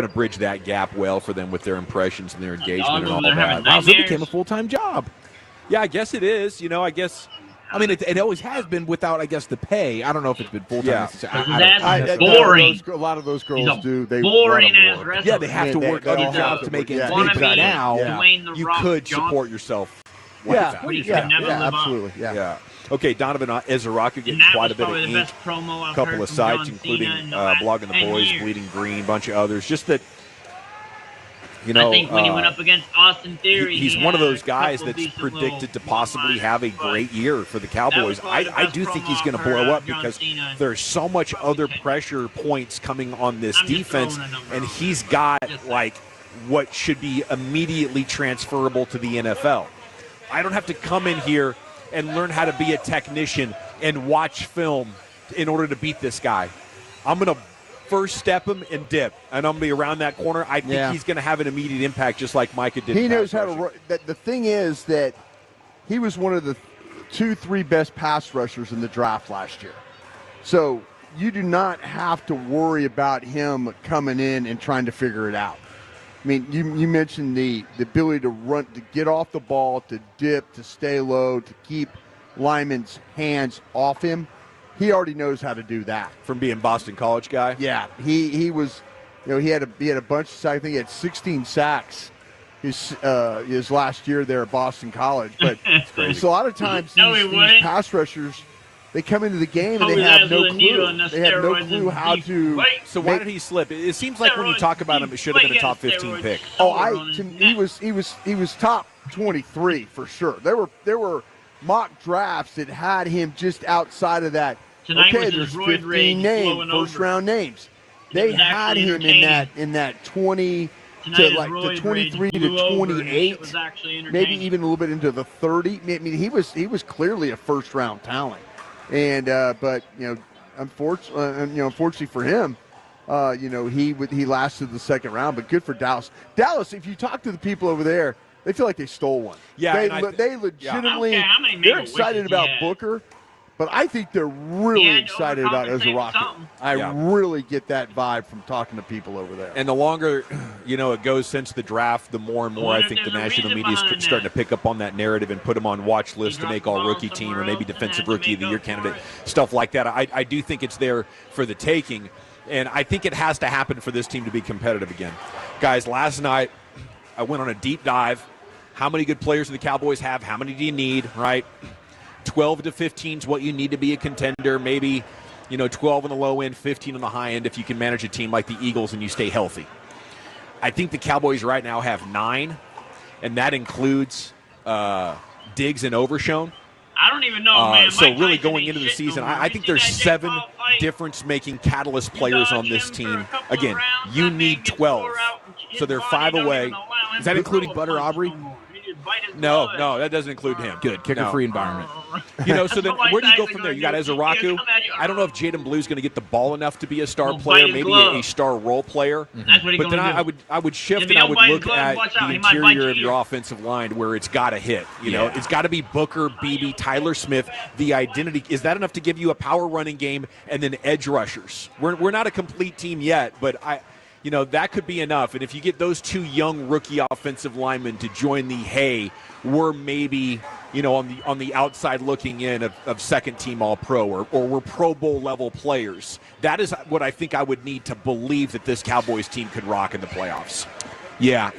bridge that gap well for them with their impressions and their engagement and all that. Wow, so it became a full-time job. Yeah, I guess it is. You know, I guess. I mean, it always has been without, I guess, the pay. I don't know if it's been full-time. Yeah. That's boring. A lot of those girls do. They boring ass wrestler. Yeah, they have to work other jobs to make ends meet. But now, you could support yourself. Yeah, absolutely. Yeah. Okay, Donovan Ezeraka getting quite a bit of ink. A couple of sites, including Blogging the Boys, Bleeding Green, a bunch of others. Just that, you know, I think when he went up against Austin Theory, he's one of those guys that's predicted to possibly have a great year for the Cowboys. I do think he's going to blow up because there's so much other pressure points coming on this defense, and he's got like what should be immediately transferable to the NFL. I don't have to come in here and learn how to be a technician and watch film in order to beat this guy. I'm going to first step him and dip, and I'm going to be around that corner. I think he's going to have an immediate impact just like Micah did. He knows how to – the thing is that he was one of the 2-3 best pass rushers in the draft last year. So you do not have to worry about him coming in and trying to figure it out. I mean, you mentioned the ability to run, to get off the ball, to dip, to stay low, to keep linemen's hands off him. He already knows how to do that. From being Boston College guy? Yeah, he was, you know, he had a bunch of sacks. I think he had 16 sacks his last year there at Boston College. But it's a lot of times these pass rushers, they come into the game and they have no clue. They have no clue how to. So why did he slip? It seems like when you talk about him, it should have been a top 15 pick. He was top 23 for sure. There were mock drafts that had him just outside of that. Okay, there's 15 names, first round names. They had him in that 20 to like the 23 to 28, maybe even a little bit into the 30. I mean, he was clearly a first round talent, and but unfortunately for him, he lasted the second round. But good for Dallas. Dallas, if you talk to the people over there, they feel like they stole one. Yeah, they legitimately they're excited about Booker. But I think they're really excited about it as a Rocket. I really get that vibe from talking to people over there. And the longer, it goes since the draft, the more and more I think the national media is starting to pick up on that narrative and put them on watch lists to make all-rookie team or maybe defensive rookie of the year candidate, stuff like that. I do think it's there for the taking, and I think it has to happen for this team to be competitive again. Guys, last night I went on a deep dive. How many good players do the Cowboys have? How many do you need, right? 12 to 15 is what you need to be a contender. Maybe, 12 on the low end, 15 on the high end if you can manage a team like the Eagles and you stay healthy. I think the Cowboys right now have 9, and that includes Diggs and Overshown. I don't even know, man. So really going into the season, I think there's 7 difference-making catalyst players on this team. Again, you need 12. So they're 5 away. Is that including Butter Aubrey? No, that doesn't include him. Good, kicker-free environment. So then where do you go from there? You got Ezeraku. I don't know if Jaden Blue's going to get the ball enough to be a star player, maybe a star role player. But then I would shift and I would look at the interior of your offensive line where it's got to hit. It's got to be Booker, Beebe, Tyler Smith. The identity, is that enough to give you a power running game and then edge rushers? We're not a complete team yet, but that could be enough. And if you get those 2 young rookie offensive linemen to join the hay, we're maybe, on the outside looking in of second team All-Pro or we're Pro Bowl level players. That is what I think I would need to believe that this Cowboys team could rock in the playoffs. Yeah.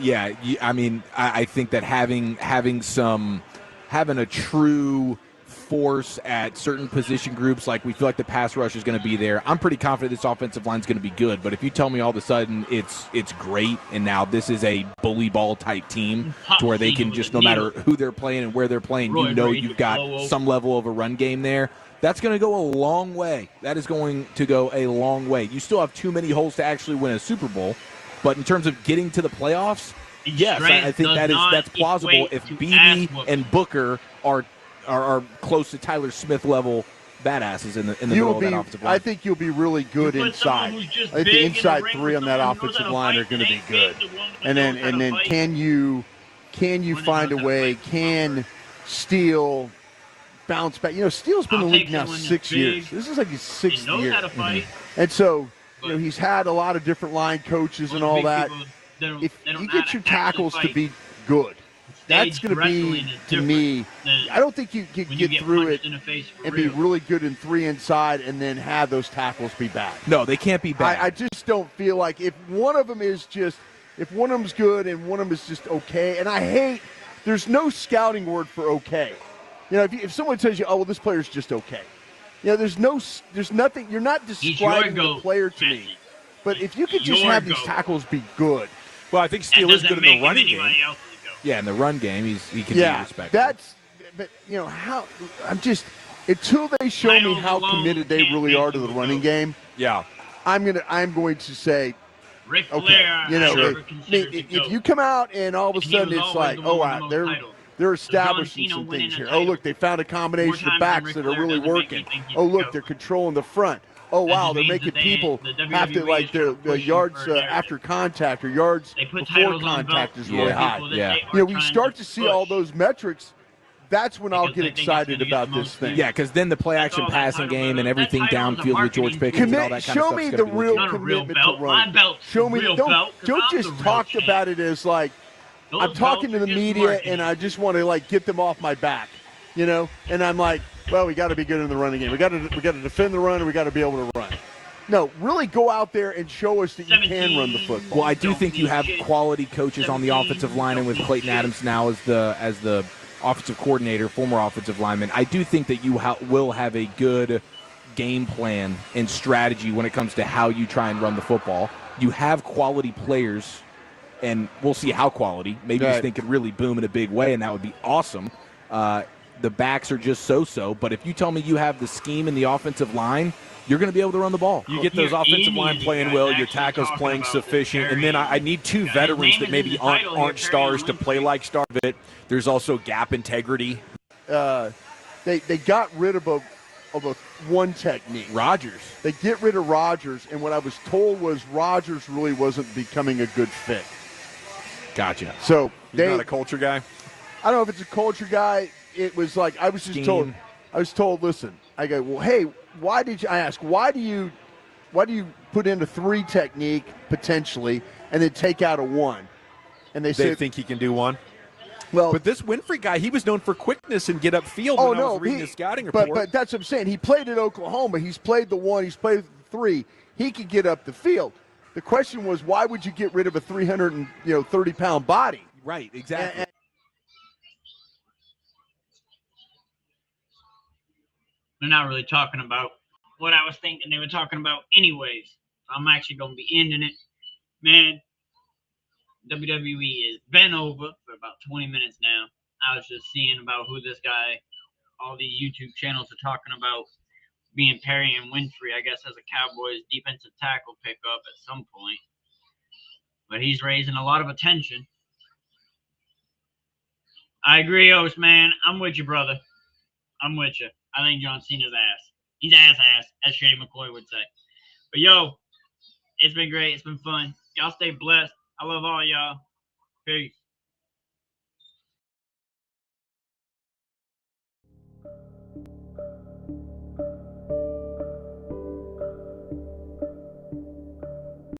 I mean, I think that having a true force at certain position groups, like we feel like the pass rush is going to be there. I'm pretty confident this offensive line is going to be good, but if you tell me all of a sudden it's great and now this is a bully ball type team to where they can just, no matter who they're playing and where they're playing, you've got some level of a run game there, that's going to go a long way. That is going to go a long way. You still have too many holes to actually win a Super Bowl, but in terms of getting to the playoffs, yes, I think that's plausible if Beebe and Booker are close to Tyler Smith level badasses in the middle of that offensive line. I think you'll be really good inside. I think the inside 3 on that offensive line are going to be good. And then can you find a way? Can Steele bounce back? Steele's been in the league now 6 years. This is like his 6th year. And so he's had a lot of different line coaches and all that. If you get your tackles to be good, that's going to be, to me, I don't think you can get through it and be really good in 3 inside and then have those tackles be bad. No, they can't be bad. I just don't feel like if one of them is good and one of them is just okay, and there's no scouting word for okay. If someone tells you, oh, well, this player's just okay. There's nothing, you're not describing the player to me. But if you could just have these tackles be good. Well, I think Steele is good in the running game. Yeah, in the run game, he can be respected. How I'm just until they show me how committed they really are to the running game. Yeah, I'm going to say, okay, if you come out and all of a sudden it's like, oh wow, they're establishing some things here. Oh look, they found a combination of backs that are really working. Oh look, they're controlling the front. Oh, wow, they're making people have to, like, their yards after contact or yards before contact is really high. Yeah. We start to see all those metrics, that's when I'll get excited about this thing. Yeah, because then the play-action passing game and everything downfield with George Pickens and all that kind of stuff. Show me the real commitment to running. Show me, don't just talk about it as, like, I'm talking to the media and I just want to, like, get them off my back, and I'm like, well, we got to be good in the running game. We got to defend the run, and we got to be able to run. No, really go out there and show us that you can run the football. Well, I do think you have quality coaches on the offensive line, and with Clayton Adams now as the offensive coordinator, former offensive lineman, I do think that you will have a good game plan and strategy when it comes to how you try and run the football. You have quality players, and we'll see how quality. Maybe this thing could really boom in a big way, and that would be awesome. The backs are just so-so, but if you tell me you have the scheme in the offensive line, you're going to be able to run the ball. You get those offensive line playing well, your tackles playing sufficient, and then I need two veterans that maybe aren't stars to play like stars. But there's also gap integrity. They got rid of a one technique. Rodgers. They get rid of Rodgers, and what I was told was Rodgers really wasn't becoming a good fit. Gotcha. So He's not a culture guy? I don't know if it's a culture guy. It was like I was just told. I was told, listen. I go, well, hey, why do you put in a 3 technique potentially and then take out a 1? And they said, think he can do 1. Well, but this Winfrey guy, he was known for quickness and get upfield. Oh when no, I was reading his scouting report. But that's what I'm saying. He played at Oklahoma. He's played the 1. He's played the 3. He could get up the field. The question was, why would you get rid of a 330-pound body? Right, exactly. They're not really talking about what I was thinking they were talking about anyways. I'm actually going to be ending it. Man, WWE has been over for about 20 minutes now. I was just seeing about who this guy, all these YouTube channels are talking about being Perry and Winfrey, I guess, as a Cowboys defensive tackle pickup at some point. But he's raising a lot of attention. I agree, Oast, man. I'm with you, brother. I'm with you. I think John Cena's ass. He's ass, as Shane McCoy would say. But, yo, it's been great. It's been fun. Y'all stay blessed. I love all y'all. Peace.